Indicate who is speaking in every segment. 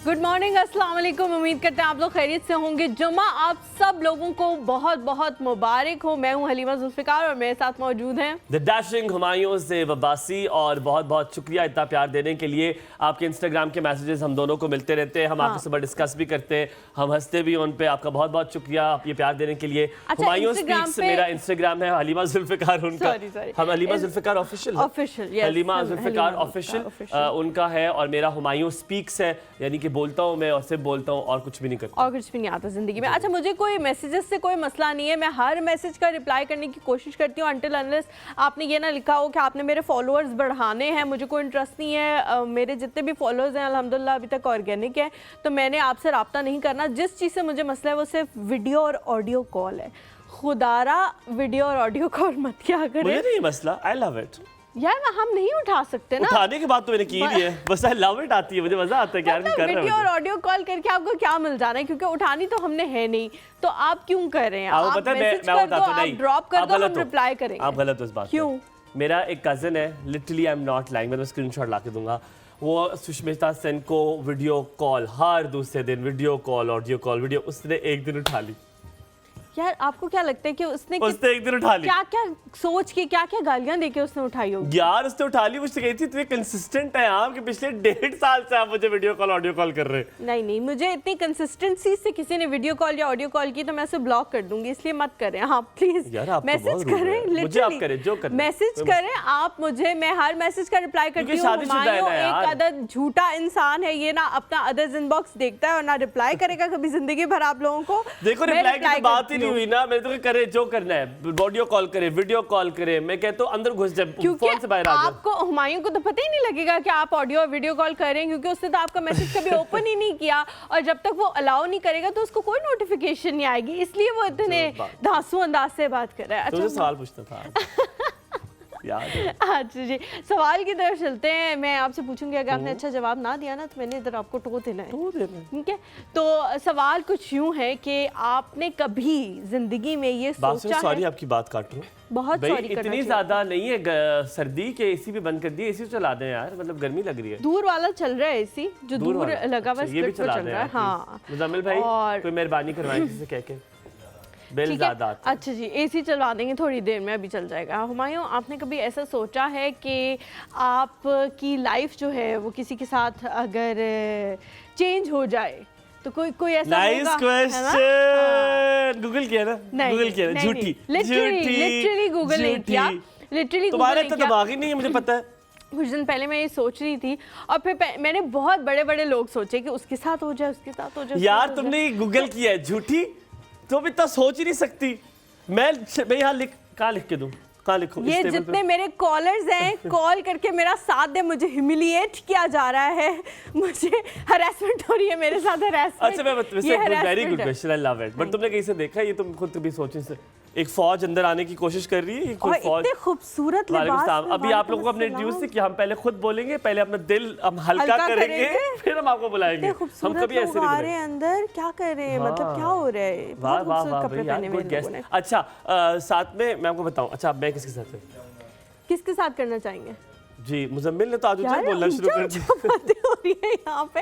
Speaker 1: Good morning, अस्सलाम वालेकुम। उम्मीद करते हैं आप लोग खैरियत से होंगे। जुम्मा आप सब लोगों को बहुत बहुत मुबारक हो। मैं हूं हलीमा जुल्फ़िकार और मेरे साथ मौजूद हैं
Speaker 2: द डैशिंग हुमायूं से अब्बासी। और बहुत बहुत शुक्रिया इतना प्यार देने के लिए। आपके इंस्टाग्राम के मैसेजेस हम दोनों को मिलते रहते हैं, हम आपके सुबह डिस्कस भी करते हैं, हम हंसते भी उन पे। आपका बहुत बहुत शुक्रिया आप ये प्यार देने के लिए। हुमायूं स्पीक्स मेरा इंस्टाग्राम है, हलीमा जुल्फ़िकार उनका, हम हलीमा जुल्फ़िकार ऑफिशियल हलीमा जुल्फ़िकार ऑफिशियल उनका है, और मेरा हुमायूं स्पीक्स है, यानी कि बोलता हूँ मैं और सिर्फ बोलता हूँ और कुछ भी नहीं करता,
Speaker 1: और कुछ भी नहीं आता जिंदगी में। अच्छा, मुझे कोई मैसेजेस से कोई मसला नहीं है, मैं हर मैसेज का रिप्लाई करने की कोशिश करती हूँ अनटिल अनलेस आपने ये ना लिखा हो कि आपने मेरे फॉलोअर्स बढ़ाने हैं। मुझे कोई इंटरेस्ट नहीं है, मेरे जितने भी फॉलोअर्स हैं अल्हम्दुलिल्लाह अभी तक ऑर्गेनिक है, तो मैंने आपसे रब्ता नहीं करना। जिस चीज़ से मुझे मसला है वो सिर्फ वीडियो और ऑडियो कॉल है। खुदारा वीडियो और ऑडियो कॉल मत क्या करें।
Speaker 2: मुझे नहीं मसला, आई लव इट
Speaker 1: यार हम नहीं उठा सकते ना।
Speaker 2: उठाने की बात तो मैंने की भी है, बस आई लव इट आती है, मुझे मजा आता है कि यार कर रहे हैं।
Speaker 1: वीडियो और ऑडियो कॉल करके आपको क्या मिल जाना है, क्योंकि उठानी तो हमने है नहीं, तो आप क्यों कर रहे हैं? आप
Speaker 2: पता है
Speaker 1: मैसेज
Speaker 2: मैं
Speaker 1: कर
Speaker 2: बताता
Speaker 1: दो,
Speaker 2: हूं, नहीं
Speaker 1: आप ड्रॉप कर दो, हम रिप्लाई करेंगे।
Speaker 2: आप गलत हो इस बात
Speaker 1: क्यों?
Speaker 2: मेरा एक कजन है, literally I am not lying, मैं तो स्क्रीनशॉट ला के दूंगा, वो सुष्मिता सेन को वीडियो कॉल हर दूसरे दिन, video call audio call video, उसने एक दिन उठा ली।
Speaker 1: यार आपको क्या लगता है कि उसने
Speaker 2: एक दिन उठा ली?
Speaker 1: क्या क्या सोच के, क्या क्या गालियां देके उसने उठाई होगी?
Speaker 2: यार उसने उठा ली, मुझसे कही थी इतने कंसिस्टेंट है आप कि पिछले 1.5 साल से आप मुझे वीडियो कॉल ऑडियो कॉल कर रहे हैं।
Speaker 1: नहीं नहीं, मुझे इतनी कंसिस्टेंसी से किसी ने वीडियो कॉल या ऑडियो कॉल की तो मैं उसे ब्लॉक कर दूंगी, इसलिए मत करें। हाँ प्लीज मैसेज करें,
Speaker 2: मुझे आप करें जो करना,
Speaker 1: मैसेज करें आप मुझे, मैं हर मैसेज का रिप्लाई करती हूँ। एक अदद झूठा इंसान है ये, ना अपना अदर्स इनबॉक्स देखता है और ना रिप्लाई करेगा कभी जिंदगी भर आप लोगों को।
Speaker 2: देखो रिप्लाई की बात ही नहीं हुई ना, मैं तो करे जो करना है, ऑडियो कॉल करे, वीडियो कॉल करे, मैं कहता हूँ अंदर घुस जाए, फोन से बाहर आ जाए।
Speaker 1: आपको हुमायूं को तो पता ही नहीं लगेगा कि आप ऑडियो और वीडियो कॉल कर रहे हैं, क्योंकि उसने तो आपका मैसेज कभी ओपन ही नहीं किया, और जब तक वो अलाउ नहीं करेगा तो उसको कोई नोटिफिकेशन नहीं आएगी, इसलिए वो इतने धांसू अंदाज से बात कर रहा है।
Speaker 2: अच्छा सवाल पूछना था
Speaker 1: अच्छा जी, सवाल की तरफ चलते हैं। मैं आपसे पूछूंगी, अगर आपने अच्छा जवाब ना दिया ना तो मैंने इधर आपको टो देना है, ठीक है? तो सवाल कुछ यूं है कि आपने कभी जिंदगी में ये सोचा?
Speaker 2: सॉरी आपकी बात काट रहा हूं,
Speaker 1: बहुत सॉरी,
Speaker 2: इतनी ज्यादा नहीं है सर्दी के, एसी भी बंद कर दिए, एसी चला दें यार, मतलब गर्मी लग रही है।
Speaker 1: दूर वाला चल रहा है एसी, जो दूर लगा हुआ
Speaker 2: ये भी चल रहा है। हाँ मुजम्मिल भाई कोई मेहरबानी करवाएं किसी से कह के, बिल ज़्यादा आता है।
Speaker 1: अच्छा जी, एसी चलवा देंगे थोड़ी देर में, अभी चल जाएगा। हुमायूं, आपने कभी ऐसा सोचा है कि आपकी लाइफ जो है वो किसी के साथ अगर चेंज हो जाए तो कोई ऐसा
Speaker 2: नाइस क्वेश्चन, गूगल किया ना?
Speaker 1: गूगल
Speaker 2: किया ना? झूठी,
Speaker 1: लिटरली गूगल नहीं किया, लिटरली
Speaker 2: तुम्हारे तो दिमाग ही नहीं है, मुझे पता है।
Speaker 1: कुछ दिन पहले मैं ये सोच रही थी, और फिर मैंने बहुत बड़े बड़े लोग सोचे कि उसके साथ हो जाए, उसके साथ हो जाए।
Speaker 2: यार तुमने गूगल किया है, झूठी तुम इतना सोच ही नहीं सकती। मैं यहाँ कहाँ लिख के दूँ, कहाँ लिखूँ?
Speaker 1: ये जितने मेरे कॉलर्स हैं कॉल करके मेरा साथ दे, मुझे ह्यूमिलिएट किया जा रहा है, मुझे हरासमेंट हो रही है, मेरे साथ हरासमेंट।
Speaker 2: अच्छा मैं very good question, I love it. But तुमने कहीं से देखा ये, तुम खुद भी सोचे से एक फौज अंदर आने की कोशिश कर रही है, कोई फौज।
Speaker 1: इतने खूबसूरत लिबास।
Speaker 2: अभी आप लोगों को अपने इंट्रोड्यूस से कि हम पहले खुद बोलेंगे, पहले अपना दिल हम हल्का करेंगे, फिर हम आपको बुलाएंगे। हम कभी ऐसे नहीं बोलेंगे।
Speaker 1: अंदर क्या कर रहे हैं, मतलब क्या हो रहा है?
Speaker 2: वाह वाह वाह भैया, गुड गेस्ट। अच्छा साथ में मैं आपको बताऊं, अच्छा मैं किसके साथ करना चाहेंगे? जी मुजम्मिल ने तो आज ऊंचा बोलना शुरू कर दिया। बातें हो रही है यहाँ पे,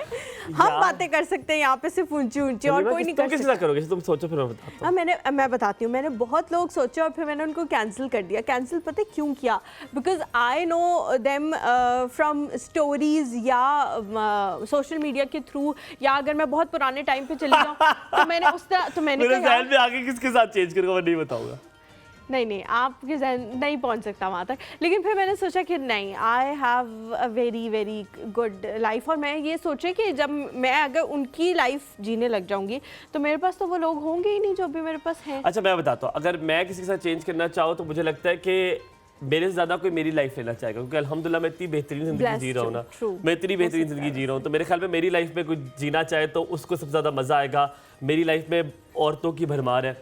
Speaker 2: हम बातें कर सकते हैं यहाँ पे सिर्फ ऊंची ऊंची, और कोई नहीं कर सकता। किस करोगे तुम सोचो, फिर मैं बताता हूँ। मैं बताती हूँ, मैंने बहुत लोग सोचे और फिर मैंने उनको कैंसिल कर दिया। कैंसिल पता है क्यों किया? Because I know them from stories या सोशल मीडिया के थ्रू, या अगर मैं बहुत पुराने टाइम पे चली जाऊँ तो मैंने उस तरह, तो मैंने आगे किसके साथ चेंज करूँगा मैं नहीं बताऊँगा।
Speaker 1: नहीं आपके जहन नहीं पहुंच सकता वहाँ तक, लेकिन फिर मैंने सोचा कि नहीं, I have a very very good life, और मैं ये सोचे कि जब मैं अगर उनकी लाइफ जीने लग जाऊंगी तो मेरे पास तो वो लोग होंगे ही नहीं जो भी मेरे पास हैं।
Speaker 2: अच्छा मैं बताता हूँ, अगर मैं किसी के साथ चेंज करना चाहूँ तो मुझे लगता है कि मेरे से ज़्यादा कोई मेरी लाइफ लेना चाहेगा, क्योंकि अल्हम्दुलिल्लाह मैं इतनी बेहतरीन ज़िंदगी जी रहा हूँ ना, मैं इतनी बेहतरीन ज़िंदगी जी रहा हूँ, तो मेरे ख्याल में मेरी लाइफ में कुछ जीना चाहे तो उसको सबसे ज़्यादा मज़ा आएगा। मेरी लाइफ में औरतों की भरमार है,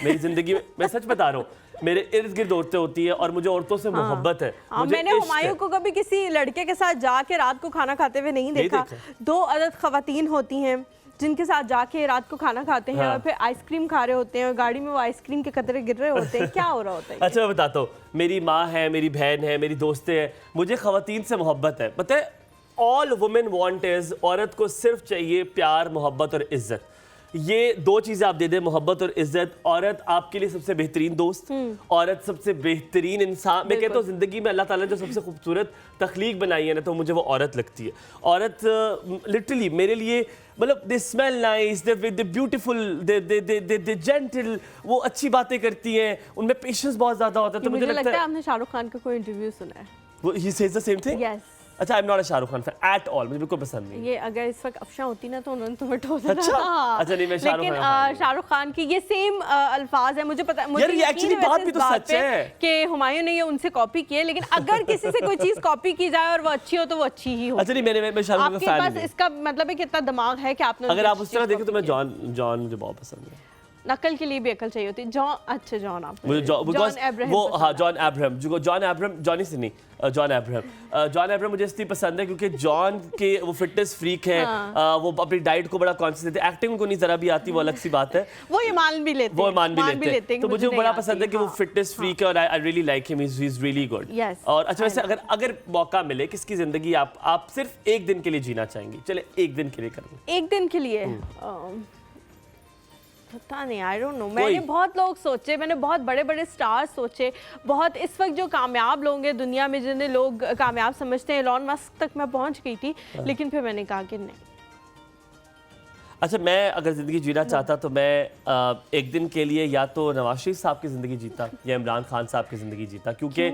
Speaker 2: मेरी ज़िंदगी में, मैं सच बता रहा हूँ, मेरे इर्द गिर्द औरतें होती है और मुझे औरतों से मोहब्बत है।
Speaker 1: मैंने हुमायूं को कभी किसी लड़के के साथ जाके रात को खाना खाते हुए नहीं देखा। 2 अदद खवातीन होती हैं जिनके साथ जाके रात को खाना खाते हैं और फिर आइसक्रीम खा रहे होते हैं और गाड़ी में वो आइसक्रीम के कतरे गिर रहे होते हैं। क्या हो रहा होता है?
Speaker 2: अच्छा मैं बताता हूँ, मेरी माँ है, मेरी बहन है, मेरी दोस्तें हैं, मुझे खवातीन से मोहब्बत है। पता है, ऑल वुमेन वांट इज, औरत को सिर्फ चाहिए प्यार, मोहब्बत और इज्जत। ये 2 चीजें आप दे दें, मोहब्बत और इज्जत, औरत आपके लिए सबसे बेहतरीन दोस्त, औरत सबसे बेहतरीन इंसान। मैं कहता हूँ जिंदगी में अल्लाह ताला ने जो सबसे खूबसूरत तख्लीक बनाई है ना, तो मुझे वो औरत लगती है। औरत लिटरली मेरे लिए मतलब दे स्मेल नाइस, दे ब्यूटीफुल, दे जेंटल, वो अच्छी बातें करती हैं, उनमें पेशेंस बहुत ज्यादा होता है। तो
Speaker 1: मुझे लगता है आपने शाहरुख खान का कोई इंटरव्यू सुना है।
Speaker 2: वो ही says the same thing.
Speaker 1: Yes.
Speaker 2: अच्छा, I am not a Shahrukh Khan fan at all, मुझे बिल्कुल पसंद नहीं।
Speaker 1: ये अगर इस वक्त अफशा होती ना तो उन्होंने तुम्हें ठोक देना।
Speaker 2: अच्छा नहीं, मैं
Speaker 1: शाहरुख खान की ये सेम अल्फाज है। मुझे पता, मुझे
Speaker 2: ये एक्चुअली बात भी तो सच है
Speaker 1: कि हुमायूं ने ये उनसे कॉपी की है, लेकिन अगर किसी से कोई चीज कॉपी की जाए और वो अच्छी हो तो वो अच्छी ही हो।
Speaker 2: अच्छा नहीं, मैं शाहरुख खान का फैन
Speaker 1: आपके पास इसका मतलब है कि इतना दिमाग है कि आपने,
Speaker 2: अगर आप उस तरह देखें तो मैं जॉन मुझे बहुत पसंद है।
Speaker 1: नकल के लिए भी अकल चाहिए होती है। जॉन, अच्छा जॉन आप
Speaker 2: मुझे जॉन अब्राहम, वो हाँ जॉन अब्राहम, जो जॉन अब्राहम, जॉनी से नहीं, जॉन अब्राहम मुझे इसलिए पसंद है क्योंकि जॉन के वो फिटनेस फ्रीक है। वो अपनी डाइट को बड़ा कॉन्शियस देते हैं। एक्टिंग उनको नहीं जरा भी आती, वो अलग सी बात है।
Speaker 1: वो ये मान भी लेते हैं।
Speaker 2: तो मुझे बड़ा पसंद है कि वो फिटनेस फ्रीक है और I really like him, he is really good. और अच्छा वैसे अगर मौका मिले, किसकी जिंदगी आप सिर्फ 1 दिन के लिए जीना चाहेंगे? चले 1 दिन के लिए करेंगे।
Speaker 1: 1 दिन के लिए पता नहीं, आई डोंट नो। मैंने बहुत लोग सोचे, मैंने बहुत बड़े बड़े स्टार्स सोचे, बहुत इस वक्त जो कामयाब लोग हैं दुनिया में, जिन्हें लोग कामयाब समझते हैं, एलॉन मस्क तक मैं पहुंच गई थी, लेकिन फिर मैंने कहा कि नहीं।
Speaker 2: अच्छा, मैं अगर ज़िंदगी जीना चाहता तो मैं 1 दिन के लिए या तो नवाज शरीफ साहब की ज़िंदगी जीता या इमरान खान साहब की ज़िंदगी जीता, क्योंकि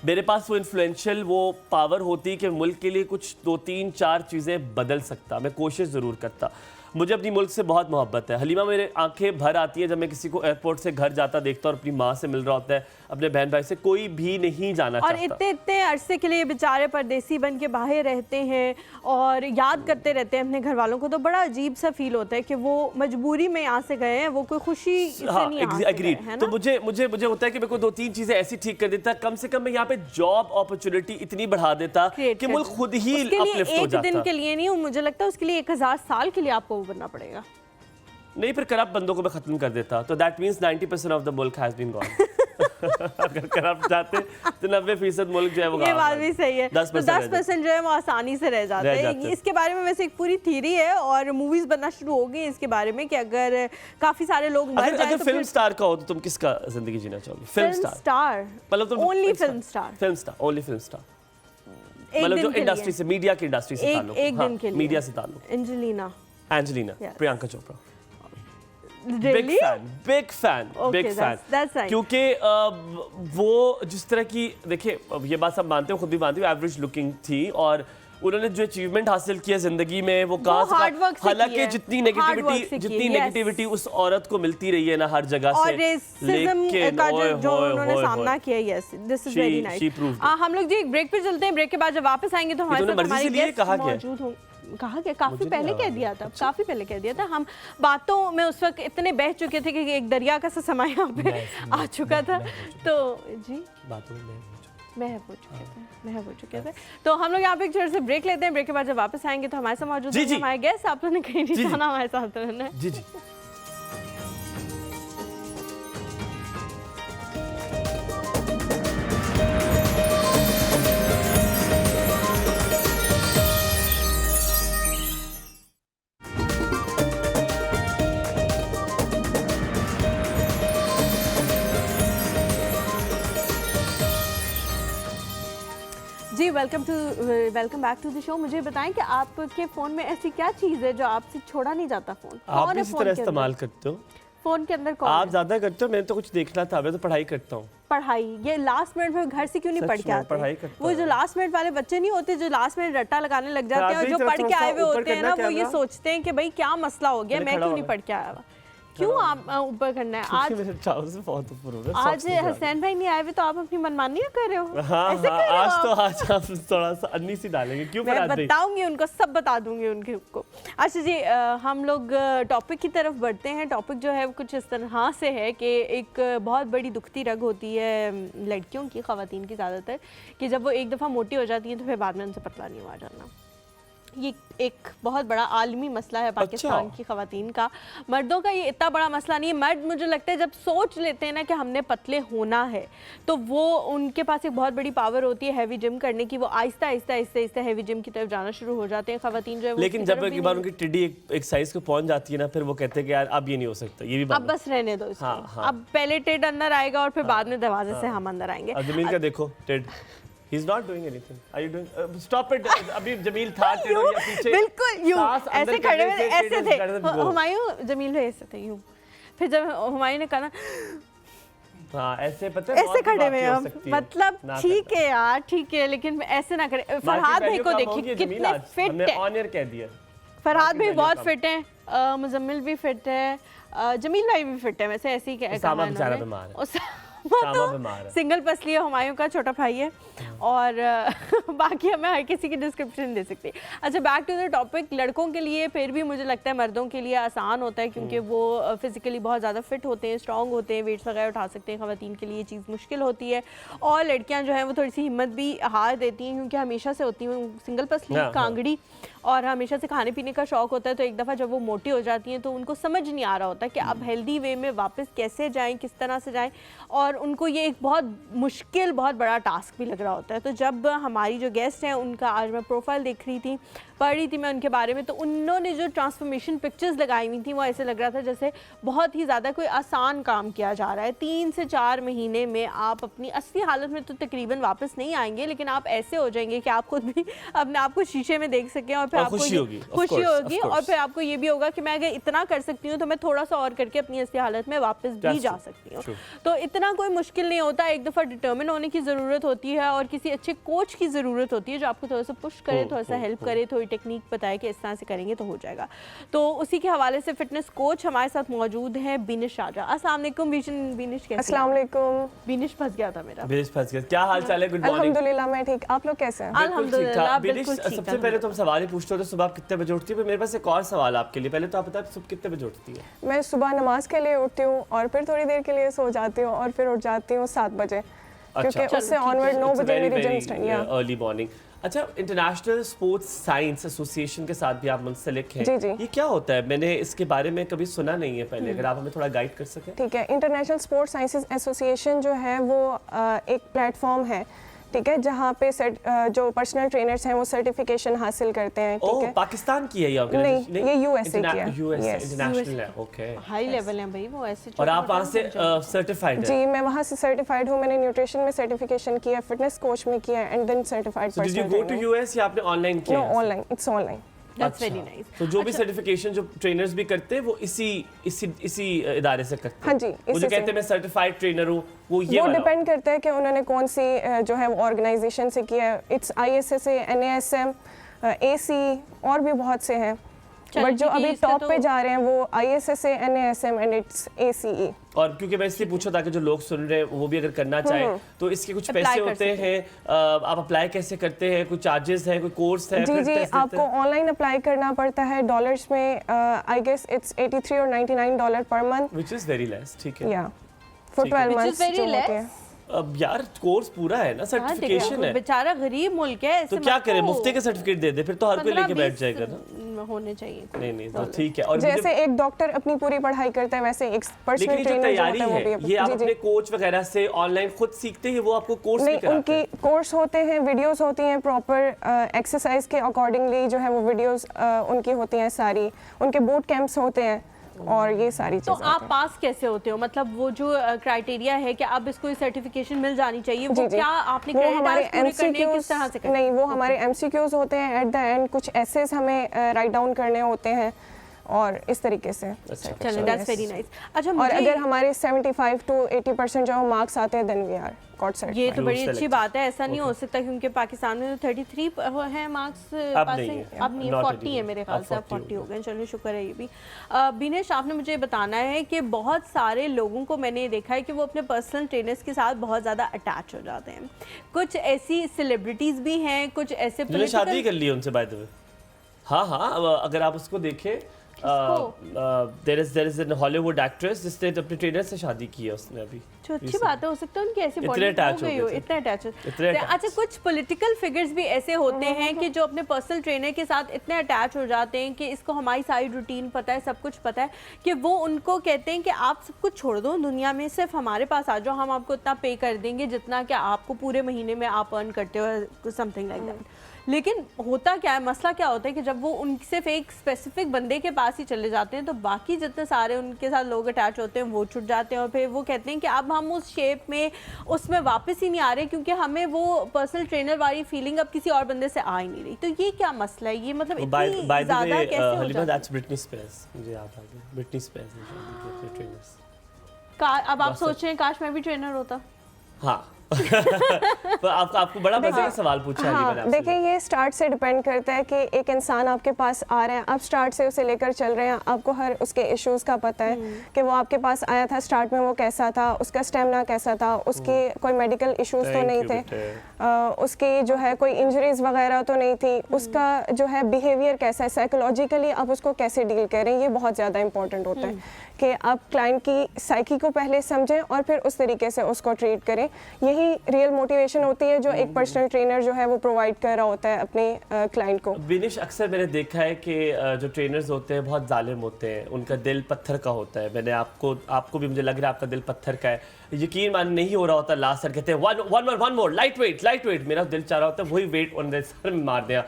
Speaker 2: मेरे पास वो इन्फ्लुएंशियल वो पावर होती कि मुल्क के लिए कुछ 2, 3, 4 चीज़ें बदल सकता। मैं कोशिश ज़रूर करता। मुझे अपनी मुल्क से बहुत मोहब्बत है। हलीमा, मेरे आंखें भर आती है जब मैं किसी को एयरपोर्ट से घर जाता देखता और अपनी माँ से मिल रहा होता है, अपने बहन भाई से। कोई भी नहीं जाना
Speaker 1: और
Speaker 2: चाहता।
Speaker 1: इतने अरसे के लिए बेचारे परदेसी बन के बाहर रहते हैं और याद करते रहते हैं अपने घर वालों को, तो बड़ा अजीब सा फील होता है कि वो मजबूरी में यहाँ से गए हैं, वो कोई खुशी से नहीं यहाँ से गए, है ना?
Speaker 2: तो मुझे होता है कि मेरे को 2-3 चीजें ऐसी ठीक कर देता, कम से कम मैं यहाँ पे जॉब अपॉर्चुनिटी इतनी बढ़ा देता कि मुल्क खुद ही अपलिफ्ट हो जाता।
Speaker 1: 1 दिन के लिए नहीं, मुझे लगता है उसके लिए 1000 साल के लिए आपको वो बनना पड़ेगा।
Speaker 2: नहीं, फिर करप्ट बंदों को मैं खत्म कर देता, तो दैट मींस 90% ऑफ द मुल्क हैज बीन गॉन। अगर करप्ट जाते तो 90% मुल्क जो है वो,
Speaker 1: ये बात भी सही है, 10% जो है वो आसानी से रह जाते हैं। इसके बारे में वैसे एक पूरी थ्योरी है और मूवीज बनना शुरू हो गई इसके बारे में कि अगर काफी सारे लोग मर जाएं तो
Speaker 2: फिल्म स्टार का हो तो तुम किसका जिंदगी जीना चाहोगे? फिल्म स्टार मतलब तुम
Speaker 1: only film star,
Speaker 2: only film star, मतलब जो इंडस्ट्री से, मीडिया की इंडस्ट्री से ताल्लुक,
Speaker 1: एक दिन के लिए
Speaker 2: मीडिया से ताल्लुक।
Speaker 1: Angelina,
Speaker 2: Priyanka Chopra.
Speaker 1: Really?
Speaker 2: Big fan क्योंकि वो जिस तरह की, देखिए ये बात सब मानते हो, खुद भी मानते हो, एवरेज लुकिंग थी और उन्होंने जो अचीवमेंट हासिल किया जिंदगी में वो कहाँ से, हालांकि जितनी नेगेटिविटी उस औरत को मिलती रही है ना हर जगह से,
Speaker 1: लेकिन जो उन्होंने सामना किया, yes this is very nice. हम लोग जी एक ब्रेक पे चलते हैं, ब्रेक के बाद जब वापस आएंगे तो हमारे साथ हमारे गेस्ट मौजूद होंगे। कहा गया, काफी पहले कह दिया था, काफी पहले कह दिया था। हम बातों में उस वक्त इतने बह चुके थे कि एक दरिया का सा समय यहाँ पे आ चुका था। तो जी बातों में महव हो चुके थे। तो हम लोग यहाँ पे एक छोटे से ब्रेक लेते हैं। ब्रेक के बाद जब वापस आएंगे तो हमारे साथ मौजूद है हमारे गेस्ट। आप लोगों ने कहीं नहीं जाना, हमारे साथ रहना है। जी जी welcome back to the show. मुझे बताएं कि आपके फ़ोन में ऐसी क्या चीज़ है जो आपसे छोड़ा नहीं जाता? फ़ोन
Speaker 2: आप इस तरह इस्तेमाल करते हो?
Speaker 1: फ़ोन के अंदर कौन
Speaker 2: आप ज़्यादा करते हो? मैंने तो कुछ देखना था, मैं तो पढ़ाई करता हूँ।
Speaker 1: पढ़ाई, ये लास्ट मिनट में घर से क्यों नहीं पढ़ के आते? वो जो लास्ट मिनट वाले बच्चे नहीं होते जो लास्ट मिनट रट्टा लगाने लग जाते हैं और जो पढ़ के आए हुए होते हैं ना, वो ये सोचते हैं कि भाई क्या मसला हो गया, मैं क्यों नहीं पढ़ के आया हुआ। क्यों आप ऊपर करना है? आज
Speaker 2: मेरे ट्राउजर बहुत ऊपर हो रहे हैं।
Speaker 1: आज हसनैन भाई नहीं आए हुए तो आप अपनी मनमानी कर रहे हो।
Speaker 2: हाँ,
Speaker 1: ऐसे
Speaker 2: हाँ,
Speaker 1: कर रहे हो आप?
Speaker 2: आज हम थोड़ा सा अन्नी सी डालेंगे। क्यों
Speaker 1: मैं बताऊंगी उनको, सब बता दूंगी उनके को। अच्छा जी, हम लोग टॉपिक की तरफ बढ़ते हैं। टॉपिक जो है वो कुछ इस तरह से है कि एक बहुत बड़ी दुखती रग होती है लड़कियों की, ख़वातीन की ज़्यादातर, कि जब वो एक दफ़ा मोटी हो जाती हैं तो फिर बाद में उनसे पतला नहीं हुआ जाना। ये एक बहुत बड़ा आलमी मसला है पाकिस्तान की ख़वातीन का। मर्दों का ये इतना बड़ा मसला नहीं है। मर्द मुझे लगता है जब सोच लेते हैं ना कि हमने पतले होना है तो वो उनके पास एक बहुत बड़ी पावर होती है हैवी जिम करने की। वो आहिस्ता आहिस्ता आहिस्ता आहिस्ता हैवी जिम की तरफ जाना शुरू हो जाते हैं। ख़वातीन जो है,
Speaker 2: लेकिन जब एक बार उनकी टिड्डी एक साइज को पहुंच जाती है ना, फिर वो कहते हैं कि यार अब ये नहीं हो सकता, ये भी
Speaker 1: अब बस रहने दो इसको। अब पहले टेड अंदर आएगा और फिर बाद में दरवाजे से हम अंदर आएंगे।
Speaker 2: जमील का देखो Ted, he's not doing anything. Are you doing? Stop it. अभी जमील था टेड और ये पीछे
Speaker 1: बिल्कुल यूं ऐसे खड़े हुए ऐसे थे हुमायूं, जमील भाई ऐसे थे यूं। फिर जब हुमायूं ने कहा ना
Speaker 2: हाँ ऐसे, पता है
Speaker 1: ऐसे खड़े हुए हम, मतलब ठीक है यार ठीक है, लेकिन ऐसे ना करें। फरहाद भाई को देखिए कितने फिट है।
Speaker 2: ऑन एयर कह दिया।
Speaker 1: फरहाद भाई बहुत फिट है, मुजम्मिल भी फिट है, जमील भाई भी फिट है। वैसे ऐसे ही कहा उन्होंने। वो तो सिंगल पसली है, हुमायूं का छोटा भाई है, और बाकी हमें हर किसी की डिस्क्रिप्शन दे सकती है। अच्छा, बैक टू द टॉपिक। लड़कों के लिए फिर भी मुझे लगता है मर्दों के लिए आसान होता है क्योंकि वो फिजिकली बहुत ज़्यादा फिट होते हैं, स्ट्रॉन्ग होते हैं, वेट्स वगैरह उठा सकते हैं। ख़वातीन के लिए ये चीज़ मुश्किल होती है, और लड़कियां जो हैं वो थोड़ी सी हिम्मत भी हार देती हैं क्योंकि हमेशा से होती हैं सिंगल पसली, कांगड़ी, और हमेशा से खाने पीने का शौक़ होता है। तो एक दफ़ा जब वो मोटी हो जाती हैं तो उनको समझ नहीं आ रहा होता कि अब हेल्दी वे में वापस कैसे जाएं, किस तरह से जाएं, और उनको ये एक बहुत मुश्किल, बहुत बड़ा टास्क भी लग रहा होता है। तो जब हमारी जो गेस्ट हैं उनका आज मैं प्रोफाइल देख रही थी, पढ़ रही थी मैं उनके बारे में, तो उन्होंने जो ट्रांसफॉर्मेशन पिक्चर्स लगाई हुई थी वो ऐसे लग रहा था जैसे बहुत ही ज़्यादा कोई आसान काम किया जा रहा है। 3 से 4 महीने में आप अपनी असली हालत में तो तकरीबन वापस नहीं आएंगे, लेकिन आप ऐसे हो जाएंगे कि आप खुद भी अपने आप को शीशे में देख सकें, और फिर आपको खुशी होगी, और फिर आपको ये भी होगा कि मैं अगर इतना कर सकती हूँ तो मैं थोड़ा सा और करके अपनी असली हालत में वापस भी जा सकती हूँ। तो इतना कोई मुश्किल नहीं होता। एक दफ़ा डिटर्मिन होने की ज़रूरत होती है और किसी अच्छे कोच की ज़रूरत होती है जो आपको थोड़ा सा पुश करे, थोड़ा सा हेल्प करे, थोड़ी टेक्निक बताए कि इस तरह से करेंगे तो हो जाएगा। तो उसी के हवाले से फिटनेस कोच हमारे साथ मौजूद हैं बिनिश शाहजहां। अस्सलाम वालेकुम बिनिश, कैसे?
Speaker 3: अस्सलाम वालेकुम।
Speaker 1: बिनिश फंस गया था मेरा।
Speaker 2: बिनिश फंस गया, क्या हाल चाल है? Good morning.
Speaker 3: अल्हम्दुलिल्लाह मैं ठीक, आप लोग कैसे हैं?
Speaker 1: अल्हम्दुलिल्लाह
Speaker 2: बिनिश, सबसे पहले तो हम सवाल ही पूछते होते सुबह कितने बजे उठती है? मेरे पास एक और सवाल आपके लिए। पहले तो आप बताएं सुबह कितने बजे उठती है?
Speaker 3: मैं सुबह नमाज के लिए उठती हूँ और फिर थोड़ी देर के लिए सो जाती हूँ और फिर उठ जाती हूँ 7 बजे, क्योंकि उससे ऑनवर्ड 9 बजे मेरी जिम स्टार्ट है।
Speaker 2: Early morning. अच्छा, इंटरनेशनल स्पोर्ट्स साइंस एसोसिएशन के साथ भी आप मुंसलिक हैं।
Speaker 3: जी जी।
Speaker 2: ये क्या होता है? मैंने इसके बारे में कभी सुना नहीं है पहले, अगर आप हमें थोड़ा गाइड कर सकें।
Speaker 3: ठीक है, इंटरनेशनल स्पोर्ट्स साइंसेज एसोसिएशन जो है वो एक प्लेटफॉर्म है, ठीक है, जहाँ पे जो पर्सनल ट्रेनर्स हैं वो सर्टिफिकेशन हासिल करते हैं। ठीक है,
Speaker 2: पाकिस्तान की है ये ऑर्गेनाइजेशन?
Speaker 3: नहीं, ये यूएसए की है।
Speaker 2: यूएसए इंटरनेशनल है, ओके।
Speaker 1: हाई लेवल है भाई वो ऐसे।
Speaker 2: और आप वहाँ से सर्टिफाइड हैं?
Speaker 3: जी, मैं वहाँ से सर्टिफाइड हूँ। मैंने न्यूट्रिशन में सर्टिफिकेशन किया, फिटनेस कोच में किया, and then certified personal trainer.
Speaker 2: Did you go to US या आपने ऑनलाइन किया?
Speaker 3: No, online, it's online.
Speaker 1: That's very nice.
Speaker 2: तो जो भी सर्टिफिकेशन जो ट्रेनर्स भी करते हैं वो इसी इदारे से करते हैं?
Speaker 3: हाँ जी,
Speaker 2: वो जो कहते हैं मैं सर्टिफाइड ट्रेनर हूँ, वो
Speaker 3: डिपेंड करता है कि उन्होंने कौन सी जो है वो ऑर्गेनाइजेशन से किया है। इट्स ISSA, NASM, AC और भी बहुत से हैं, बट जो अभी टॉप पे जा रहे हैं वो ISSA, NASM and it's ACE।
Speaker 2: और क्योंकि मैं इसलिए पूछा ताकि जो लोग सुन रहे हैं वो भी अगर करना चाहें तो इसके कुछ पैसे होते हैं, आप अप्लाई कैसे करते हैं? कोई चार्जेस है, कोई कोर्स है?
Speaker 3: जी जी, आपको ऑनलाइन अप्लाई करना पड़ता है डॉलर्स में। आई गेस इट्स $83 और $99 per month,
Speaker 2: which is very less. ठीक है,
Speaker 3: या फॉर 12 मंथ्स जो होते हैं।
Speaker 2: अब यार कोर्स पूरा है ना, सर्टिफिकेशन है।
Speaker 1: बेचारा गरीब मुल्क है,
Speaker 2: तो क्या करें, मुफ्ती के सर्टिफिकेट दे दे, फिर तो हर कोई लेके बैठ जाएगा ना।
Speaker 1: होने चाहिए।
Speaker 2: नहीं तो ठीक है। और
Speaker 3: जैसे एक डॉक्टर अपनी पूरी पढ़ाई करता है वैसे एक पर्सनल ट्रेनर जो होता है वो भी।
Speaker 2: ये आप अपने कोच वगैरह से ऑनलाइन खुद सीखते हैं? वो आपको कोर्स
Speaker 3: नहीं, उनकी कोर्स होते हैं, वीडियोस होती हैं प्रॉपर एक्सरसाइज के अकॉर्डिंगली जो है वो वीडियोस उनकी होती हैं सारी, उनके बूट कैंप्स होते हैं और ये सारी चीजें।
Speaker 1: तो आप पास कैसे होते हो? मतलब वो जो क्राइटेरिया है कि अब इसको सर्टिफिकेशन मिल जानी चाहिए, वो क्या आपने किस तरह से?
Speaker 3: नहीं, वो हमारे MCQs होते हैं एट द एंड, कुछ एसेस हमें राइट डाउन करने होते हैं, और इस तरीके से।
Speaker 1: चलो दैट्स वेरी नाइस। अच्छा
Speaker 3: और अगर हमारे 75 to 80% जो मार्क्स आते हैं then we are got certified.
Speaker 1: ये तो बड़ी अच्छी बात है, ऐसा नहीं हो सकता क्योंकि पाकिस्तान में 33 है मार्क्स पासिंग, अब नहीं 40 है मेरे ख्याल से, अब 40 हो गए। चलो शुक्र है ये भी। बिनेश आपने मुझे बताना है कि बहुत सारे लोगों को मैंने देखा है कि वो अपने पर्सनल ट्रेनर्स के साथ बहुत ज़्यादा अटैच हो जाते हैं। कुछ ऐसी सेलिब्रिटीज़ भी हैं, कुछ ऐसे
Speaker 2: शादी कर ली उनसे बाय द वे। हाँ, अगर आप उसको देखें there is an Hollywood actress जिसने अपने ट्रेनर से शादी की है उसने अभी।
Speaker 1: जो अच्छी बात है, हो सकता है उनकी ऐसी बॉडी हो गई हो, इतना अटैच। अच्छा कुछ पॉलिटिकल फिगर्स भी ऐसे होते हैं कि जो अपने पर्सनल ट्रेनर के साथ इतने अटैच हो जाते हैं कि इसको हमारी सारी रूटीन पता है, सब कुछ पता है, कि वो उनको कहते हैं कि आप सब कुछ छोड़ दो दुनिया में, सिर्फ हमारे पास आ जाओ, हम आपको इतना पे कर देंगे जितना कि आपको पूरे महीने में आप अर्न करते हो, समथिंग लाइक दैट। लेकिन होता क्या है, मसला क्या होता है कि जब वो सिर्फ एक स्पेसिफिक बंदे के पास ही चले जाते हैं तो बाकी जितने सारे उनके साथ लोग अटैच होते हैं वो छूट जाते हैं, और फिर वो कहते हैं कि अब हम उस शेप में उसमें वापस ही नहीं आ रहे क्योंकि हमें वो पर्सनल ट्रेनर वाली फीलिंग अब किसी और बंदे से आ ही नहीं रही। तो ये क्या मसला है, ये मतलब इतनी ज़्यादा कैसे हो जाता है?
Speaker 2: ब्रिटनी स्पीयर्स, मुझे याद आ गया, ब्रिटनी स्पीयर्स ने ट्रेनर्स।
Speaker 1: अब आप सोच रहे हैं काश मैं भी ट्रेनर होता।
Speaker 2: हाँ तो आपको बड़ा मजे का सवाल पूछा है।
Speaker 3: हाँ, देखिए ये स्टार्ट से डिपेंड करता है कि एक इंसान आपके पास आ रहा है, आप स्टार्ट से उसे लेकर चल रहे हैं, आपको हर उसके इश्यूज़ का पता है कि वो आपके पास आया था स्टार्ट में, वो कैसा था, उसका स्टेमिना कैसा था, उसकी कोई मेडिकल इश्यूज़ तो नहीं थे, उसकी जो है कोई इंजरीज वगैरह तो नहीं थी, उसका जो है बिहेवियर कैसा है, साइकोलॉजिकली आप उसको कैसे डील करें, ये बहुत ज़्यादा इंपॉर्टेंट होता है कि आप क्लाइंट की साइकी को पहले समझें और फिर उस तरीके से उसको ट्रीट करें। यही रियल मोटिवेशन होती है जो एक पर्सनल ट्रेनर जो है वो प्रोवाइड कर रहा होता है अपने क्लाइंट को।
Speaker 2: बिनिश, अक्सर मैंने देखा है कि जो ट्रेनर्स होते हैं बहुत जालिम होते हैं, उनका दिल पत्थर का होता है। मैंने आपको भी मुझे लग रहा है आपका दिल पत्थर का है, यकीन मान नहीं हो रहा होता, लास्ट सर कहते हैं वन मोर लाइट वेट, मेरा दिल चाह रहा होता है वही वेट उनके सर में मार दिया।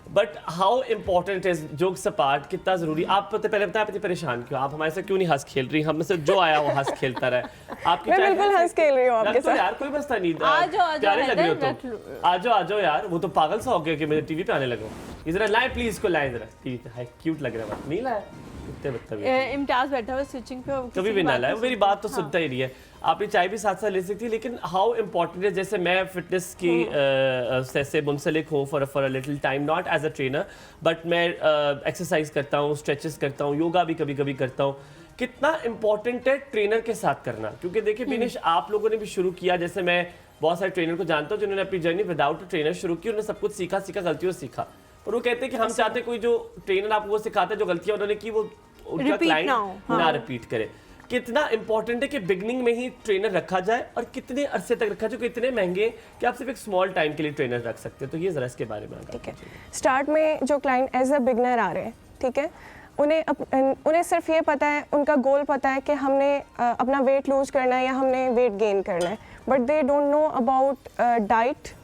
Speaker 2: But how important is jokes apart, कितना जरूरी, आप पहले बताएं आप इतनी परेशान क्यों, आप हमारे साथ क्यों नहीं हंस खेल रही, हम में से जो आया वो हंस खेलता रहा। आपकी
Speaker 3: मैं बिल्कुल हंस खेल रही हूं आपके साथ
Speaker 2: यार, कोई मसला नहीं, प्यारे लग रही हो तुम, आ जाओ यार, वो तो पागल सा हो गया कि मेरे टीवी पे आने लगा। जरा लाए प्लीज इसको लाए जरा, टीवी पे क्यूट लग रहा है, नहीं लाया,
Speaker 1: इम्तियाज बैठा हुआ स्विचिंग पे,
Speaker 2: कभी भी ना लाए, मेरी बात तो सुनता ही नहीं है। आपने चाय भी साथ साथ ले सकती है, लेकिन हाउ इम्पोर्टेंट है, जैसे मैं फिटनेस की से मुंसलिक हूँ for a little time, not as a trainer, but मैं एक्सरसाइज करता हूँ, स्ट्रेचेस करता हूँ, योगा भी कभी कभी करता हूँ। कितना इम्पोर्टेंट है ट्रेनर के साथ करना, क्योंकि देखिए बिनिश, आप लोगों ने भी शुरू किया, जैसे मैं बहुत सारे ट्रेनर को जानता हूँ जिन्होंने अपनी जर्नी विदाउट ट्रेनर शुरू की, उन्होंने सब कुछ सीखा गलतियों से सीखा, और वो कहते हैं कि हम चाहते कोई जो ट्रेनर आपको वो सिखाता है जो गलतियाँ उन्होंने की वो उनका क्लाइंट ना रिपीट करे। कितना इंपॉर्टेंट है कि बिगनिंग में ही ट्रेनर रखा जाए, और कितने अरसे तक रखा जाए, कि इतने महंगे कि आप सिर्फ एक स्मॉल टाइम के लिए ट्रेनर रख सकते हैं। तो ये जरा इसके बारे में
Speaker 3: ठीक है। स्टार्ट में जो क्लाइंट एज अ बिगनर आ रहे हैं, ठीक है, उन्हें सिर्फ ये पता है, उनका गोल पता है कि हमने अपना वेट लूज करना है या हमने वेट गेन करना है, but they don't know about diet.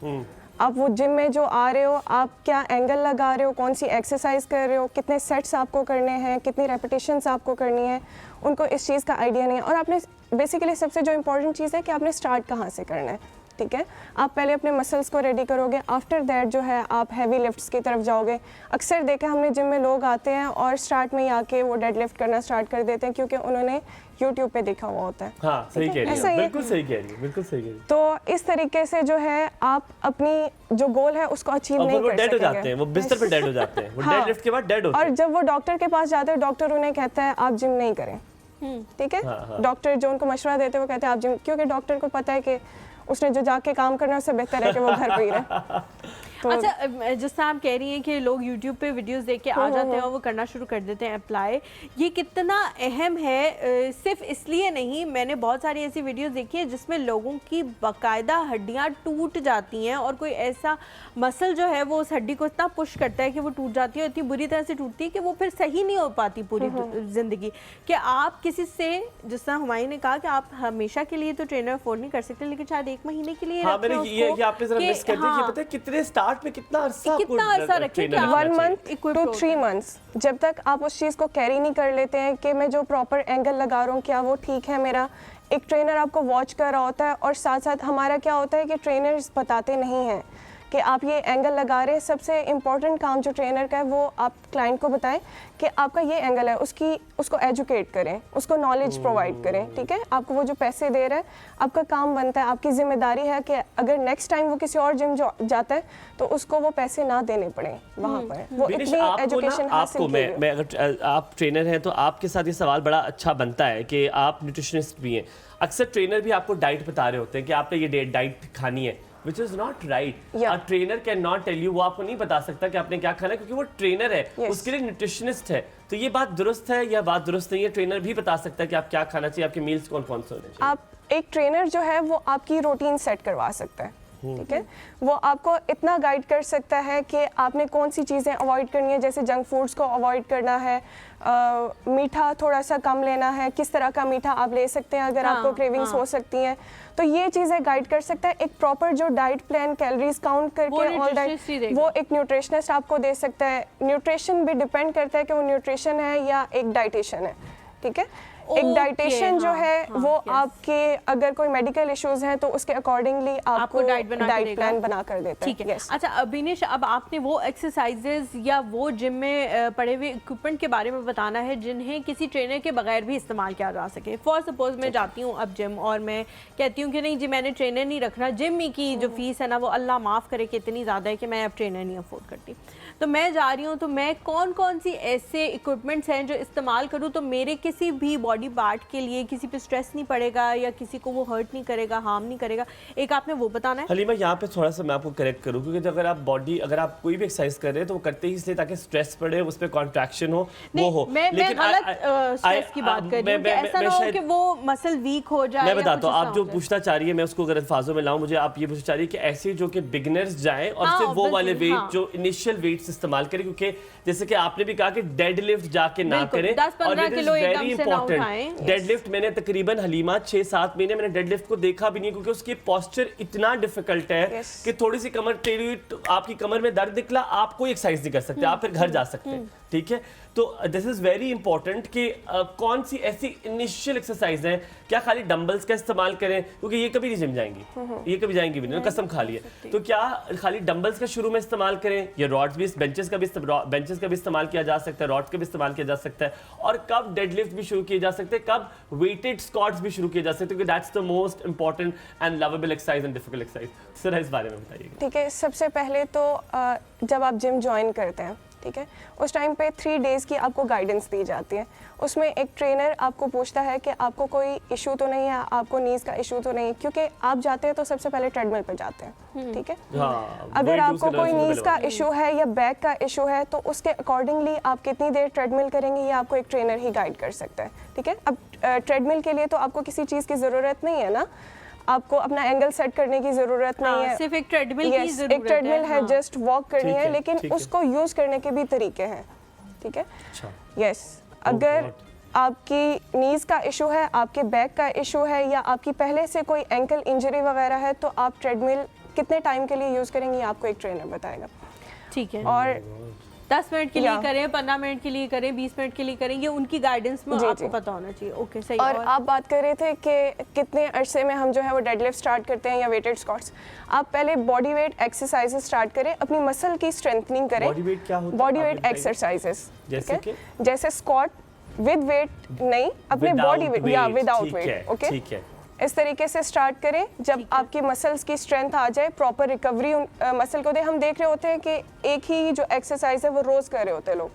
Speaker 3: आप वो जिम में जो आ रहे हो, आप क्या एंगल लगा रहे हो, कौन सी एक्सरसाइज कर रहे हो, कितने सेट्स आपको करने हैं, कितनी रेपिटेशंस आपको करनी है, उनको इस चीज़ का आइडिया नहीं है। और आपने बेसिकली सबसे जो इम्पोर्टेंट चीज़ है कि आपने स्टार्ट कहाँ से करना है, ठीक है। आप पहले अपने मसल्स को रेडी करोगे, आफ्टर दैट जो है आप हैवी लिफ्ट्स की तरफ जाओगे। अक्सर देखा हमने जिम में लोग आते हैं और स्टार्ट में ही आके वो डेड लिफ्ट करना स्टार्ट कर देते हैं क्योंकि उन्होंने यूट्यूब पे देखा हुआ होता है।
Speaker 2: हाँ, सही कह रही है, बिल्कुल सही कह रही है, बिल्कुल सही कह रही है।
Speaker 3: तो इस तरीके से जो है आप अपनी जो गोल है उसको अचीव नहीं कर
Speaker 2: डेड हो जाते हैं, वो बिस्तर पे डेड हो जाते हैं, वो डेड लिफ्ट के बाद डेड होते हैं।
Speaker 3: और जब वो डॉक्टर के पास जाते हैं, डॉक्टर उन्हें कहता है आप जिम नहीं करें, ठीक है। डॉक्टर जो उनको मशवरा देते हैं वो कहते हैं आप जिम, क्योंकि डॉक्टर को पता है कि उसने जो जाके काम करना है उससे बेहतर है कि वो घर पे ही रहे।
Speaker 1: तो अच्छा, जिस तरह आप कह रही हैं कि लोग YouTube पे वीडियोस देख के आ जाते हैं और वो करना शुरू कर देते हैं अप्लाई, ये कितना अहम है? सिर्फ इसलिए नहीं, मैंने बहुत सारी ऐसी वीडियोस देखी है जिसमें लोगों की बाकायदा हड्डियां टूट जाती हैं और कोई ऐसा मसल जो है वो उस हड्डी को इतना पुश करता है कि वो टूट जाती है, इतनी बुरी तरह से टूटती है कि वो फिर सही नहीं हो पाती पूरी ज़िंदगी। कि आप किसी से, जिस तरह हुमायूं ने कहा कि आप हमेशा के लिए तो ट्रेनर अफोर्ड नहीं कर सकते, लेकिन शायद एक महीने के लिए
Speaker 2: हाँ, मैंने ये आपने जरा मिस कर दिया। पता है कितने स्टार्ट में कितना अरसा
Speaker 3: रखें, 1 month to 3 months, जब तक आप उस चीज़ को कैरी नहीं कर लेते हैं कि मैं जो प्रॉपर एंगल लगा रहा हूँ क्या वो ठीक है मेरा। एक ट्रेनर आपको वॉच कर रहा होता है और साथ साथ हमारा क्या होता है कि ट्रेनर्स बताते नहीं हैं कि आप ये एंगल लगा रहे हैं। सबसे इम्पॉर्टेंट काम जो ट्रेनर का है वो आप क्लाइंट को बताएं कि आपका ये एंगल है, उसको एजुकेट करें, उसको नॉलेज प्रोवाइड करें, ठीक है। आपको वो जो पैसे दे रहे हैं, आपका काम बनता है, आपकी जिम्मेदारी है कि अगर नेक्स्ट टाइम वो किसी और जिम जाता है तो उसको वो पैसे ना देने पड़े वहाँ पर। वो इतनी एजुकेशन हासिल की है।
Speaker 2: मैं अगर आप ट्रेनर हैं तो आपके साथ ये सवाल बड़ा अच्छा बनता है कि आप न्यूट्रिशनिस्ट भी हैं। अक्सर ट्रेनर भी आपको डाइट बता रहे होते हैं कि आपने ये डाइट खानी है, which is not right. A trainer cannot tell you, वो आपको नहीं बता सकता कि आपने क्या खाना है, क्योंकि वो ट्रेनर है, उसके लिए न्यूट्रिशनिस्ट है। तो ये बात दुरुस्त है या बात दुरुस्त नहीं है? ट्रेनर भी बता सकता है कि आप क्या खाना चाहिए, आपके मील्स कौन कौन से होने चाहिए।
Speaker 3: आप एक ट्रेनर जो है वो आपकी रूटीन सेट करवा सकता है, ठीक है। वो आपको इतना गाइड कर सकता है कि आपने कौन सी चीज़ें अवॉइड करनी है, जैसे जंक फूड्स को अवॉइड करना है, मीठा थोड़ा सा कम लेना है, किस तरह का मीठा आप ले सकते हैं अगर आपको क्रेविंग्स हो सकती हैं, तो ये चीज़ें गाइड कर सकता है। एक प्रॉपर जो डाइट प्लान, कैलोरीज काउंट करके ऑल डाइट, वो एक न्यूट्रिशनिस्ट आपको दे सकता है। न्यूट्रिशन भी डिपेंड करता है कि वो न्यूट्रिशन है या एक डाइटिशियन है, ठीक है। एक डाइटिशियन जो है वो आपके अगर कोई मेडिकल इश्यूज हैं तो उसके अकॉर्डिंगली आपको डाइट प्लान बना कर देता है,
Speaker 1: ठीक है। अच्छा अभिनेश, अब आपने वो एक्सरसाइजेज या वो जिम में पड़े हुए इक्विपमेंट के बारे में बताना है जिन्हें किसी ट्रेनर के बगैर भी इस्तेमाल किया जा सके। फॉर सपोज मैं जाती हूँ अब जिम और मैं कहती हूँ कि नहीं जी मैंने ट्रेनर नहीं रखना, जिम की जो फीस है ना वो अल्लाह माफ़ करे कि इतनी ज़्यादा है कि मैं अब ट्रेनर नहीं अफोर्ड करती, तो मैं जा रही हूँ, तो मैं कौन कौन सी ऐसे इक्विपमेंट्स हैं जो इस्तेमाल करूँ तो मेरे किसी भी बॉडी पार्ट के लिए किसी पे स्ट्रेस नहीं पड़ेगा या किसी को वो हर्ट नहीं करेगा, हार्म नहीं करेगा, एक आपने वो बताना है।
Speaker 2: हलीमा यहाँ पे थोड़ा सा मैं आपको करेक्ट करूँ, क्योंकि अगर आप कोई भी एक्सरसाइज कर रहे हैं तो वो करते ही इसलिए ताकि स्ट्रेस पड़े, उस पर कॉन्ट्रैक्शन हो, वो हो।
Speaker 1: मैं गलत स्ट्रेस की बात कर रही हूँ कि ऐसा ना हो कि वो मसल वीक हो जाए।
Speaker 2: मैं बताता हूँ, आप जो पूछना चाह रही है मैं उसको अगर अल्फाजों में लाऊं, मुझे आप ये पूछना चाह रही है कि ऐसे जो कि बिगिनर्स जाएं और सिर्फ वो वाले वेट जो इनिशियल वेट्स इस्तेमाल करें, क्योंकि जैसे कि आपने भी कहा कि डेडलिफ्ट जाके ना करें, और it is very important. Deadlift मैंने तकरीबन हलीमा 6-7 महीने मैंने डेडलिफ्ट को देखा भी नहीं, क्योंकि उसकी पोस्चर इतना डिफिकल्ट है कि थोड़ी सी कमर टेढ़ी हुई, आपकी कमर में दर्द निकला, आप कोई एक्सरसाइज नहीं कर सकते, आप फिर घर जा सकते हैं, ठीक है। तो दिस इज वेरी इंपॉर्टेंट कि कौन सी ऐसी इनिशियल एक्सरसाइज हैं, क्या खाली डंबल्स का इस्तेमाल करें, क्योंकि ये कभी नहीं जिम जाएंगी, ये कभी जाएंगी भी नहीं, कसम खा ली है। तो क्या खाली डंबल्स का शुरू में इस्तेमाल करें, या रॉड्स भी, बेंचेस का भी इस्तेमाल किया जा सकता है, रॉड्स का भी इस्तेमाल किया जा सकता है, और कब डेडलिफ्ट भी शुरू किए जा सकते हैं, कब वेटेड स्क्वाट्स भी शुरू किए जा सकते हैं, क्योंकि that's the most important and lovable exercise and difficult exercise. Sir इस बारे में बताइए।
Speaker 3: ठीक है, सबसे पहले तो जब आप जिम ज्वाइन करते हैं, ठीक है, उस टाइम पे 3 डेज़ की आपको गाइडेंस दी जाती है। उसमें एक ट्रेनर आपको पूछता है कि आपको कोई इशू तो नहीं है, आपको नीज का इशू तो नहीं, क्योंकि आप जाते हैं तो सबसे पहले ट्रेडमिल पे जाते हैं, ठीक है। अगर आपको कोई नीज का इशू है या बैक का इशू है तो उसके अकॉर्डिंगली आप कितनी देर ट्रेडमिल करेंगे ये आपको एक ट्रेनर ही गाइड कर सकता है, ठीक है। अब ट्रेडमिल के लिए तो आपको किसी चीज़ की ज़रूरत नहीं है ना, आपको अपना एंगल सेट करने की जरूरत नहीं है,
Speaker 1: सिर्फ एक ट्रेडमिल की जरूरत है।
Speaker 3: एक ट्रेडमिल है, जस्ट वॉक करनी है, लेकिन उसको यूज करने के भी तरीके हैं, ठीक है। यस, अगर आपकी नीज का इशू है, आपके बैक का इशू है, या आपकी पहले से कोई एंकल इंजरी वगैरह है, तो आप ट्रेडमिल कितने टाइम के लिए यूज करेंगे आपको एक ट्रेनर बताएगा,
Speaker 1: ठीक है।
Speaker 3: और
Speaker 1: 10 मिनट के लिए करें, 15 मिनट के लिए करें, 20 मिनट के लिए करें, ये उनकी गाइडेंस में आपको पता होना चाहिए। ओके, सही।
Speaker 3: और आप बात कर रहे थे कि कितने अरसे में हम जो है वो डेडलिफ्ट स्टार्ट करते हैं या वेटेड स्क्वाट्स। आप पहले बॉडी वेट एक्सरसाइजेस स्टार्ट करें, अपनी मसल की स्ट्रेंथनिंग करें।
Speaker 2: बॉडी वेट क्या होता है?
Speaker 3: बॉडी वेट एक्सरसाइजेस, जैसे स्क्वाट विद वेट नहीं, अपने बॉडी वेट या विदाउट वेट, ओके, ठीक है। इस तरीके से स्टार्ट करें। जब आपकी मसल्स की स्ट्रेंथ आ जाए, प्रॉपर रिकवरी मसल को दे। हम देख रहे होते हैं कि एक ही जो एक्सरसाइज है वो रोज कर रहे होते हैं लोग,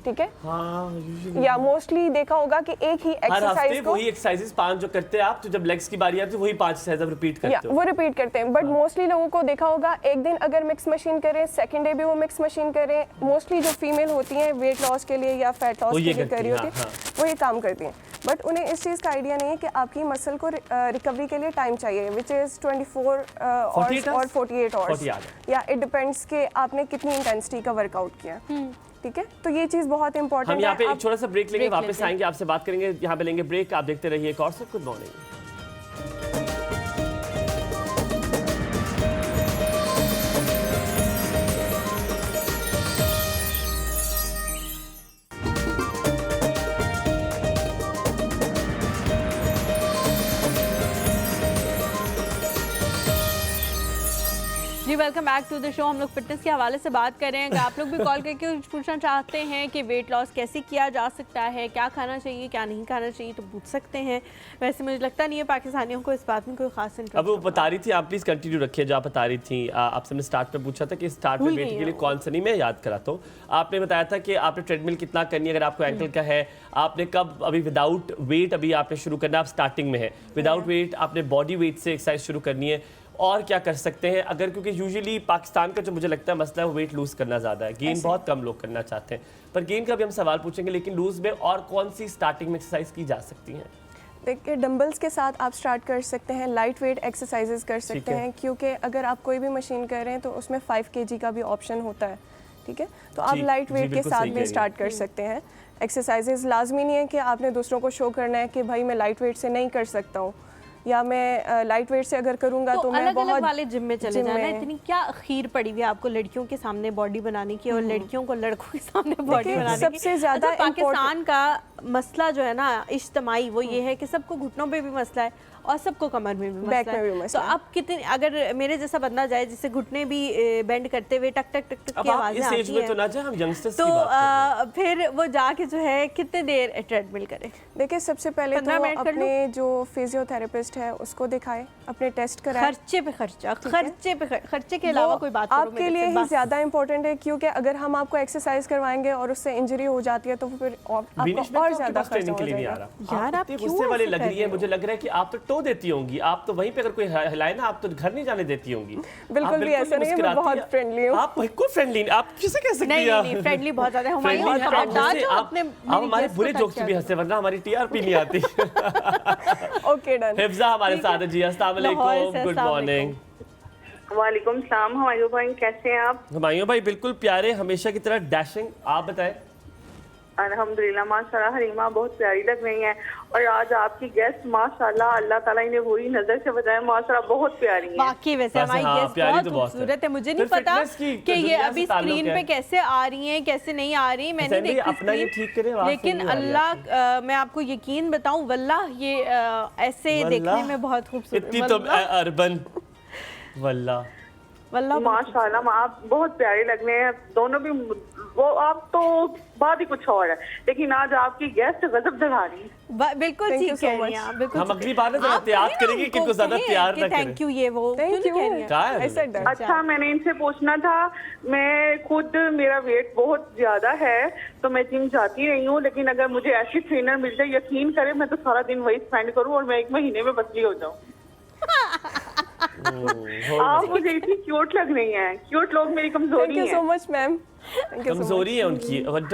Speaker 3: ठीक है। हाँ, या मोस्टली देखा होगा कि एक ही एक्सरसाइज को,
Speaker 2: वही एक्सरसाइजेस 5 जो करते हैं आप, तो जब लेग्स की बारी आती है वही 5 एक्सरसाइज आप रिपीट करते हो।
Speaker 3: वो रिपीट करते हैं, बट मोस्टली लोगों को देखा होगा एक दिन अगर मिक्स मशीन करें, सेकंड डे भी वो मिक्स मशीन करें। मोस्टली जो फीमेल होती हैं वेट लॉस के लिए या फैट लॉस के लिए कर रही होती है, वो ये काम करती हैं, बट उन्हें इस चीज़ का आइडिया नहीं है कि आपकी मसल को रिकवरी के लिए टाइम चाहिए, विच इज़ 24 आवर्स और 48 आवर्स, या इट डिपेंड्स कि आपने कितनी इंटेंसिटी का वर्कआउट किया, ठीक है। तो ये चीज़ बहुत इंपॉर्टेंट है।
Speaker 2: हम यहाँ पे एक छोटा सा ब्रेक लेंगे, वापस आएंगे, आपसे बात करेंगे। यहाँ पे लेंगे ब्रेक, आप देखते रहिए एक और सब। Good morning.
Speaker 1: जी welcome back to the show. हम लोग फिटनेस के हवाले से बात कर रहे हैं। आप लोग भी कॉल करके पूछना चाहते हैं कि वेट लॉस कैसे किया जा सकता है, क्या खाना चाहिए क्या नहीं खाना चाहिए, तो पूछ सकते हैं। वैसे मुझे लगता नहीं है पाकिस्तानियों को इस बात में कोई खास इंटरेस्ट।
Speaker 2: अब वो बता रही थी, आप प्लीज़ कंटिन्यू रखिए जो आप बता रही थी। आपसे मैं स्टार्ट में पूछा था कि स्टार्ट में वेट के लिए कौन सा, नहीं मैं याद कराता हूँ। आपने बताया था कि आपने ट्रेडमिल कितना करनी है अगर आपको एंकल का है, आपने कब अभी विदाउट वेट अभी आपने शुरू करना है, आप स्टार्टिंग में है, विदाउट वेट आपने बॉडी वेट से एक्सरसाइज शुरू करनी है, और क्या कर सकते हैं अगर, क्योंकि यूजुअली पाकिस्तान का जो मुझे लगता है मसला है वो वेट लूज करना ज़्यादा है, गेन बहुत कम लोग करना चाहते हैं, पर गेन का भी हम सवाल पूछेंगे, लेकिन लूज में और कौन सी स्टार्टिंग में एक्सरसाइज की जा सकती हैं?
Speaker 3: देखिए डंबल्स के साथ आप स्टार्ट कर सकते हैं, लाइट वेट एक्सरसाइजेज कर सकते हैं, क्योंकि अगर आप कोई भी मशीन कर रहे हैं तो उसमें 5 kg का भी ऑप्शन होता है, ठीक है, तो आप लाइट वेट के साथ भी स्टार्ट कर सकते हैं। एक्सरसाइजेज लाजमी नहीं है कि आपने दूसरों को शो करना है कि भाई मैं लाइट वेट से नहीं कर सकता हूँ, या मैं लाइट वेट से अगर करूंगा तो मैं बहुत
Speaker 1: अलग वाले जिम में चले जाना। इतनी क्या खीर पड़ी हुई है आपको लड़कियों के सामने बॉडी बनाने की और लड़कियों को लड़कों के सामने बॉडी बनाने की।
Speaker 3: सबसे ज्यादा
Speaker 1: पाकिस्तान का मसला जो है ना इज्तिमाई, वो ये है कि सबको घुटनों पे भी मसला है और सबको कमर में भी
Speaker 3: बैक में भी
Speaker 1: मसला है। तो अब कितने, अगर मेरे जैसा बंदा जाए जिससे घुटने भी बेंड करते हुए टक टक टक टक की आवाजें आती हैं,
Speaker 2: तो ना जाए, हम यंगस्टर्स
Speaker 1: की बात कर रहे हैं। फिर वो जाके जो है कितने देर ट्रेडमिल करे?
Speaker 3: देखिए सबसे पहले तो अपने जो फिजियोथेरेपिस्ट है उसको दिखाए, अपने टेस्ट कराए।
Speaker 1: खर्चे पे खर्चा, खर्चे के अलावा कोई बात
Speaker 3: आपके लिए ही ज्यादा इंपॉर्टेंट है, क्योंकि अगर हम आपको एक्सरसाइज करवाएंगे और उससे इंजरी हो जाती है तो फिर आपको और ज्यादा खर्चा हो जाएगा।
Speaker 1: यार आप
Speaker 2: गुस्से वाले लग रही है, मुझे लग रहा है कि आप तो टो देती होंगी, आप तो वहीं पे अगर कोई हिलाए ना आप तो घर नहीं जाने देती होंगी।
Speaker 3: बिल्कुल भी ऐसा नहीं है, मैं बहुत फ्रेंडली हूँ।
Speaker 2: आप बिल्कुल फ्रेंडली, आप किसे कह सकती हैं?
Speaker 1: नहीं फ्रेंडली बहुत ज्यादा है।
Speaker 2: आप हमारे बुरे जोक्स भी हंसे, वरना हमारी टीआरपी नहीं आती।
Speaker 3: Okay done.
Speaker 2: हिफ्जा हमारे साथ है जी, अस्सलाम वालेकुम, गुड मॉर्निंग।
Speaker 4: वालेकुम सलाम। हुमायूं भाई कैसे हैं आप?
Speaker 2: हुमायूं भाई बिल्कुल प्यारे, हमेशा की तरह डैशिंग, आप बताएं।
Speaker 4: अल्हम्दुलिल्लाह माशाल्लाह, हरीमा बहुत प्यारी लग रही हैं, और आज आपकी गेस्ट माशाल्लाह अल्लाह ताला इन्हें बुरी नजर से बचाए, माशाल्लाह बहुत प्यारी हैं।
Speaker 1: बाकी वैसे हमारी गेस्ट बहुत खूबसूरत है, मुझे नहीं पता कि ये अभी स्क्रीन पे कैसे आ रही हैं कैसे नहीं आ रही, मैंने देखी, लेकिन अल्लाह मैं आपको यकीन बताऊं वल्लाह ये ऐसे देखने में बहुत खूबसूरत,
Speaker 2: अर्बन वल्लाह
Speaker 4: वल्लाह माशाल्लाह आप बहुत प्यारे लग रहे हैं दोनों भी। वो आप तो बात ही कुछ और है, लेकिन आज आपकी गेस्ट गजब जगा रही है।
Speaker 1: बिल्कुल ठीक कह रही हैं आप, बिल्कुल।
Speaker 2: हम अगली बार ना याद करेंगे कि कुछ ज्यादा प्यार ना करें।
Speaker 1: थैंक यू, ये वो
Speaker 3: थैंक यू।
Speaker 4: अच्छा मैंने इनसे पूछना था, मैं खुद मेरा वेट बहुत ज्यादा है तो मैं जिम जाती नहीं हूँ, लेकिन अगर मुझे ऐसी ट्रेनर मिल जाए, यकीन करें मैं तो सारा दिन वही स्पेंड करूँ और मैं 1 महीने में पतली हो जाऊँ। आप मुझे इतनी क्यूट लग रही हैं, क्यूट लोग मेरी कमजोरी है।
Speaker 3: Thank you so much ma'am.
Speaker 2: कमजोरी है उनकी। What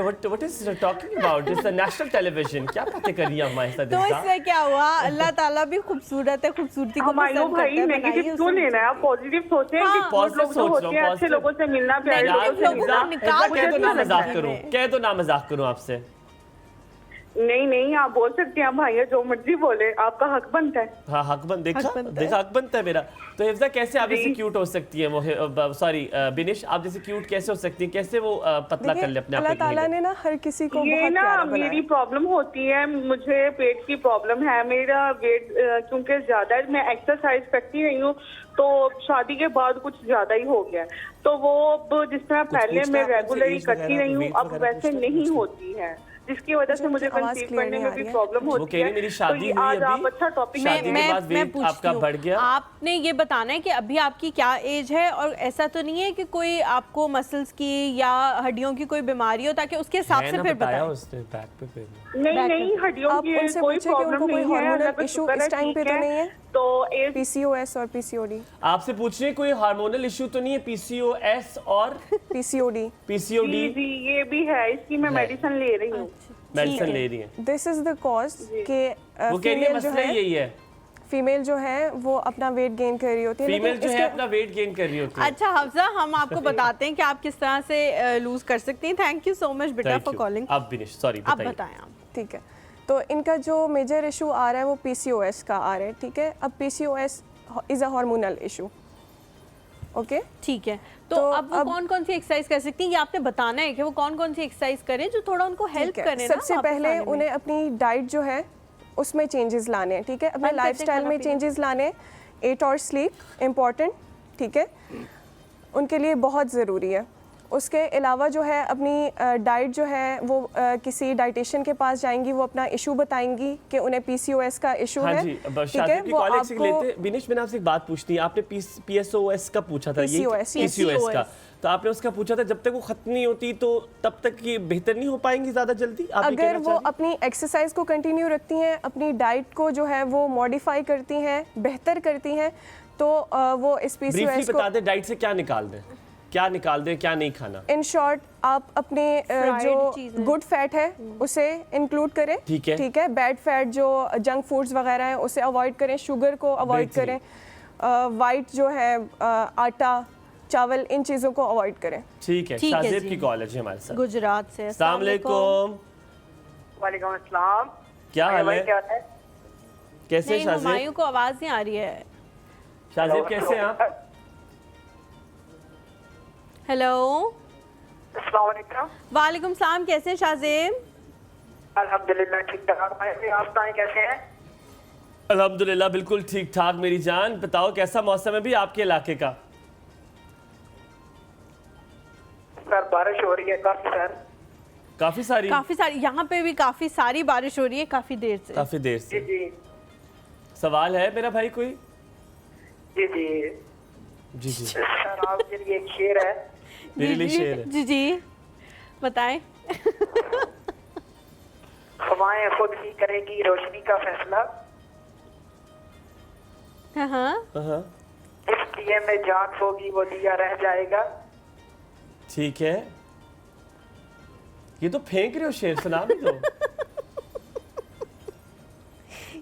Speaker 2: is talking about? This is national television. क्या बातें कर रही हैं हमारे साथ?
Speaker 1: तो इससे क्या हुआ, अल्लाह ताला भी खूबसूरत है, खूबसूरती को पसंद करता है।
Speaker 4: भाई नेगेटिव क्यों लेना है, आप पॉजिटिव सोचें कि
Speaker 2: पॉजिटिव सोच लो,
Speaker 4: अच्छे लोगों से मिलना, प्यारे लोगों से मिलना।
Speaker 2: कह दो ना मजाक करूं आपसे।
Speaker 4: नहीं आप बोल सकते हैं भाई, जो मर्जी बोले, आपका हक बनता है।
Speaker 2: हाँ हक बनता है मेरा। तो हिफ्जा कैसे आप जैसे क्यूट हो सकती है, वो सॉरी बिनिश आप जैसे क्यूट कैसे हो सकती है, कैसे वो पतला कर ले अपने आप?
Speaker 3: अल्लाह ताला ने ना हर किसी को
Speaker 4: ये ना मेरी प्रॉब्लम होती है, मुझे पेट की प्रॉब्लम है, मेरा वेट क्योंकि ज्यादा है, मैं एक्सरसाइज करती रही हूँ तो शादी के बाद कुछ ज्यादा ही हो गया, तो वो जिस तरह पहले मैं रेगुलरली करती रही हूँ अब वैसे नहीं होती है, जिसकी वजह से मुझे कंसीव करने में भी प्रॉब्लम होती है।
Speaker 2: मेरी शादी हुई अभी,
Speaker 4: आप अच्छा टॉपिक
Speaker 2: मैं आपका बढ़ गया।
Speaker 1: आपने ये बताना है कि अभी आपकी क्या एज है, और ऐसा तो नहीं है कि कोई आपको मसल्स की या हड्डियों की कोई बीमारी हो, ताकि उसके हिसाब से फिर बताएं।
Speaker 4: नहीं हड्डियों की कोई प्रॉब्लम नहीं है,
Speaker 3: इशू इस टाइम पे तो नहीं है,
Speaker 4: तो
Speaker 3: पीसीओएस और पीसीओडी
Speaker 2: आपसे पूछ रहे, कोई हार्मोनल इशू तो नहीं है? पीसीओएस और
Speaker 3: पीसीओडी
Speaker 4: जी ये भी है, इसकी मैं मेडिसिन ले रही हूँ।
Speaker 2: मेडिसिन ले रही है।
Speaker 3: दिस इज द कॉज के
Speaker 2: फीमेल जो है यही है,
Speaker 3: फीमेल जो है वो अपना वेट गेन कर रही होती है,
Speaker 2: फीमेल जो है अपना वेट गेन कर रही होती है।
Speaker 1: अच्छा हफ्जा, हम आपको बताते हैं कि आप किस तरह से लूज कर सकती हैं। थैंक यू सो मच बेटा फॉर कॉलिंग।
Speaker 2: अब बिनिश सॉरी
Speaker 1: बताएं आप।
Speaker 3: ठीक है, तो इनका जो मेजर इशू आ रहा है वो पीसीओएस का आ रहा है, ठीक है। अब PCOS is a hormonal issue, okay
Speaker 1: ठीक है। तो अब वो कौन कौन सी एक्सरसाइज कर सकती हैं, ये आपने बताना है कि वो कौन कौन सी एक्सरसाइज करें जो थोड़ा उनको हेल्प करे।
Speaker 3: सबसे पहले उन्हें अपनी डाइट जो है उसमें चेंजेस लाने हैं, ठीक है, अपने लाइफस्टाइल में चेंजेस लाने, 8 आवर्स स्लीप इम्पॉर्टेंट, ठीक है। उनके लिए बहुत ज़रूरी है। उसके अलावा जो है अपनी डाइट जो है वो किसी डाइटिशियन के पास जाएंगी, वो अपना इशू बताएंगी कि उन्हें PCOS का इशू
Speaker 2: हाँ
Speaker 3: है।
Speaker 2: जी,
Speaker 3: ठीक है, वो आपको
Speaker 2: विनेश मैंने आपसे एक बात पूछनी है, आपने PCOS का पूछा था, ये
Speaker 3: PCOS
Speaker 2: का तो आपने उसका पूछा था, जब तक वो खत्म नहीं होती तो तब तक ये बेहतर नहीं हो पाएंगी ज़्यादा जल्दी? आप
Speaker 3: अगर वो अपनी एक्सरसाइज को कंटिन्यू रखती हैं, अपनी डाइट को जो है वो मॉडिफाई करती हैं, बेहतर करती हैं, तो वो इस PCOS को
Speaker 2: बता दें डाइट से क्या निकाल दें, क्या निकाल दें, क्या नहीं खाना?
Speaker 3: इन शॉर्ट आप अपने जो गुड फैट है उसे इंक्लूड करें,
Speaker 2: ठीक है,
Speaker 3: बैड फैट जो जंक फूड्स वगैरह हैं उसे अवॉइड करें, शुगर को अवॉइड करें, वाइट जो है आटा चावल इन चीज़ों को अवॉइड करें।
Speaker 2: ठीक है, शाहजेब की कॉल है हमारे साथ
Speaker 1: गुजरात से।
Speaker 2: अस्सलाम वालेकुम।
Speaker 5: वालेकुम अस्सलाम।
Speaker 2: क्या हाल है? कैसे
Speaker 1: शाहजेब? हुमायूं को आवाज़ नहीं आ रही है।
Speaker 2: शाहजेब कैसे हैं आप?
Speaker 1: हेलो,
Speaker 5: अस्सलाम वालेकुम।
Speaker 1: वालेकुम सलाम, कैसे हैं शाहजेब?
Speaker 5: अल्हम्दुलिल्लाह ठीक ठाक। आप बताएं कैसे हैं?
Speaker 2: अल्हम्दुलिल्लाह बिल्कुल ठीक ठाक मेरी जान। बताओ कैसा मौसम है भी आपके इलाके का?
Speaker 5: सर बारिश हो रही है काफी सर।
Speaker 2: काफी सारी
Speaker 1: यहाँ पे भी काफी सारी बारिश हो रही है काफी देर से।
Speaker 5: जी
Speaker 2: सवाल है मेरा भाई कोई?
Speaker 5: जी
Speaker 2: जी
Speaker 5: सर आपके लिए एक शेर है।
Speaker 2: मेरे लिए शेर है।
Speaker 1: जी बताएं।
Speaker 5: हवाएं खुद ही करेगी रोशनी का फैसला,
Speaker 1: हाँ।
Speaker 5: इसलिए में जान होगी वो दिया रह जाएगा।
Speaker 2: ठीक है, ये तो फेंक रहे हो शेर, सुना भी दो।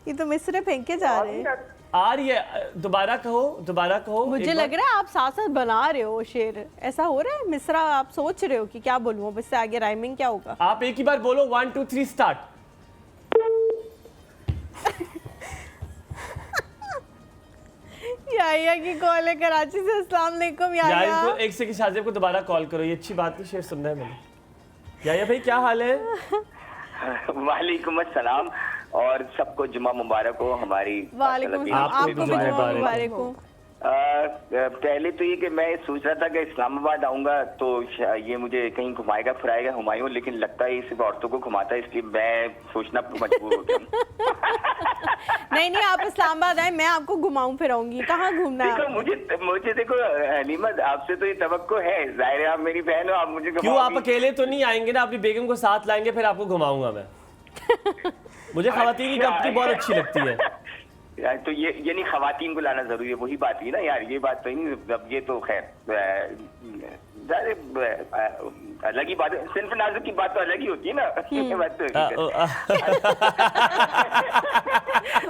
Speaker 1: ये तो मिस्र फेंके जा रहे हैं।
Speaker 2: आ रही है, दोबारा कहो।
Speaker 1: मुझे लग रहा है आप साथ साथ बना रहे हो शेर, ऐसा हो रहा है मिस्रा, आप सोच रहे हो कि क्या बोलूं अब इससे आगे राइमिंग क्या होगा?
Speaker 2: आप एक ही बार बोलो 1 2 3 स्टार्ट।
Speaker 1: याहिया की कॉल है कराची से। अस्सलाम वालेकुम याहिया।
Speaker 2: को एक सेकंड, शाहजेब को दोबारा कॉल करो, ये अच्छी बात है, शेर सुनना है मैंने। याहिया भाई क्या हाल है?
Speaker 6: वालेकुम अस्सलाम और सबको जुमा मुबारक हो। हमारी
Speaker 1: वालेकुम सलाम, आपको भी जुमा मुबारक हो।
Speaker 6: पहले तो ये कि मैं सोच रहा था कि इस्लामाबाद आऊंगा तो ये मुझे कहीं घुमाएगा फिराएगा हुमायूं, लेकिन लगता है ये सिर्फ औरतों को घुमाता है, इसलिए मैं सोचना मजबूर हो गया।
Speaker 1: नहीं आप इस्लामाबाद आए, मैं आपको घुमाऊं फिराऊंगी। कहाँ घूमना है?
Speaker 6: मुझे देखो हलीमा, आपसे तो ये तवक्को है, जाहिर है आप मेरी बहन हो, आप मुझे
Speaker 2: क्यों? आप अकेले तो नहीं आएंगे ना, अपनी बेगम को साथ लाएंगे, फिर आपको घुमाऊंगा मैं। मुझे खवातीन की कंपनी बहुत अच्छी लगती है
Speaker 6: यार। तो ये नहीं, खवातीन को लाना जरूरी है, वही बात है ना यार, ये बात तो नहीं। अब ये तो खैर अलग ही बात है, सिर्फ नाजुक की बात तो अलग ही होती है ना। ये बात तो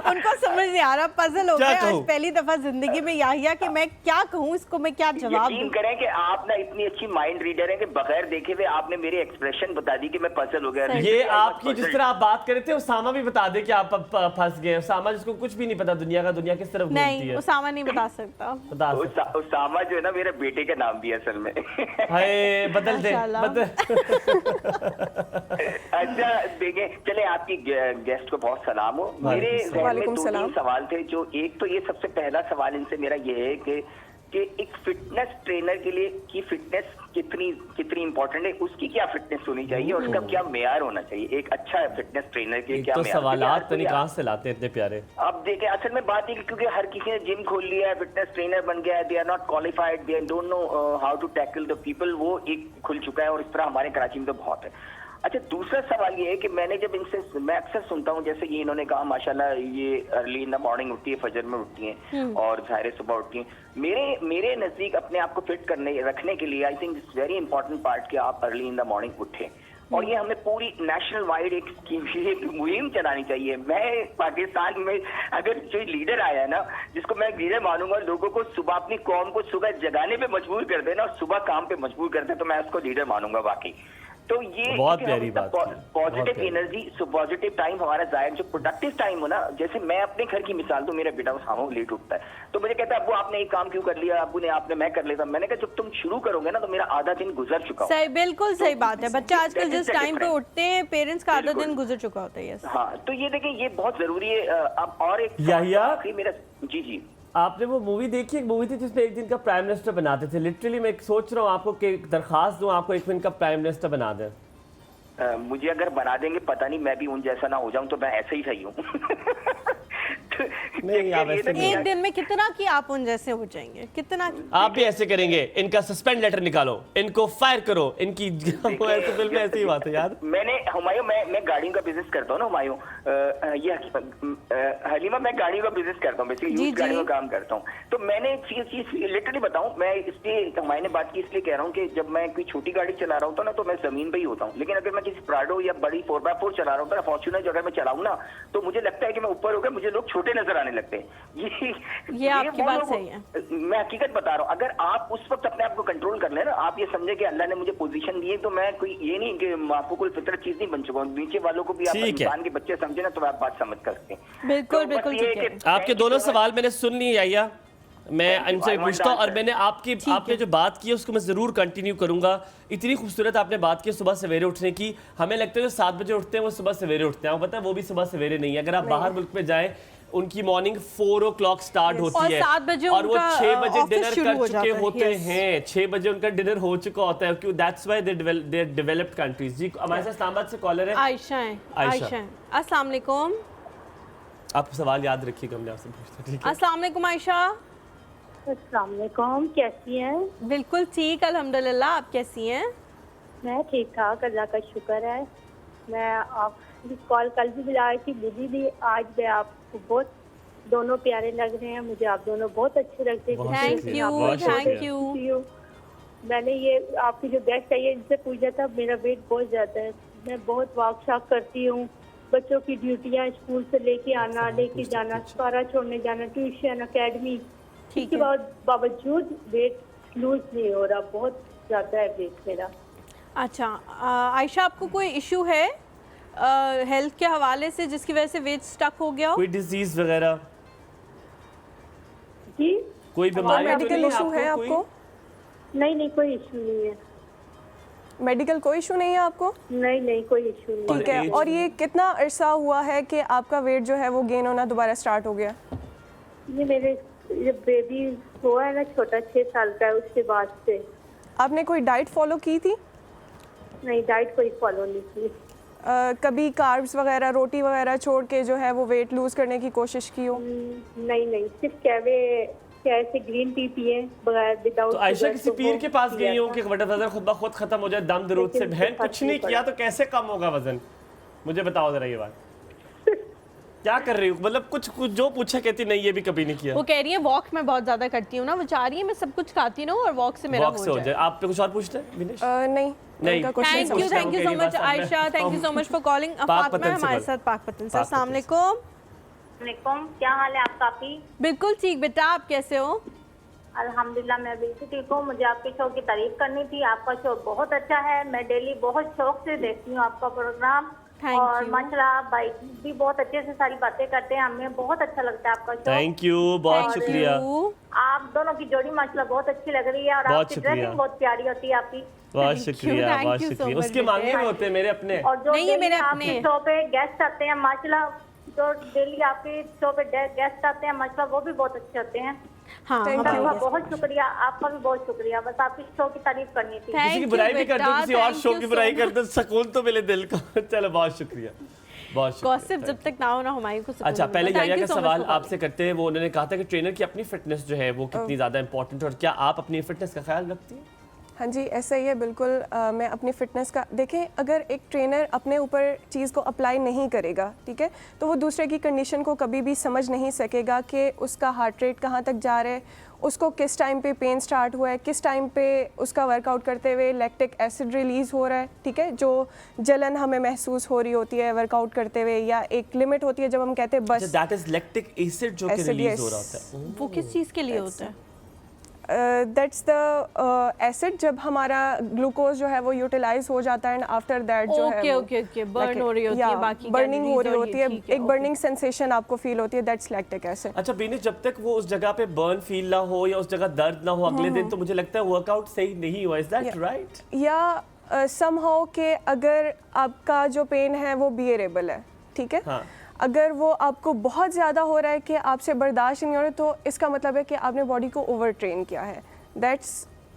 Speaker 1: उनको समझ नहीं आ रहा, पजल हो गए आज पहली दफा जिंदगी में याहिया कि मैं क्या कहूँ इसको, मैं क्या जवाब दूं।
Speaker 6: यकीन करें कि आप ना इतनी अच्छी माइंड रीडर हैं कि बगैर देखे हुए आपने मेरे एक्सप्रेशन बता दी कि मैं पजल हो गया।
Speaker 2: ये आपकी जिस तरह आप बात कर रहे थे, उसामा भी बता दे कि आप फंस गए। उसामा जिसको कुछ भी नहीं पता दुनिया का, दुनिया किस तरफ घूमती है।
Speaker 1: नहीं, उसामा नहीं बता सकता।
Speaker 6: उसामा जो है ना मेरे बेटे का नाम भी है असल में।
Speaker 2: हाय बदल दे।
Speaker 6: अच्छा देखें, चले आपकी गेस्ट को बहुत सलाम हो। मेरे जहन में 2-3 सवाल थे। जो एक तो ये सबसे पहला सवाल इनसे मेरा ये है कि एक फिटनेस ट्रेनर के लिए की फिटनेस कितनी इंपॉर्टेंट है, उसकी क्या फिटनेस होनी चाहिए और उसका क्या मेयार होना चाहिए? एक अच्छा फिटनेस ट्रेनर के क्या मेयार?
Speaker 2: सवालात तो नहीं कहां से लाते इतने प्यारे।
Speaker 6: अब देखें, असल में बात है कि क्योंकि हर किसी ने जिम खोल लिया है, फिटनेस ट्रेनर बन गया है, they are not qualified, they don't know how to tackle the people, वो एक खुल चुका है और इस तरह हमारे कराची में तो बहुत है। अच्छा, दूसरा सवाल ये है कि मैंने जब इनसे, मैं अक्सर सुनता हूँ, जैसे ये इन्होंने कहा माशाल्लाह ये अर्ली इन द मॉर्निंग उठती है, फजर में उठती हैं और ज़ाहिर सुबह उठती हैं। मेरे नज़दीक अपने आप को फिट रखने के लिए I think it's very important part कि आप अर्ली इन द मॉर्निंग उठें, और ये हमें पूरी नेशनल वाइड एक मुहिम चलानी चाहिए। मैं पाकिस्तान में अगर जो लीडर आया है ना, जिसको मैं लीडर मानूंगा, लोगों को सुबह अपनी कौम को सुबह जगाने पे मजबूर कर देना और सुबह काम पे मजबूर कर दे, तो मैं उसको लीडर मानूंगा वाकई। तो ये
Speaker 2: बहुत प्यारी बात,
Speaker 6: पॉजिटिव एनर्जी, पॉजिटिव टाइम हमारा जाहिर, जो प्रोडक्टिव टाइम हो ना, जैसे मैं अपने घर की मिसाल दूं, मेरा बेटा उसामा लेट उठता है तो मुझे कहता है अब्बू आपने एक काम क्यों कर लिया, अब्बू ने आपने, मैं कर लेता। मैंने कहा जब तुम शुरू करोगे ना तो मेरा आधा दिन गुजर चुका।
Speaker 1: सही, बिल्कुल सही बात है। बच्चा आजकल जिस टाइम पे उठते हैं, पेरेंट्स का आधा दिन गुजर चुका होता है।
Speaker 6: हाँ, तो ये देखें, ये बहुत जरूरी है। अब और एक
Speaker 2: याहिया
Speaker 6: मेरा जी
Speaker 2: आपने वो मूवी देखी, एक मूवी थी जिसमें एक दिन का प्राइम मिनिस्टर बनाते थे, लिटरली मैं सोच रहा हूँ आपको कि दरखास्त दूँ आपको एक दिन का प्राइम मिनिस्टर बना दें।
Speaker 6: मुझे अगर बना देंगे पता नहीं मैं भी उन जैसा ना हो जाऊं, तो मैं ऐसे ही सही हूँ।
Speaker 2: नहीं, आप ऐसे नहीं।
Speaker 1: एक दिन में कितना कि आप उन जैसे हो जाएंगे, कितना कि?
Speaker 2: आप भी ऐसे करेंगे, इनका सस्पेंड लेटर निकालो, इनको फायर करो, इनकी ऐसे फिल्म में ऐसी ही बात है यार।
Speaker 6: मैंने हुमायूं, मैं गाड़ियों का बिजनेस करता हूँ ना हुमायूं, ये हलीमा, मैं गाड़ियों का बिजनेस करता हूँ, बेसिकली यूज गाड़ियों का काम करता हूँ। तो मैंने एक चीज लिटरली बताऊँ, मैं इसलिए हुमायूं ने बात की इसलिए कह रहा हूँ कि जब मैं कोई छोटी गाड़ी चला रहा होता ना तो मैं जमीन पे ही होता हूँ, लेकिन अगर मैं किसी प्राडो या बड़ी 4x4 चला रहा होता ना, फॉर्च्यूनर जो अगर मैं चलाऊँ ना, तो मुझे लगता है कि मैं ऊपर हो गया, मुझे लोग छोटे नजर आने लगते हैं।
Speaker 1: ये आपकी बात सही है।
Speaker 6: मैं हकीकत बता रहा हूँ, अगर आप उस वक्त अपने आप को कंट्रोल कर ले ना, आप ये समझे कि अल्लाह ने मुझे पोजीशन दी है, तो मैं कोई ये नहीं कि माफूकुल फितरत चीज नहीं बन चुका हूँ। नीचे वालों को भी आप इंसान के बच्चे समझे ना, तो आप बात समझ सकते हैं।
Speaker 1: बिल्कुल बिल्कुल ठीक है।
Speaker 2: आपके दोनों सवाल मैंने सुन लिए आइया, मैं इनसे पूछता हूँ, और मैंने आपने जो बात की है उसको मैं ज़रूर कंटिन्यू करूंगा। इतनी खूबसूरत आपने बात की सुबह सवेरे उठने की। हमें लगता है जो 7 बजे उठते हैं वो सुबह सवेरे उठते हैं, आपको पता है वो भी सुबह सवेरे नहीं है। अगर आप बाहर मुल्क में जाएं, उनकी मॉर्निंग 4 o'clock स्टार्ट होती है,
Speaker 1: 7 बजे
Speaker 2: और वो 6 बजे
Speaker 1: ऑफिस
Speaker 2: डिनर
Speaker 1: शुरू
Speaker 2: कर
Speaker 1: हो
Speaker 2: चुके
Speaker 1: जाता है।
Speaker 2: होते हैं, 6 बजे उनका डिनर हो चुका होता है, क्योंकि that's why they developed countries. जी हमारे साथ इस्लामाबाद से कॉलर है
Speaker 1: आयशा है। अस्सलाम वालेकुम।
Speaker 2: आप सवाल याद रखिएगा, हमने आपसे पूछा, ठीक है?
Speaker 1: अस्सलाम वालेकुम आयशा।
Speaker 7: अस्सलाम वालेकुम, कैसी हैं?
Speaker 1: बिल्कुल ठीक अल्हम्दुलिल्लाह, आप कैसी हैं?
Speaker 7: मैं ठीक ठाक, अल्लाह का शुक्र है। मैं आपकी कॉल कल भी बुलाई थी, बिजी भी। आज मैं आपको बहुत दोनों प्यारे लग रहे हैं, मुझे आप दोनों बहुत अच्छे लगते हैं।
Speaker 1: Thank you.
Speaker 7: मैंने ये आपकी जो गेस्ट है इनसे पूछा था, मेरा वेट बहुत ज़्यादा है, मैं बहुत वॉक शॉक करती हूँ, बच्चों की ड्यूटियाँ, स्कूल से लेके आना, लेके जाना, सफारा छोड़ने जाना, ट्यूशन, अकेडमी, इसके बावजूद वेट लूज नहीं हो रहा, बहुत ज़्यादा है वेट मेरा।
Speaker 1: अच्छा आयशा, आपको कोई इशू है हेल्थ के हवाले से जिसकी वजह से वेट स्टक हो गया हो?
Speaker 2: कोई डिजीज वगैरह,
Speaker 7: जी
Speaker 2: कोई बीमारी
Speaker 3: मेडिकल इशू है आपको?
Speaker 7: नहीं, कोई इशू नहीं है।
Speaker 3: मेडिकल कोई इशू नहीं है आपको?
Speaker 7: नहीं, कोई इशू नहीं।
Speaker 3: ठीक है। और ये कितना अरसा हुआ है कि आपका वेट जो है वो गेन होना दोबारा स्टार्ट हो गया?
Speaker 7: ये मेरे बेबी हुआ है ना छोटा, 6 साल का है, उसके बाद से।
Speaker 3: आपने कोई डाइट फॉलो की थी?
Speaker 7: नहीं, डाइट कोई फॉलो नहीं की।
Speaker 3: कभी कार्ब्स वगैरह, रोटी वगैरह छोड़ के जो है वो वेट लूज करने की कोशिश की हो?
Speaker 7: नहीं, सिर्फ चाय से ग्रीन टी पिए बगैर, विदाउट।
Speaker 2: तो आयशा किसी पीर के पास गई हो कि वजन खुद ब खुद खत्म हो जाए दम दरूद से? बहन कुछ नहीं किया तो कैसे कम होगा वजन? मुझे बताओ जरा ये बात, क्या कर रही हूँ? मतलब कुछ जो पूछा कहती नहीं, ये भी कभी नहीं किया।
Speaker 1: वो कह रही है वॉक मैं बहुत ज्यादा करती हूँ ना, वो चाह रही है मैं सब कुछ खाती हूँ और वॉक से मेरा हो जाए।
Speaker 2: आप पे कुछ और पूछना है विनेश?
Speaker 3: नहीं।
Speaker 1: Thank you so much Ayesha, thank you so much for calling. Fatima हमारे साथ पाकपतन से। अस्सलाम वालेकुम।
Speaker 7: क्या हाल है आपका?
Speaker 1: बिल्कुल ठीक बेटा, आप कैसे हो?
Speaker 7: अल्हम्दुलिल्लाह मैं बिल्कुल ठीक हूँ। मुझे आपके शो की तारीफ करनी थी, आपका शो बहुत अच्छा है, मैं डेली बहुत शौक से देखती हूँ आपका प्रोग्राम। और माशाल्लाह भाई भी बहुत अच्छे से सारी बातें करते हैं, हमें बहुत अच्छा लगता है आपका शो।
Speaker 2: थैंक यू, बहुत शुक्रिया।
Speaker 7: आप दोनों की जोड़ी माशाल्लाह बहुत अच्छी लग रही है, और आपकी ड्रेसिंग बहुत प्यारी होती है आपकी।
Speaker 2: बहुत शुक्रिया, बहुत शुक्रिया। उसके मांगे में होते हैं मेरे अपने,
Speaker 7: और जो
Speaker 1: नहीं, ये मेरे अपने
Speaker 7: शो पे गेस्ट आते हैं माशाल्लाह, जो डेली आपके शो पे गेस्ट आते हैं माशाल्लाह, वो भी बहुत अच्छे होते हैं।
Speaker 1: हाँ,
Speaker 7: आपका बहुत शुक्रिया, आपका भी बहुत शुक्रिया। बस आपकी शो की तारीफ करनी थी।
Speaker 2: किसी की बुराई भी कर दो, किसी और शो की बुराई कर दो, सुकून तो मिले दिल को। चलो बहुत शुक्रिया, बहुत शुक्रिया।
Speaker 1: गॉसिप जब तक ना हो ना हुमायूं को।
Speaker 2: अच्छा, पहले याया का सवाल आपसे करते हैं। वो उन्होंने कहा था कि ट्रेनर की अपनी फिटनेस जो है वो कितनी ज़्यादा इंपॉर्टेंट है, और क्या आप अपनी फिटनेस का ख्याल रखती हैं?
Speaker 3: हाँ जी, ऐसा ही है बिल्कुल। मैं अपनी फ़िटनेस का देखें, अगर एक ट्रेनर अपने ऊपर चीज़ को अप्लाई नहीं करेगा, ठीक है, तो वो दूसरे की कंडीशन को कभी भी समझ नहीं सकेगा कि उसका हार्ट रेट कहाँ तक जा रहा है, उसको किस टाइम पे पेन स्टार्ट हुआ है, किस टाइम पे उसका वर्कआउट करते हुए लैक्टिक एसिड रिलीज़ हो रहा है, ठीक है, जो जलन हमें महसूस हो रही होती है वर्कआउट करते हुए, या एक लिमिट होती है जब हम कहते हैं बस।
Speaker 2: दैट इज लैक्टिक एसिड जो कि रिलीज हो रहा होता है।
Speaker 1: वो किस चीज़ के लिए होता है?
Speaker 3: दैट्स द एसिड, जब हमारा ग्लूकोज जो है वो यूटिलाइज हो जाता है, एंड आफ्टर दैट जो है
Speaker 1: ओके बर्न हो रही होती है, बाकी
Speaker 3: बर्निंग हो रही होती है, एक बर्निंग सेंसेशन आपको फील होती है, दैट्स लैक्टिक एसिड।
Speaker 2: अच्छा बीने, जब तक वो उस जगह पे बर्न फील ना हो या उस जगह दर्द ना हो अगले दिन, तो मुझे लगता है वर्कआउट सही नहीं हुआ। Is that right?
Speaker 3: या समहाउ के अगर आपका जो पेन है वो बियरेबल है, ठीक है,
Speaker 2: हाँ।
Speaker 3: अगर वो आपको बहुत ज़्यादा हो रहा है कि आपसे बर्दाश्त नहीं हो रहा, तो इसका मतलब है कि आपने बॉडी को ओवर ट्रेन किया है। दैट्स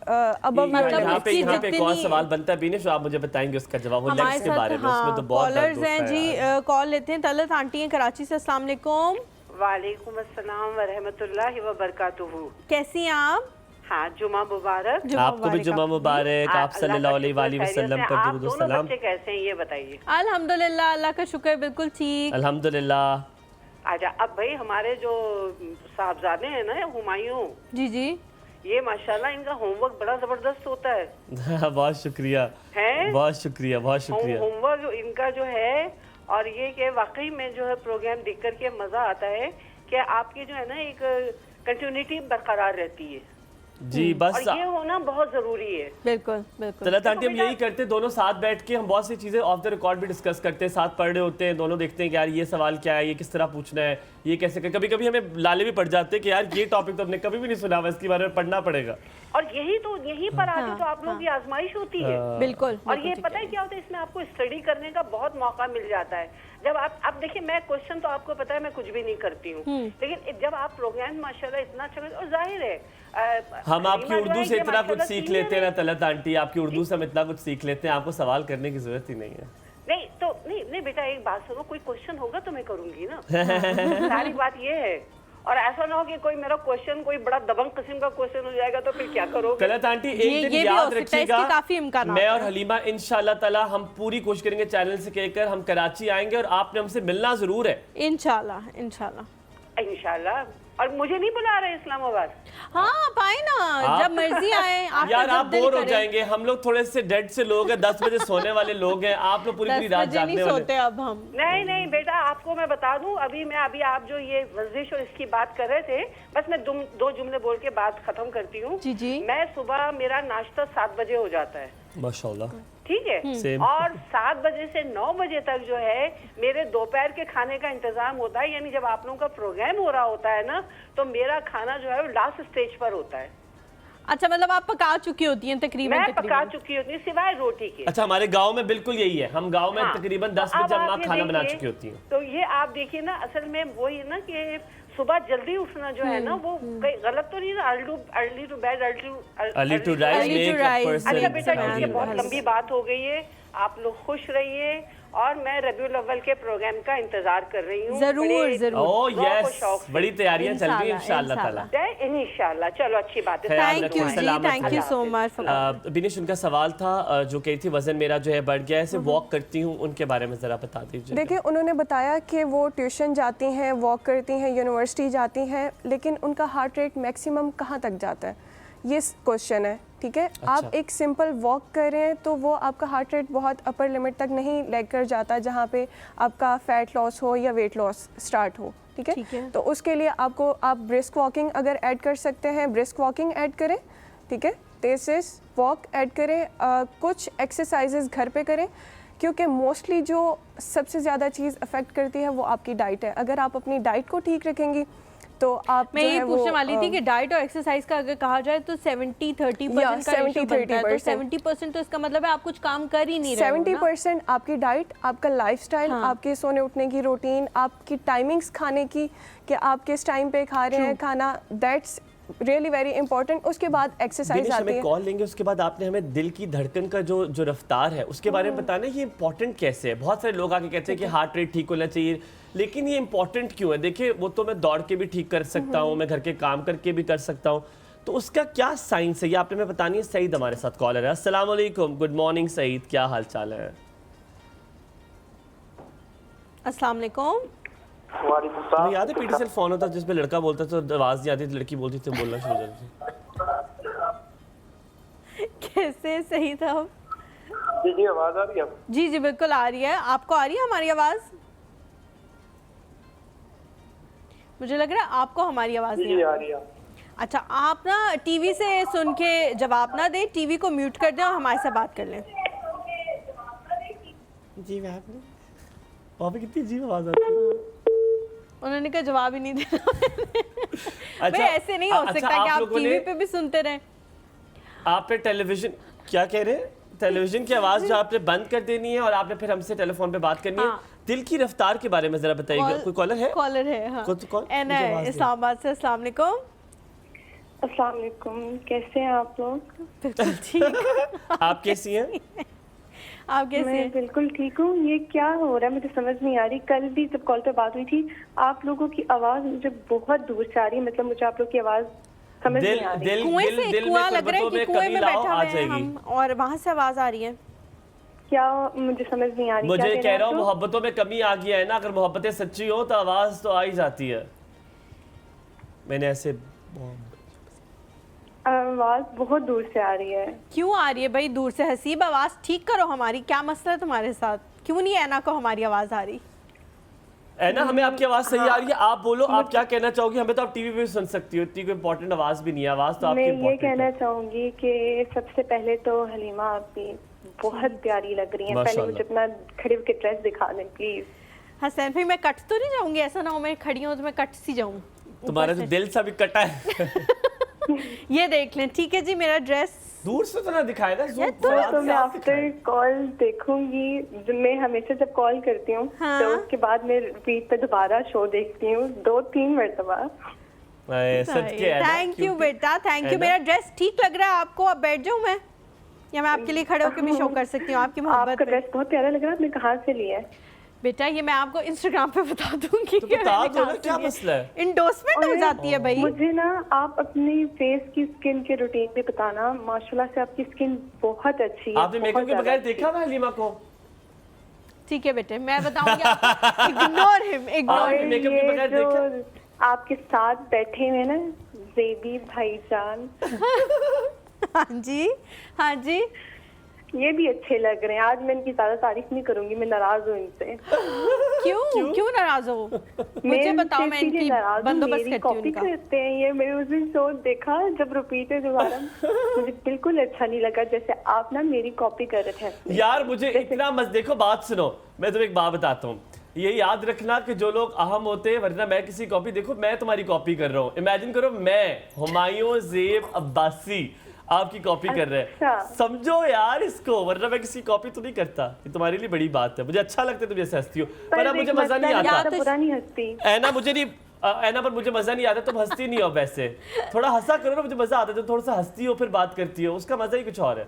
Speaker 2: यहाँ पे एक और सवाल बनता है बीनिश, आप मुझे बताएंगे उसका जवाब, वो लेग्स के बारे में। उसमें तो बहुत
Speaker 1: कॉलर्स हैं जी, कॉल लेते हैं। तलत आंटी हैं कराची से, अस्सलाम वालेकुम।
Speaker 8: वालेकुम अस्सलाम व रहमतुल्लाहि व बरकातुहू।
Speaker 1: कैसी हैं आप?
Speaker 8: हाँ, जुमा मुबारक।
Speaker 2: आपको भी जुमा मुबारक, आप सल्लल्लाहु अलैहि वसल्लम पर दुरूद व सलाम।
Speaker 8: बच्चे कैसे हैं ये बताइए?
Speaker 1: अल्हम्दुलिल्लाह, अल्लाह का शुक्र, बिल्कुल ठीक।
Speaker 2: अल्हम्दुलिल्लाह।
Speaker 8: अच्छा, अब भाई हमारे जो साहबजादे हैं ना हुमायूं,
Speaker 1: जी जी,
Speaker 8: ये माशाल्लाह इनका होमवर्क बड़ा जबरदस्त होता है।
Speaker 2: बहुत शुक्रिया है, बहुत शुक्रिया, बहुत शुक्रिया।
Speaker 8: होमवर्क इनका जो है, और ये कि वाकई में जो है प्रोग्राम देख करके मजा आता है कि आपकी जो है ना एक कंटिन्यूटी बरकरार रहती है
Speaker 2: जी। बस
Speaker 8: और ये होना बहुत जरूरी है।
Speaker 1: बिल्कुल बिल्कुल।
Speaker 2: तलत आंटी, हम यही करते हैं, दोनों साथ बैठ के हम बहुत सी चीजें ऑफ द रिकॉर्ड भी डिस्कस करते हैं, साथ पढ़ रहे होते हैं, दोनों देखते हैं कि यार ये सवाल क्या है, ये किस तरह पूछना है, ये कैसे कर। कभी कभी हमें लाले भी पड़ जाते हैं कि यार ये टॉपिक तो हमने कभी भी नहीं सुना हुआ, इसके बारे में पढ़ना पड़ेगा।
Speaker 8: और यहीं पर आके तो आप लोगों की आजमाइश होती है।
Speaker 1: बिल्कुल।
Speaker 8: और ये पता है क्या होता है, इसमें आपको स्टडी करने का बहुत मौका मिल जाता है। जब आप देखिए, मैं क्वेश्चन तो आपको पता है मैं कुछ भी नहीं करती हूँ, लेकिन जब आप प्रोग्राम माशाल्लाह इतना अच्छा, और जाहिर है
Speaker 2: हम आपकी उर्दू से इतना कुछ सीख लेते हैं ना तलत आंटी, आपकी उर्दू से हम इतना कुछ सीख लेते हैं, आपको सवाल करने की जरूरत ही नहीं है।
Speaker 8: नहीं बेटा, एक बात सुनो, कोई क्वेश्चन होगा तो मैं करूंगी ना। सारी बात ये है, और ऐसा ना हो कि कोई मेरा क्वेश्चन कोई बड़ा दबंग किस्म का क्वेश्चन हो जाएगा तो फिर क्या करोगे?
Speaker 2: तलत आंटी, एक दिन याद रखिएगा, मैं और हलीमा इंशाल्लाह ताला हम पूरी कोशिश करेंगे चैनल से कहकर हम कराची आएंगे और आपने हमसे मिलना जरूर है
Speaker 1: इंशाल्लाह इंशाल्लाह
Speaker 8: इंशाल्लाह। और मुझे नहीं बुला रहे इस्लामाबाद?
Speaker 1: हाँ, आप आए ना, जब मर्जी आए।
Speaker 2: यार आप बोर हो जाएंगे, हम लोग थोड़े से डेड से लोग हैं, 10 बजे सोने वाले लोग हैं, आप लोग पूरी पूरी रात जागने वाले।
Speaker 1: सोते अब हम।
Speaker 8: नहीं बेटा, आपको मैं बता दूं, अभी आप जो ये वर्जिश और इसकी बात कर रहे थे, बस मैं 2 जुमले बोल के बात खत्म करती हूँ।
Speaker 1: जी।
Speaker 8: मैं सुबह, मेरा नाश्ता 7 बजे हो जाता है,
Speaker 2: माशाल्लाह,
Speaker 8: ठीक है, और 7 बजे से 9 बजे तक जो है मेरे दोपहर के खाने का इंतजाम होता है। यानी जब आप लोगों का प्रोग्राम हो रहा होता है ना, तो मेरा खाना जो है वो लास्ट स्टेज पर होता है।
Speaker 1: अच्छा, मतलब आप पका चुकी होती हैं तकरीबन?
Speaker 8: मैं पका चुकी होती हूँ सिवाय रोटी के।
Speaker 2: अच्छा, हमारे गांव में बिल्कुल यही है, हम गांव में तकरीबन 10 बजे अम्मा खाना बना चुकी होती हैं।
Speaker 8: तो ये आप देखिए ना, असल में वही है ना कि सुबह जल्दी उठना जो है ना, वो गलत तो नहीं ना, early to bed early to rise. अच्छा बेटा, ये बहुत लंबी बात हो गई है, आप लोग खुश रहिए, और मैं रबीउल अव्वल के प्रोग्राम का इंतजार कर रही हूँ।
Speaker 1: जरूर।
Speaker 2: ओह यस, बड़ी तैयारियां चल रही हैं इंशाल्लाह ताला।
Speaker 8: इंशाल्लाह, चलो अच्छी बात है।
Speaker 1: Thank you so much.
Speaker 2: बिनिश, उनका सवाल था जो कही थी वजन मेरा जो है बढ़ गया है, वॉक करती हूँ, उनके बारे में जरा बता दीजिए।
Speaker 3: देखिए, उन्होंने बताया कि वो ट्यूशन जाती हैं, वॉक करती हैं, यूनिवर्सिटी जाती हैं, लेकिन उनका हार्ट रेट मैक्सिमम कहाँ तक जाता है, ये क्वेश्चन है, ठीक है।
Speaker 2: अच्छा।
Speaker 3: आप एक सिंपल वॉक कर रहे हैं तो वो आपका हार्ट रेट बहुत अपर लिमिट तक नहीं लेकर जाता, जहाँ पे आपका फैट लॉस हो या वेट लॉस स्टार्ट हो, ठीक है। तो उसके लिए आप ब्रिस्क वॉकिंग अगर ऐड कर सकते हैं, ब्रिस्क वॉकिंग ऐड करें, ठीक है, तेज वॉक ऐड करें, कुछ एक्सरसाइजेज घर पे करें, क्योंकि मोस्टली जो सबसे ज़्यादा चीज़ अफेक्ट करती है वो आपकी डाइट है। अगर आप अपनी डाइट को ठीक रखेंगी तो आप,
Speaker 1: मैं ये पूछने वाली थी कि डाइट और एक्सरसाइज का अगर कहा जाए तो 70-30% का रेशियो बनता है, तो 70% तो इसका मतलब है आप कुछ काम कर ही नहीं रहे हो ना।
Speaker 3: 70% आपकी डाइट, आपका लाइफस्टाइल, आपके सोने उठने की रूटीन, आपकी टाइमिंग्स खाने की, कि आप किस टाइम पे खा रहे हैं खाना, दैट्स रियली वेरी इंपॉर्टेंट। उसके बाद एक्सरसाइज आती है।
Speaker 2: कॉल लेंगे, उसके बाद आपने हमें दिल की धड़कन का जो रफ्तार है उसके बारे में बताना, ये इंपॉर्टेंट कैसे है। बहुत सारे लोग आके कहते हैं कि हार्ट रेट ठीक होना चाहिए, लेकिन ये इंपॉर्टेंट क्यों है? देखिए, वो तो मैं दौड़ के भी ठीक कर सकता हूँ, मैं घर के काम करके भी कर सकता हूँ, तो उसका क्या साइंस है ये आपने हमें बतानी है। सईद हमारे साथ कॉलर है। अस्सलाम वालेकुम, गुड मॉर्निंग सईद, क्या हाल चाल है?
Speaker 1: अस्सलाम वालेकुम।
Speaker 2: तुम्हें याद है पीटीसीएल फोन होता जिसमें लड़का बोलता तो आवाज नहीं आती थी, लड़की बोलती तो बोलना शुरू हो जाती।
Speaker 1: कैसे सही था?
Speaker 5: जी आवाज आ रही है?
Speaker 1: जी बिल्कुल आ रही है। आपको आ रही है हमारी आवाज? मुझे लग रहा है आपको हमारी आवाज नहीं आ रही है। अच्छा, आप ना टीवी से सुन के जवाब ना दें, टीवी को म्यूट कर दें और हमारे से बात कर लें।
Speaker 2: जी वहाँ पे कितनी अजीब आवाज आती है।
Speaker 1: उन्होंने कहा जवाब ही नहीं देना। अच्छा, ऐसे नहीं हो सकता कि आप टीवी पे भी सुनते रहें।
Speaker 2: आपने टेलीविजन, क्या कह रहे हैं, टेलीविजन की आवाज जो आपने बंद कर देनी है और आपने फिर हमसे टेलीफोन पे बात करनी है। दिल की रफ्तार के बारे में जरा बताइएगा। कोई कॉलर है?
Speaker 1: कॉलर है, हाँ।
Speaker 2: कौन?
Speaker 1: एना है इस्लामाबाद से। अस्सलाम वालेकुम।
Speaker 9: अस्सलाम वालेकुम, कैसे हैं आप लोग?
Speaker 1: बिल्कुल ठीक।
Speaker 2: आप कैसी हैं?
Speaker 1: आप कैसे
Speaker 9: मैं
Speaker 1: हैं?
Speaker 9: बिल्कुल ठीक हूँ। ये क्या हो रहा है मुझे समझ नहीं आ रही। कल भी जब कॉल पे बात हुई थी, आप लोगों की आवाज मुझे बहुत दूर से आ रही है, मतलब मुझे आप लोग की आवाज समझ नहीं आ रही।
Speaker 1: कुएं से कुआं लग रहा है कि कुएं में बैठा हुआ है हम और वहाँ से आवाज आ रही है।
Speaker 9: क्या मुझे समझ नहीं आ रही।
Speaker 2: मुझे कह रहा हूँ मोहब्बतों में कमी आ गई है ना, अगर मोहब्बतें सच्ची हो तो आवाज तो आ ही जाती है। मैंने ऐसे
Speaker 9: आवाज बहुत दूर से आ रही है।
Speaker 1: क्यों आ रही है भाई दूर से? हसीब आवाज ठीक करो हमारी, क्या मसला है तुम्हारे साथ? क्यों नहीं ऐना को हमारी आवाज आ रही?
Speaker 2: ऐना हमें आपकी आवाज सही आ रही है। आप बोलो, आप क्या कहना चाहोगी? हमें तो आप टीवी पे भी सुन सकती हो, इतनी कोई इंपॉर्टेंट आवाज भी नहीं है। आवाज तो आपकी
Speaker 9: मैं ये
Speaker 2: इम्पोर्टेंट
Speaker 9: कहना चाहूंगी कि सबसे पहले तो हलीमा आपकी बहुत प्यारी लग रही है। पहले मुझे अपना खड़े होकर ड्रेस दिखा दें प्लीज।
Speaker 1: हसन भाई मैं कट तो नहीं जाऊंगी, ऐसा ना हो मैं खड़ी हूँ तो मैं कट सी जाऊँ।
Speaker 2: तुम्हारा तो दिल सा भी कटा है।
Speaker 1: ये देख लें, ठीक है जी। मेरा ड्रेस
Speaker 2: दूर से तो ना दिखाए ना,
Speaker 9: तो मैं आफ्टर कॉल देखूंगी। मैं हमेशा जब कॉल करती हूँ
Speaker 1: हाँ।
Speaker 9: तो उसके बाद मैं रिपीट पे दोबारा शो देखती हूँ 2-3 मरतबा।
Speaker 1: थैंक यू बेटा, थैंक यू। मेरा ड्रेस ठीक लग रहा है आपको? अब बैठ जाऊँ मैं, या मैं आपके लिए खड़े होकर भी शो कर सकती हूँ आपकी मोहब्बत?
Speaker 9: आपका ड्रेस बहुत प्यारा लग रहा है, आपने कहाँ से लिया है?
Speaker 1: बेटा ये मैं आपको इंस्टाग्राम पे बता दूंगी।
Speaker 2: तो बता दो ना, क्या मसला है?
Speaker 1: इंडोर्समेंट हो जाती है भाई।
Speaker 9: मुझे ना आप अपनी फेस की स्किन के रूटीन पे बताना। माशाल्लाह से आपकी स्किन बहुत अच्छी है।
Speaker 2: आपने मेकअप के बगैर देखा हुआ हलीमा को?
Speaker 1: ठीक है बेटे, मैं बताऊंगी आपको। Ignore him, ignore him.
Speaker 2: Makeup के बगैर देखा?
Speaker 9: आपके साथ बैठे हुए ना जेबी भाईजान।
Speaker 1: हाँ जी, हाँ जी।
Speaker 9: ये भी अच्छे लग रहे हैं। आज मैं इनकी ज्यादा तारीफ नहीं करूंगी, मैं नाराज हूँ इनसे।
Speaker 1: क्यों क्यों नाराज हो? मुझे बताओ, मैं इनकी बंदोबस्त करती हूँ।
Speaker 9: कॉपी करते हैं ये। मैंने उस दिन शो देखा जब रिपीट है दोबारा, मुझे बिल्कुल अच्छा नहीं लगा जैसे आप ना मेरी कॉपी कर रहे थे।
Speaker 2: यार मुझे इतना मत देखो, बात सुनो, मैं तुम्हें एक बात बताता हूँ। ये याद रखना कि जो लोग अहम होते हैं, वरना मैं किसी कॉपी, देखो मैं तुम्हारी कॉपी कर रहा हूँ। इमेजिन करो मैं हुमायूं ज़ेब अब्बासी आपकी कॉपी कर रहे हैं। समझो यार इसको, वरना मैं किसी कॉपी तो नहीं करता। ये तुम्हारे लिए बड़ी बात है। मुझे अच्छा लगता है तुम जैसे हंसती हो, पर अब मुझे मजा नहीं आता।
Speaker 9: बुरा नहीं हंसती
Speaker 2: ऐना, मुझे नहीं ऐना, पर मुझे मजा नहीं आता। तुम हंसती नहीं हो वैसे, थोड़ा हंसा करो ना, मुझे मजा आता है। तुम थोड़ा सा हंसती हो फिर बात करती हो, उसका मजा ही कुछ और है।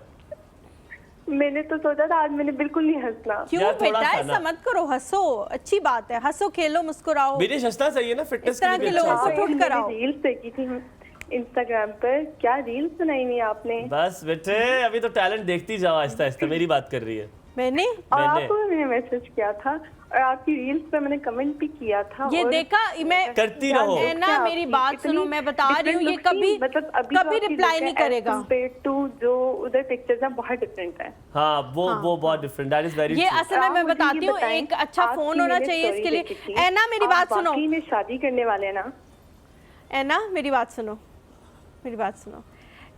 Speaker 9: मैंने तो सोचा था आज मैंने बिल्कुल नहीं हंसना।
Speaker 1: क्यों बेटा, ऐसा मत करो, हंसो, अच्छी बात है। हंसो, खेलो, मुस्कुराओ।
Speaker 2: मेरे हंसना चाहिए ना, फिटनेस
Speaker 1: के लिए लोगों को ठुट कराओ।
Speaker 9: रील्स देखी थी इंस्टाग्राम पर, क्या रील्स बनाई हुई आपने?
Speaker 2: बस बेटे अभी तो टैलेंट देखती जाओ आहिस्ता आहिस्ता। मेरी बात कर रही है।
Speaker 1: मैंने
Speaker 9: आपको मैंने मैसेज किया था और आपकी रील्स पे मैंने कमेंट भी किया था।
Speaker 1: ये देखा, मैं
Speaker 2: करती रहो
Speaker 1: ना। मेरी बात सुनो, मैं बता रही हूँ, ये कभी कभी रिप्लाई नहीं करेगा।
Speaker 9: कंपेयर टू जो उधर पिक्चर्स हैं बहुत डिफरेंट है।
Speaker 2: हाँ वो बहुत डिफरेंट, दैट इज वेरी।
Speaker 1: ये असल में मैं बताती हूँ, एक अच्छा फोन होना चाहिए इसके लिए। ऐना मेरी बात सुनो,
Speaker 9: में शादी करने वाले हैं ना।
Speaker 1: ऐना मेरी बात सुनो, मेरी बात सुनो।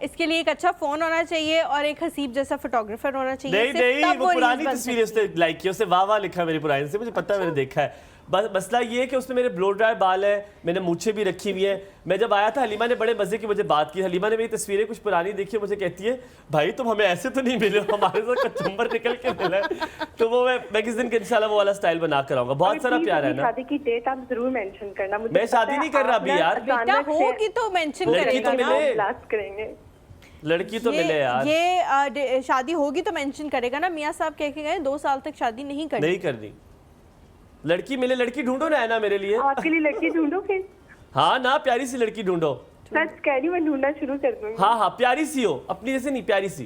Speaker 1: इसके लिए एक अच्छा फोन होना चाहिए और एक हसीब जैसा फोटोग्राफर होना चाहिए।
Speaker 2: नहीं, वो पुरानी तस्वीरें उसने लाइक की, उसने वाह वाह लिखा मेरी पुरानी से, मुझे पता है, मैंने देखा है। बस मसला ये है कि उसने मेरे ब्लो ड्राई बाल है, मैंने मूछें भी रखी हुई है। मैं जब आया था, हलीमा ने बड़े मजे की मुझे बात की। हलीमा ने मेरी तस्वीरें कुछ पुरानी देखी, मुझे कहती है भाई तुम हमें ऐसे तो नहीं मिले, हमारे साथ कचुम्बर निकल के मिला है। तो वो मैं किस दिन इंशाल्लाह वो वाला स्टाइल बना कर आऊंगा। बहुत सारा प्यार है ना।
Speaker 9: शादी की डेट आप जरूर मेंशन करना।
Speaker 2: मैं शादी नहीं कर रहा अभी यार।
Speaker 1: बेटा होगी तो मेंशन करेगा ना,
Speaker 9: ब्लास्ट करेंगे।
Speaker 2: लड़की तो मिले यार।
Speaker 1: ये शादी होगी तो मेंशन करेगा ना। मियां साहब कह के गए 2 साल तक शादी नहीं करनी।
Speaker 2: लड़की मिले, लड़की ढूंढो ना, है ना मेरे लिए।
Speaker 9: आपके लिए लड़की ढूंढो फिर।
Speaker 2: हाँ ना, प्यारी सी लड़की ढूंढो।
Speaker 9: सच कह रही हूँ, मैं ढूंढना शुरू कर दूंगी।
Speaker 2: हाँ प्यारी सी हो, अपनी जैसे नहीं, प्यारी सी।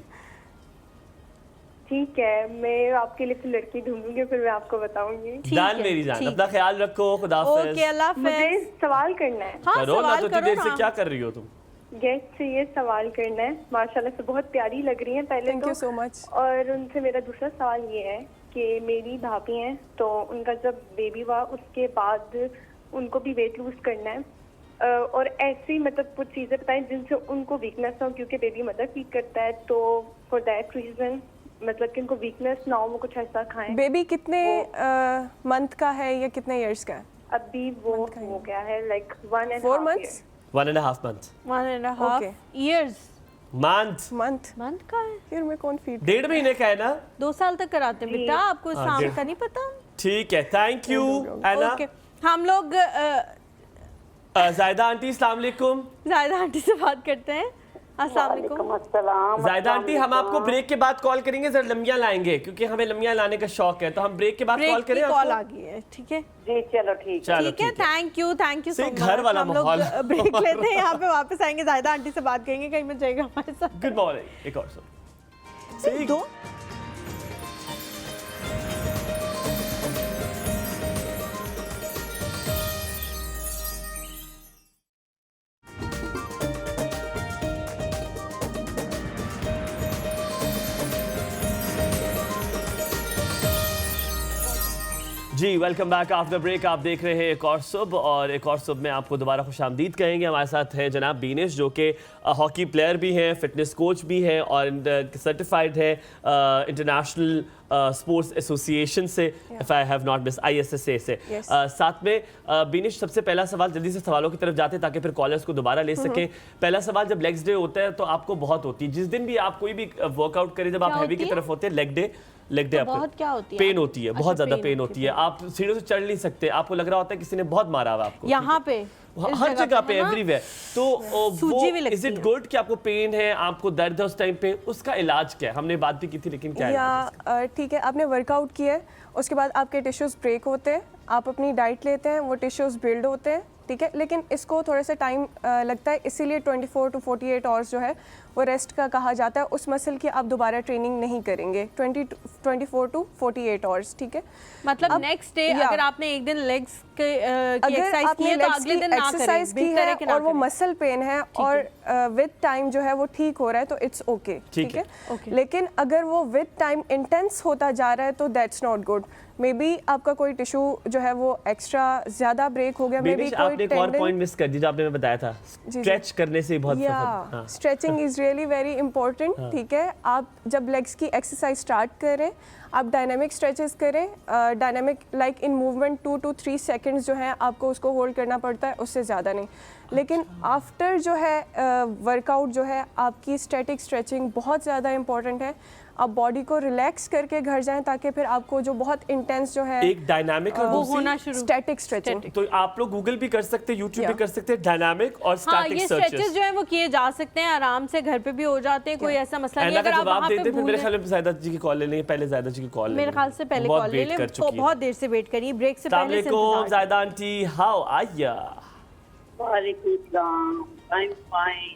Speaker 9: ठीक है, मैं आपके लिए फिर लड़की ढूंढूंगी, फिर मैं आपको बताऊंगी।
Speaker 2: जान मेरी जान, अपना ख्याल रखो, खुदा हाफिज़।
Speaker 1: ओके, अल्लाह हाफिज़।
Speaker 9: मुझे सवाल करना है।
Speaker 1: हाँ,
Speaker 2: करो ना, तो इतनी देर से
Speaker 1: ना।
Speaker 2: क्या कर रही हो तुम?
Speaker 9: गेस्ट से ये सवाल करना है। माशाल्लाह से बहुत प्यारी लग रही हैं पहले।
Speaker 3: Thank you so much.
Speaker 9: और उनसे मेरा दूसरा सवाल ये है कि मेरी भाभी हैं, तो उनका जब बेबी हुआ उसके बाद उनको भी वेट लूज करना है, और ऐसी मतलब कुछ चीज़ें बताएं जिनसे उनको वीकनेस ना हो, क्योंकि बेबी मदर फीड करता है। तो फॉर दैट रीजन मतलब कि उनको वीकनेस ना हो, वो कुछ ऐसा खाएं।
Speaker 3: बेबी कितने मंथ का है या कितने इयर्स का है?
Speaker 9: अभी वो हो गया है like
Speaker 3: 4 months
Speaker 2: 1.5 months
Speaker 1: 1.5 years
Speaker 3: month
Speaker 1: का है।
Speaker 3: फिर मैं कौन फीड?
Speaker 2: 1.5 महीने का है ना।
Speaker 1: 2 साल तक कराते हैं बेटा, आपको इस्लाम का नहीं पता?
Speaker 2: ठीक है, थैंक यू एना।
Speaker 1: ओके, हम लोग
Speaker 2: जायदा आंटी अस्सलाम वालेकुम।
Speaker 1: जायदा आंटी से बात करते हैं। अस्सलाम वालेकुम।
Speaker 2: जायदा आंटी, हम आपको ब्रेक के बाद कॉल करेंगे, जरा लम्बियाँ लाएंगे क्योंकि हमें लम्बियाँ लाने का शौक है, तो हम ब्रेक के बाद कॉल करें।
Speaker 1: कॉल आ गई है, ठीक है
Speaker 8: जी, चलो ठीक है।
Speaker 1: ठीक है, थैंक यू सो मच।
Speaker 2: घर वाला माहौल।
Speaker 1: ब्रेक लेते हैं, यहाँ पे वापस आएंगे, जायदा आंटी से बात करेंगे, कहीं मत जाएगा हमारे साथ।
Speaker 2: Good morning. एक और सुन
Speaker 1: दो
Speaker 2: जी, वेलकम बैक आफ्टर ब्रेक। आप देख रहे हैं एक और सुबह, और एक और सुबह में आपको दोबारा खुशामदीद कहेंगे। हमारे साथ हैं जनाब बीनिश, जो कि हॉकी प्लेयर भी हैं, फिटनेस कोच भी हैं और सर्टिफाइड है इंटरनेशनल स्पोर्ट्स एसोसिएशन से, if I have not miss, ISSA से। साथ में बीनिश, सबसे पहला सवाल, जल्दी से सवालों की तरफ जाते हैं ताकि फिर कॉलर्स को दोबारा ले सकें। पहला सवाल, जब लेग्स डे होता है तो आपको बहुत होती है, जिस दिन भी आप कोई भी वर्कआउट करें, जब आप हैवी की तरफ होते हैं, लेग डे
Speaker 1: तो बहुत क्या होती है?
Speaker 2: पेन होती है, बहुत ज्यादा पेन होती है, आप सीढ़ियों से चढ़ नहीं सकते, आपको लग रहा होता है किसी ने बहुत मारा हुआ आपको,
Speaker 1: यहाँ पे
Speaker 2: हर जगह पे, एवरीवेयर। तो वो इज इट गुड कि आपको पेन है, आपको दर्द है उस टाइम पे, उसका इलाज क्या है? हमने बात भी की थी, लेकिन क्या है?
Speaker 3: ठीक है, आपने वर्कआउट किया है, उसके बाद आपके टिश्यूज ब्रेक होते हैं, आप अपनी डाइट लेते हैं, वो टिश्यूज बिल्ड होते हैं, ठीक है, लेकिन इसको थोड़ा सा टाइम लगता है, इसीलिए 24 to 48 आवर्स जो है वो रेस्ट का कहा जाता है। उस मसल की आप दोबारा ट्रेनिंग नहीं करेंगे 24 to 48 आवर्स, ठीक है।
Speaker 1: मतलब नेक्स्ट डे अगर आपने एक दिन लेग्स की एक्सरसाइज की है तो अगले दिन ना
Speaker 3: एक्सरसाइज की है और वो मसल पेन है और विद टाइम जो है वो ठीक हो रहा है तो इट्स ओके, ठीक है। लेकिन अगर वो विद टाइम इंटेंस होता जा रहा है तो that's not good. May be आपका कोई टिश्यू जो है वो एक्स्ट्रा ज्यादा ब्रेक हो गया, मे बी
Speaker 2: आपने एक और पॉइंट मिस कर दिया जो आपने बताया था, स्ट्रेच करने से बहुत
Speaker 3: stretching is really very important, ठीक है। आप जब लेग्स की एक्सरसाइज स्टार्ट करें, आप डायनामिक स्ट्रेचेस करें, dynamic like in movement 2 to 3 seconds जो है आपको उसको होल्ड करना पड़ता है, उससे ज़्यादा नहीं। लेकिन आफ्टर जो है वर्कआउट जो है आपकी स्टैटिक स्ट्रेचिंग बहुत ज़्यादा इंपॉर्टेंट है। आप बॉडी को रिलैक्स करके घर जाएं ताकि फिर आपको जो बहुत इंटेंस जो है
Speaker 2: एक डायनामिक
Speaker 1: वो होना शुरू,
Speaker 3: स्टैटिक स्ट्रेचिंग।
Speaker 2: तो आप लोग गूगल भी कर सकते हैं, यूट्यूब भी कर सकते हैं, डायनामिक और स्टैटिक
Speaker 1: स्ट्रेचेस जो है वो किए जा सकते हैं, आराम से घर पे भी हो जाते हैं, कोई ऐसा मसला नहीं। अगर आप वहां पे
Speaker 2: मेरे ख्याल में ज़ायदा जी की कॉल ले लेंगे, पहले ज़ायदा जी की कॉल
Speaker 1: मेरे ख्याल से पहले कॉल ले लें, बहुत देर से वेट करिए, ब्रेक से पहले से।
Speaker 2: ज़ायदा आंटी, हाउ आर यू?
Speaker 8: वालेकुम सलाम, आई एम फाइन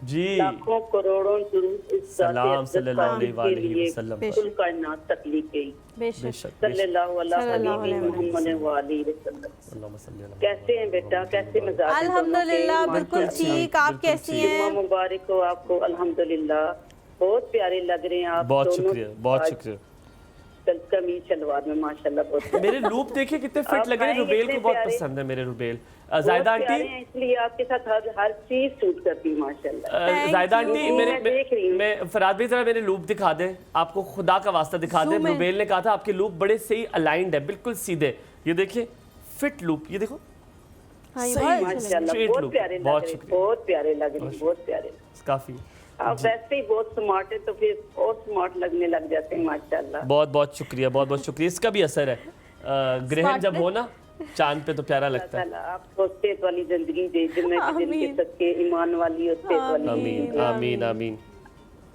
Speaker 2: जी,
Speaker 8: लाखों करोड़ों
Speaker 2: सलाम सल्लल्लाहु अलैहि वसल्लम,
Speaker 8: कुल कायनात तकलीफ की
Speaker 2: बेशक
Speaker 8: सल्लल्लाहु अलैहि वसल्लम। कैसे हैं बेटा, कैसे मिजाज?
Speaker 1: अल्हम्दुलिल्लाह बिल्कुल ठीक, आप कैसी हैं?
Speaker 8: मुबारक हो आपको, अल्हम्दुलिल्लाह बहुत प्यारे लग रहे हैं आप।
Speaker 2: बहुत शुक्रिया, बहुत शुक्रिया।
Speaker 8: कमीज शलवार में माशाल्लाह बहुत
Speaker 2: मेरे लूप देखिए कितने फिट लग रहे हैं, रुबेल को बहुत पसंद है मेरे रुबेल। ज़ायदा आंटी,
Speaker 8: इसलिए आपके साथ हर चीज सूट करती है माशाल्लाह।
Speaker 2: ज़ायदा आंटी, मैं फराद भाई जरा मेरे लूप दिखा दे, आपको खुदा का वास्ता दिखा दे। रुबेल ने कहा था आपके लूप बड़े सही अलाइंड है, बिल्कुल सीधे, ये देखिए फिट लूप, ये देखो
Speaker 8: माशाल्लाह बहुत प्यारे लग रहे हैं, बहुत प्यारे लग रहे हैं, बहुत प्यारे,
Speaker 2: काफी।
Speaker 8: आप वैसे ही बहुत स्मार्ट है तो फिर और स्मार्ट लगने लग जाते हैं माशाल्लाह।
Speaker 2: बहुत बहुत शुक्रिया, बहुत बहुत शुक्रिया। इसका भी असर है, ग्रहण जब हो ना चांद पे तो प्यारा लगता है।
Speaker 8: आपको सेहत वाली जिंदगी दे, जिनके सच्चे ईमान वाली और सेहत वाली।
Speaker 2: आमीन आमीन आमीन।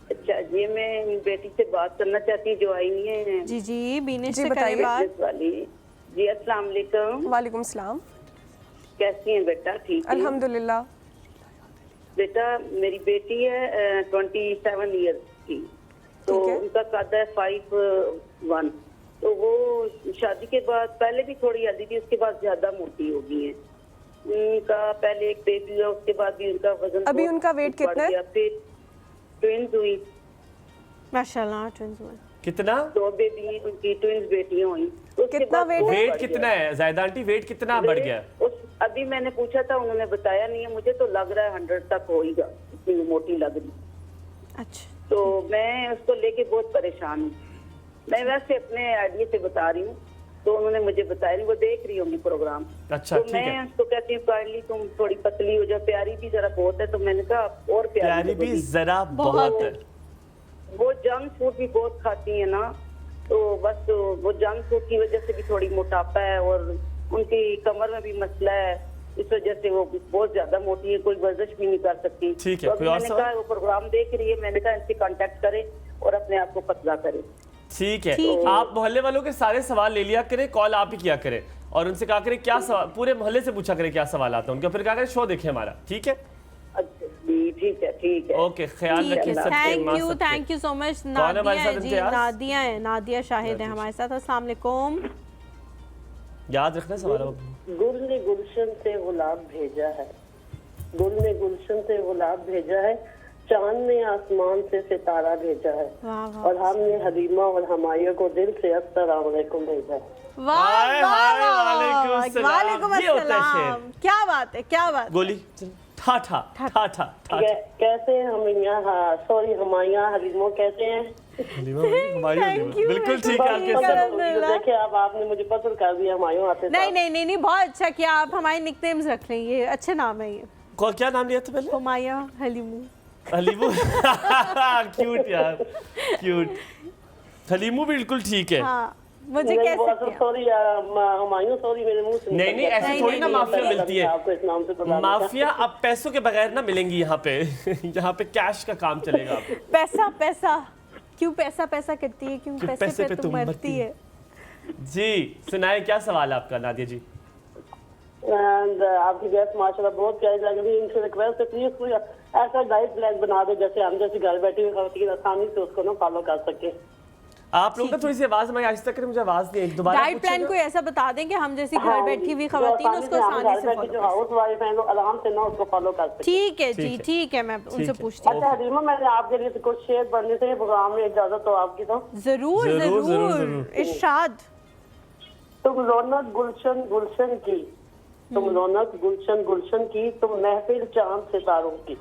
Speaker 8: अच्छा जी, मैं बेटी से बात करना चाहती हूँ जो आई नहीं है।
Speaker 1: जी जी, बीनिश से करें बात
Speaker 8: वाली। जी अस्सलाम वालेकुम।
Speaker 3: वालेकुम सलाम।
Speaker 8: कैसी हैं बेटा? ठीक है
Speaker 3: अल्हम्दुलिल्लाह।
Speaker 8: बेटा मेरी बेटी है 27 ईयर्स की, तो उनका कद है 5'1", तो वो शादी के बाद पहले भी थोड़ी हेल्दी थी, उसके बाद ज्यादा मोटी हो गई है। उनका पहले एक बेबी हुआ, उसके बाद भी उनका वजन
Speaker 3: अभी उनका वेट कितना है?
Speaker 8: फिर ट्विंस हुई
Speaker 1: माशाल्लाह, ट्विंस हुई।
Speaker 2: कितना?
Speaker 8: 2 बेबी उनकी ट्विंस बेटियां हुई।
Speaker 3: कितना
Speaker 2: वेट कितना है ज़ायदा आंटी, वेट कितना बढ़ गया?
Speaker 8: अभी मैंने पूछा था, उन्होंने बताया नहीं है, मुझे तो लग रहा है 100 तक होगा, इतनी मोटी लग रही।
Speaker 1: अच्छा,
Speaker 8: तो मैं उसको लेके बहुत परेशान हूँ। मैं वैसे अपने आइडिया से बता रही हूँ, तो उन्होंने मुझे बताया नहीं, वो देख रही होंगी प्रोग्राम।
Speaker 2: अच्छा,
Speaker 8: तो मैं उसको कहती हूँ काइंडली तुम थोड़ी पतली हो जाओ, प्यारी भी जरा बहुत है, तो मैंने कहा और प्यारी
Speaker 2: भी जरा बहुत है।
Speaker 8: वो जंक फूड भी बहुत खाती है ना,
Speaker 10: तो बस वो जंक फूड की वजह से भी थोड़ी मोटापा है और उनकी कमर में भी मसला है, इस वजह से वो बहुत ज्यादा मोटी है, कोई वर्जिश भी नहीं कर सकती।
Speaker 2: ठीक है,
Speaker 10: तो
Speaker 2: कोई और
Speaker 10: मैंने कहा वो प्रोग्राम देख रही है, मैंने कहा इनसे कांटेक्ट करें और अपने आप को पतला करें।
Speaker 2: ठीक है, आप मोहल्ले वालों के सारे सवाल ले लिया करें, कॉल आप ही किया करें और उनसे कहा करें क्या सवाल, पूरे मोहल्ले से पूछा करें क्या सवाल आता है उनका, फिर कहा करें शो देखें हमारा। ठीक है,
Speaker 10: अच्छा ठीक है, ठीक है,
Speaker 2: ओके, ख्याल रखिए सबके।
Speaker 1: Thank you so much. Nadia है, नादिया शाहिद है हमारे साथ। अस्सलाम वालेकुम।
Speaker 2: याद रखना सवाल।
Speaker 11: गुल ने गुलशन से गुलाब भेजा है, गुल ने गुलशन से गुलाब भेजा है, चांद ने आसमान से सितारा भेजा है, और हमने हलीमा और हमायूं को दिल से अस्सलाम वालेकुम भेजा है।
Speaker 1: वालेकुम अस्सलाम। क्या बात है, क्या बात।
Speaker 2: गोली ठा ठा ठा ठा ठा।
Speaker 11: कैसे हमायूं, सॉरी हमायूं हलीमा कैसे हैं?
Speaker 2: बिल्कुल ठीक है आपके।
Speaker 11: देखिए अब आपने मुझे पसंद कर दिया, हमायूं आते।
Speaker 1: नहीं, बहुत अच्छा किया आप, हमारे निकनेम्स रख लें, ये अच्छे नाम है। ये
Speaker 2: क्या नाम लिया था पहले?
Speaker 1: हुमायूं हलीमू।
Speaker 2: हलीमू क्यूट यार, क्यूट। हलीमू बिल्कुल ठीक है।
Speaker 1: हाँ, मुझे कैसे
Speaker 11: सॉरी हुमायूं, सॉरी मेरे मुंह से
Speaker 2: नहीं ऐसे थोड़ी ना माफिया मिलती है आपको इस नाम से। माफिया अब पैसों के बगैर ना मिलेंगी यहाँ पे। यहाँ पे कैश का काम चलेगा।
Speaker 1: पैसा क्यों पैसा करती है, क्यों पैसे पे तुम मरती है।
Speaker 2: जी सुनाए, क्या सवाल है आपका नादिया जी?
Speaker 11: आपकी गेस्ट माशाल्लाह बहुत प्यारी लग रही है। इनसे रिक्वेस्ट है प्लीज कोई ऐसा डाइट प्लान बना दो जैसे हम जैसे घर बैठी हुई खवातीन आसानी से उसको ना फॉलो कर सके।
Speaker 2: आप लोग ना थोड़ी सी आवाज हमारी आहिस्ता करें, मुझे आवाज नहीं। दोबारा
Speaker 1: डाइट प्लान कोई ऐसा बता दें कि हम जैसी घर बैठी हुई खवातीन उसको आसानी से
Speaker 11: जो हाउस वाइफ हैं लोग आराम से ना उसको फॉलो कर सके।
Speaker 1: ठीक है जी, ठीक है, मैं उनसे पूछती हूं।
Speaker 11: अच्छा हलीमा, मैंने आपके लिए कुछ शेयर पढ़ने से प्रोग्राम में इजाजत हो आपकी? तो
Speaker 1: जरूर इरशाद।
Speaker 11: तुम रौनक गुलशन गुलशन की, तुम रौनक गुलशन गुलशन की, तुम महफिल चांद सितारों की,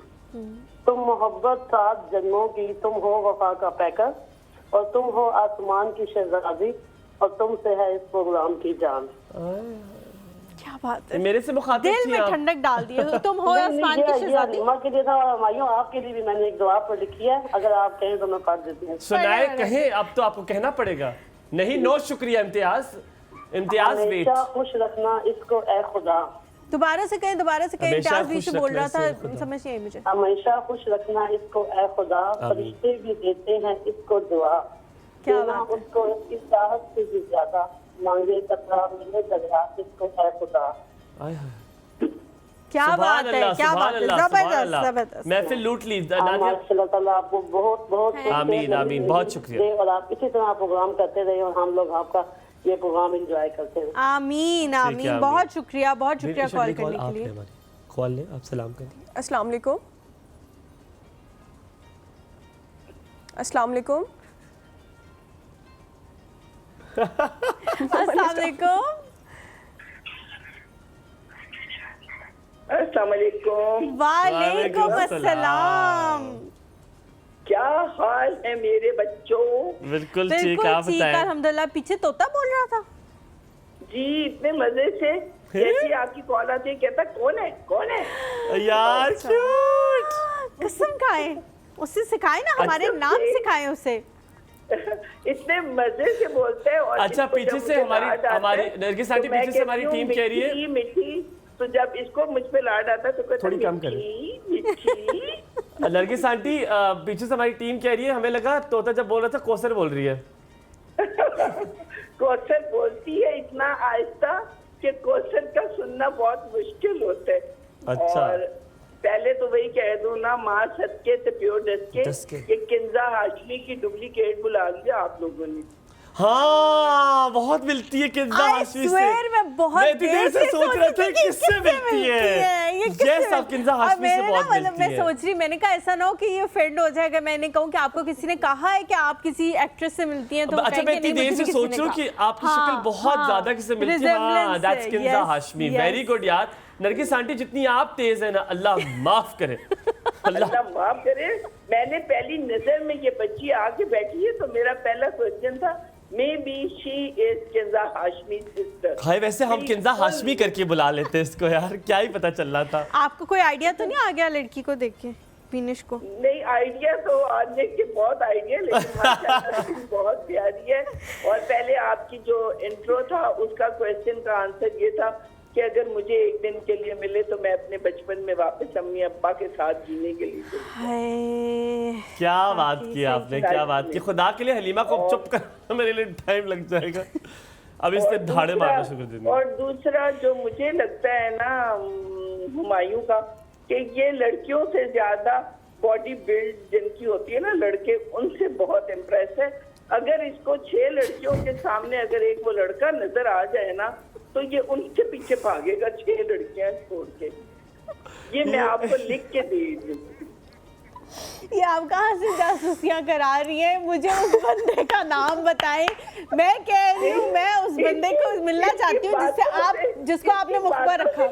Speaker 11: तुम मोहब्बत सात जन्मों की, तुम हो वफा का पैकर और तुम हो आसमान की शहजादी और तुमसे है इस प्रोग्राम की जान।
Speaker 1: क्या बात है,
Speaker 2: मेरे से मुखातिब
Speaker 1: दिल में ठंडक डाल दी है। तुम हो आसमान की शहजादी।
Speaker 11: मां के लिए था और हमायूं आपके लिए भी मैंने एक दुआ पर लिखी है, अगर आप कहें तो मैं पढ़ देती हूँ।
Speaker 2: सुनाए कहें, अब तो आपको कहना पड़ेगा। नहीं, नो शुक्रिया। इम्तियाज वेट।
Speaker 11: खुश रखना इसको ए खुदा।
Speaker 1: दोबारा से कहें। इम्तियाज भी से बोल रहा था, समझ नहीं आई मुझे।
Speaker 11: हमेशा खुश रखना इसको ए खुदा, फरिश्ते भी देते हैं इसको दुआ, क्या बात है। उसको इसकी चाहत से भी ज्यादा मांगे कतरा मिले दरिया इसको ए खुदा।
Speaker 1: क्या बात है, क्या बात है, जबरदस्त।
Speaker 2: महफिल लूट ली।
Speaker 11: माशाल्लाह आपको बहुत बहुत
Speaker 2: आमीन, बहुत शुक्रिया।
Speaker 11: और आप इसी तरह प्रोग्राम करते रहिए और हम लोग आपका ये प्रोग्राम एंजॉय करते हैं।
Speaker 1: आमीन। बहुत शुक्रिया कॉल करने के लिए।
Speaker 2: कॉल ले, आप सलाम कर दीजिए।
Speaker 3: अस्सलाम वालेकुम। अस्सलाम वालेकुम।
Speaker 1: अस्सलाम वालेकुम।
Speaker 10: अस्सलाम वालेकुम।
Speaker 1: वालेकुम अस्सलाम।
Speaker 10: क्या हाल है मेरे बच्चों?
Speaker 2: बिल्कुल ठीक, आप बताएं।
Speaker 1: अल्हम्दुलिल्लाह। पीछे तोता बोल रहा था
Speaker 10: जी, इतने मजे से। जैसी आपकी कॉल आती है कहता कौन है
Speaker 2: यार, क्यूट।
Speaker 1: कसम खाए, उससे सिखाए ना, हमारे नाम सिखाए उसे।
Speaker 10: इतने मजे से बोलते हैं। और
Speaker 2: अच्छा, पीछे से हमारी नरगिस आंटी पीछे से हमारी टीम कह रही है
Speaker 10: मिठी, तो जब इसको मुझ पे लाड आता तो कहता
Speaker 2: थोड़ी कम करें। नरगिस आंटी पीछे से हमारी टीम कह रही है, हमें लगा तोता जब बोल रहा था कौसर बोल रही है।
Speaker 10: कौसर बोलती है इतना आहिस्ता कि कौसर का सुनना बहुत मुश्किल होता है।
Speaker 2: अच्छा।
Speaker 10: और पहले तो वही कह दूं ना, माँ सदके से प्योर डस के ये किंजा हाशमी की डुप्लीकेट बुला लिया आप लोगों ने।
Speaker 2: हाँ, बहुत मिलती है किंजा हाशमी से।
Speaker 1: मैं बहुत
Speaker 2: देर से सोच रहा था किससे मिलती है। यस, आप किंजा हाशमी से बहुत मिलती है।
Speaker 1: मैं सोच रही, मैंने कहा ऐसा ना हो कि ये फ्रेंड हो जाएगा। मैंने कहूँ कि आपको किसी ने कहा है कि आप किसी एक्ट्रेस से मिलती हैं, तो
Speaker 2: अच्छा, मैं इतनी देर से सोच रहा हूँ कि आपकी शक्ल बहुत ज्यादा किससे मिलती है। हाँ, that's Kinza Hashmi. Very good यार। नरगिस आंटी जितनी आप तेज है ना, अल्लाह माफ करे।
Speaker 10: अल्लाह माफ करे। मैंने पहली नजर में ये बच्ची आके बैठी है तो मेरा पहला क्वेश्चन था maybe she is Kinza Hashmi sister।
Speaker 2: हाय, वैसे हम किंजा हाशमी करके बुला लेते इसको यार, क्या ही पता चल रहा था।
Speaker 1: आपको कोई आइडिया तो नहीं आ गया लड़की को देख के, बीनिश को?
Speaker 10: नहीं, आइडिया तो आने के बहुत आइडिया, लेकिन माशाल्लाह बहुत प्यारी है। और पहले आपकी जो इंट्रो था उसका क्वेश्चन का आंसर ये था कि अगर मुझे एक दिन के लिए मिले तो मैं अपने बचपन में वापस अम्मी अब्बा के साथ जीने के लिए।
Speaker 2: क्या बात की आपने, क्या बात की। खुदा के लिए हलीमा को चुप कर, मेरे लिए टाइम लग जाएगा। अब इसने धाड़े मारना शुरू कर दिया।
Speaker 10: और दूसरा जो मुझे लगता है ना हुमायूं का, कि ये लड़कियों से ज्यादा बॉडी बिल्ड जिनकी होती है ना लड़के, उनसे बहुत इम्प्रेस है। अगर इसको 6 लड़कियों के सामने अगर एक वो लड़का नजर आ जाए ना तो ये उनके पीछे भागेगा 6 लड़कियां छोड़ के। ये मैं आपको लिख के दे दूँ।
Speaker 1: ये आप कहाँ से जासूसियां करा रही हैं? मुझे उस बंदे का नाम बताएं। मैं कह रही हूँ मैं उस बंदे को मिलना चाहती हूँ जिसको आपने मुख पर रखा।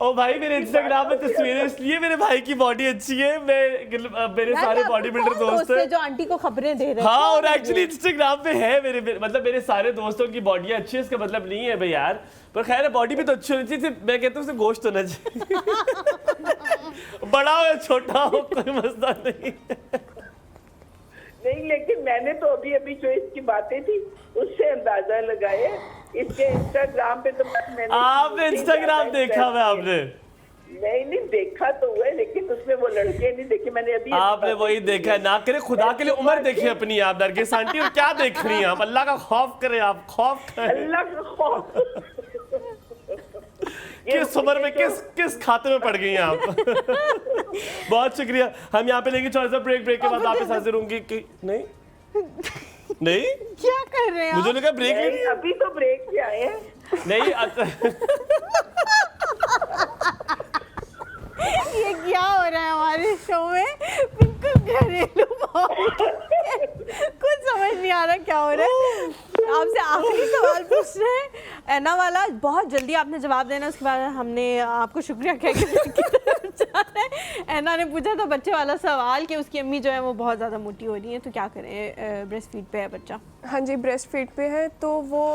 Speaker 2: ओ भाई मेरे इंस्टाग्राम में तस्वीरें इसलिए मेरे भाई की बॉडी अच्छी है, मेरे सारे बॉडी बिल्डर दोस्त हैं
Speaker 1: जो आंटी को खबरें दे रहे हैं।
Speaker 2: हाँ, और एक्चुअली इंस्टाग्राम पे है मेरे सारे दोस्तों की बॉडी अच्छी है, इसका मतलब नहीं है भाई यार, पर खैर बॉडी भी तो अच्छी होनी चाहिए। मैं कहता हूँ गोश्त होना चाहिए। बड़ा हो छोटा हो कोई मसला नहीं।
Speaker 10: नहीं, लेकिन मैंने तो अभी जो इसकी बातें थी उससे अंदाजा लगाए। इसके इंस्टाग्राम पे तो मैंने
Speaker 2: आपने इंस्टाग्राम देखा है? आपने
Speaker 10: नहीं देखा तो हुआ है, लेकिन उसमें वो लड़के नहीं देखे मैंने अभी।
Speaker 2: आपने वही देखा है ना? करे खुदा के लिए उम्र देखिए अपनी आप नरगिस आंटी, और क्या देख रही हैं आप? अल्लाह का खौफ करें आप, खौफ करें
Speaker 10: अल्लाह का खौफ।
Speaker 2: किस उम्र में किस खाते में पड़ गई हैं आप? बहुत शुक्रिया। हम यहाँ पे लेंगे छोटा सा ब्रेक के बाद वापस हाजिर होंगे। नहीं
Speaker 1: क्या कर रहे हैं?
Speaker 2: मुझे लगा ब्रेक नहीं,
Speaker 10: अभी तो ब्रेक पे आए हैं।
Speaker 2: नहीं
Speaker 1: ये क्या हो रहा है हमारे शो में? बिल्कुल घरेलू कुछ समझ नहीं आ रहा क्या हो रहा है। आपसे आखिरी सवाल पूछ रहे हैं एना वाला, बहुत जल्दी आपने जवाब देना, उसके बाद हमने आपको शुक्रिया कह के एना ने पूछा था बच्चे वाला सवाल कि उसकी अम्मी जो है वो बहुत ज़्यादा मोटी हो रही है, तो क्या करें? ब्रेस्ट फीड पे है बच्चा।
Speaker 3: हाँ जी, ब्रेस्ट फीड पे है, तो वो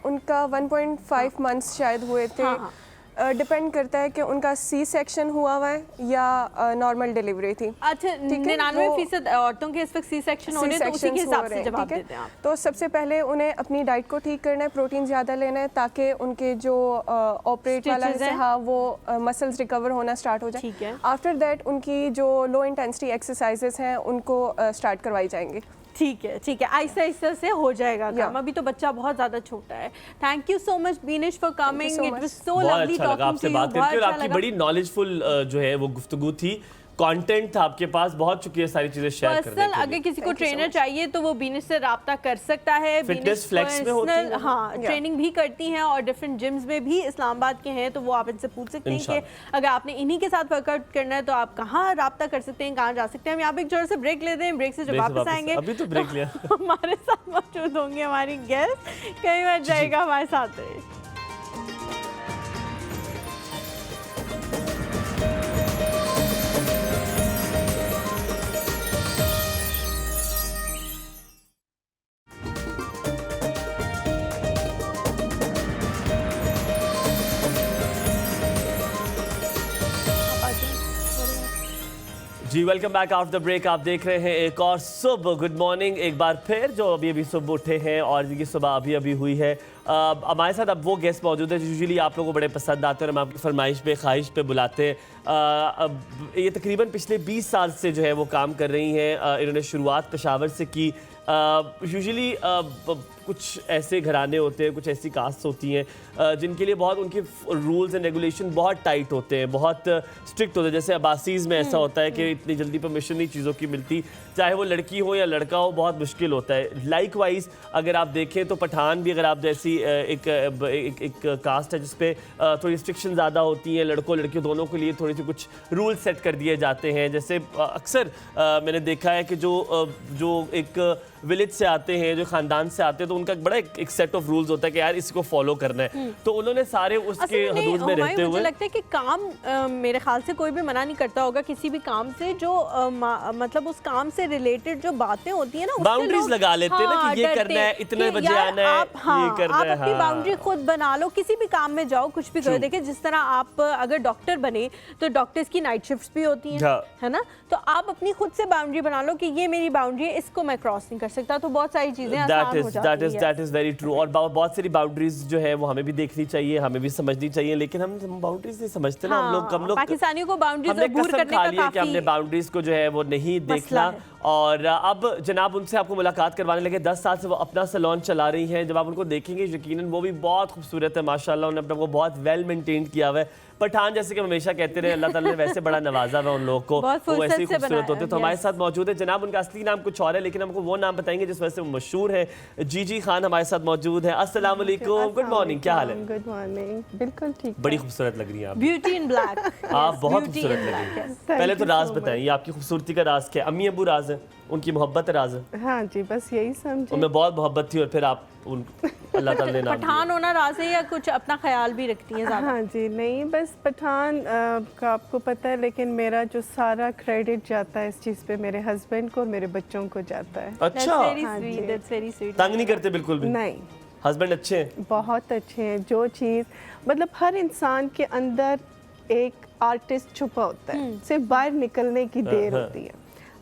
Speaker 3: उनका 1.5 मंथ्स शायद हुए थे।
Speaker 1: हाँ।
Speaker 3: डिपेंड करता है कि उनका सी सेक्शन हुआ हुआ है या नॉर्मल डिलीवरी थी।
Speaker 1: अच्छा, 99% औरतों के इस वक्त सी सेक्शन हो रहे हैं, तो उसी के हिसाब से जवाब देते हैं आप।
Speaker 3: तो सबसे पहले उन्हें अपनी डाइट को ठीक करना है, प्रोटीन ज़्यादा लेना है ताकि उनके जो ऑपरेट वाला है हाँ वो मसल्स रिकवर होना स्टार्ट हो जाए।
Speaker 1: ठीक है।
Speaker 3: आफ्टर दैट उनकी जो लो इंटेंसिटी एक्सरसाइजेस हैं उनको स्टार्ट करवाई जाएंगी।
Speaker 1: ठीक है, आहिस्ता आहिस्ता से हो जाएगा काम। अभी तो बच्चा बहुत ज़्यादा छोटा है। Thank you so much Beenish for coming, it was so lovely talking to you.
Speaker 2: आपसे बात करके, और आपकी बड़ी नॉलेजफुल जो है वो गुफ्तगू थी, कंटेंट था आपके पास। बहुत शुक्रिया सारी चीजें शेयर करने के लिए।
Speaker 1: अगर किसी को ट्रेनर चाहिए तो वो बीनिश से राब्ता कर सकता है।
Speaker 2: फिटनेस फ्लेक्स में होती है,
Speaker 1: हाँ, ट्रेनिंग भी करती हैं और डिफरेंट जिम्स में भी इस्लामाबाद के हैं, तो वो आप इनसे पूछ सकते हैं कि अगर आपने इन्हीं के साथ वर्कआउट करना है तो आप कहाँ राब्ता कर सकते हैं, कहाँ जा सकते हैं। हम यहाँ पे एक छोटा सा ब्रेक लेते हैं, ब्रेक से जब वापस आएंगे
Speaker 2: अभी तो ब्रेक लिया
Speaker 1: हमारे साथ मौजूद होंगे हमारी गेस्ट, कहीं मत जाएगा, हमारे साथ रहे।
Speaker 2: जी, welcome back after the break. आप देख रहे हैं एक और सुबह गुड मॉर्निंग एक बार फिर, जो अभी सुबह उठे हैं और ये सुबह अभी हुई है। हमारे साथ अब वो गेस्ट मौजूद है यूजुअली आप लोगों को बड़े पसंद आते हैं और हम आपकी फरमाइश पे ख्वाहिश पे बुलाते हैं। ये तकरीबन पिछले 20 साल से जो है वो काम कर रही हैं। इन्होंने शुरुआत पेशावर से की। यूजुअली कुछ ऐसे घराने होते हैं, कुछ ऐसी कास्ट होती हैं जिनके लिए बहुत उनके रूल्स एंड रेगुलेशन बहुत टाइट होते हैं, बहुत स्ट्रिक्ट होते हैं। जैसे अब्बासीज़ में ऐसा होता है कि इतनी जल्दी परमिशन नहीं चीज़ों की मिलती, चाहे वो लड़की हो या लड़का हो, बहुत मुश्किल होता है। लाइक वाइज अगर आप देखें तो पठान भी, अगर आप जैसी एक कास्ट है जिसपे थोड़ी रिस्ट्रिक्शन ज़्यादा होती हैं, लड़कों लड़कियों दोनों के लिए थोड़ी सी कुछ रूल सेट कर दिए जाते हैं। जैसे अक्सर मैंने देखा है कि जो एक विलेज से आते हैं, जो ख़ानदान से आते हैं, तो उनका बड़ा एक सेट ऑफ रूल्स होता है कि यार इसको फॉलो करना है। तो उन्होंने सारे उसके हदूद में रहते हुए,
Speaker 1: मुझे लगता है कि काम मेरे ख्याल से कोई भी मना नहीं करता होगा किसी भी काम से जो मतलब उस काम से रिलेटेड जो बातें होती है ना,
Speaker 2: बाउंड्रीज लगा लेते हैं ना कि ये करना है, इतने बजे आना है, ये करना
Speaker 1: आप अपनी बाउंड्री खुद बना लो, किसी भी काम में जाओ, कुछ भी करो। देखिए जिस तरह आप अगर डॉक्टर बने तो डॉक्टर्स की नाइट शिफ्ट्स भी होती हैं, है ना, तो आप अपनी खुद से बाउंड्री बना लो कि ये मेरी बाउंड्री है, इसको मैं क्रॉस नहीं कर सकता, तो बहुत सारी चीजें आसान हो जाती हैं।
Speaker 2: That is very true. और बहुत सारी बाउंड्रीज जो है वो हमें भी देखनी चाहिए, हमें भी समझनी चाहिए, लेकिन हम बाउंड्रीज नहीं समझते ना। हम लोग
Speaker 1: पाकिस्तानियों को बाउंड्रीज अबूर करने का
Speaker 2: काफी हमने बाउंड्रीज को जो है वो नहीं देखना। और अब जनाब उनसे आपको मुलाकात करवाने लगे। 10 साल से वो अपना सैलून चला रही हैं। जब आप उनको देखेंगे यकीनन वो भी बहुत खूबसूरत है माशाल्लाह, उन्होंने अपने को बहुत वेल मेंटेन किया हुआ है। पठान जैसे कि हम हमेशा कहते रहे, अल्लाह ताला ने वैसे बड़ा नवाजा हुआ उन लोगों को, वो वैसे ही खूबसूरत होते। तो हमारे साथ मौजूद है जनाब, उनका असली नाम कुछ और है लेकिन हमको वो नाम बताएंगे जिस वजह से वो मशहूर है। जीजी खान हमारे साथ मौजूद है। अस्सलाम वालेकुम, गुड मॉर्निंग, क्या हाल है?
Speaker 12: गुड मॉर्निंग, बिल्कुल ठीक।
Speaker 2: बड़ी खूबसूरत लग रही हैं आप,
Speaker 1: ब्यूटी इन ब्लैक।
Speaker 2: आप बहुत खूबसूरत लग रही हैं। पहले तो राज बताइए, आपकी खूबसूरती का राज क्या है? अम्मी अबू राज है, उनकी मोहब्बत राज है?
Speaker 12: हाँ जी, बस यही समझिए।
Speaker 2: उनमें बहुत मोहब्बत थी और फिर आप उन अल्लाह ताला ने नाम
Speaker 1: पठान होना राज है या कुछ अपना ख्याल भी रखती हैं ज़्यादा?
Speaker 12: हाँ जी, नहीं बस पठान का आपको पता है, लेकिन मेरा जो सारा क्रेडिट जाता है इस चीज़ पे मेरे हस्बैंड को और मेरे बच्चों को जाता है।
Speaker 2: अच्छा,
Speaker 1: that's very sweet।
Speaker 2: तंग नहीं करते बिल्कुल भी?
Speaker 12: नहीं,
Speaker 2: हस्बैंड अच्छे हैं?
Speaker 12: बहुत अच्छे हैं। जो चीज़ मतलब हर इंसान के अंदर एक आर्टिस्ट छुपा होता है, सिर्फ बाहर निकलने की देर होती है।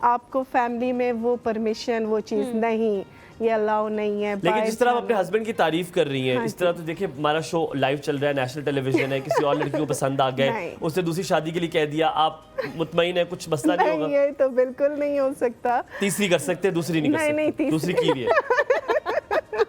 Speaker 12: आपको फैमिली में वो परमिशन, वो चीज़ नहीं, ये अलाउ नहीं है।
Speaker 2: लेकिन जिस तरह आप अपने हस्बैंड की तारीफ कर रही हैं, इस तरह तो देखिए हमारा शो लाइव चल रहा है, नेशनल टेलीविजन है, किसी और लड़की को पसंद आ गए, उसने दूसरी शादी के लिए कह दिया, आप मुतमईन है, कुछ मसला नहीं होगा?
Speaker 12: ये तो बिल्कुल नहीं हो सकता।
Speaker 2: तीसरी कर सकते हैं, दूसरी नहीं कर सकते? नहीं, दूसरी की भी है।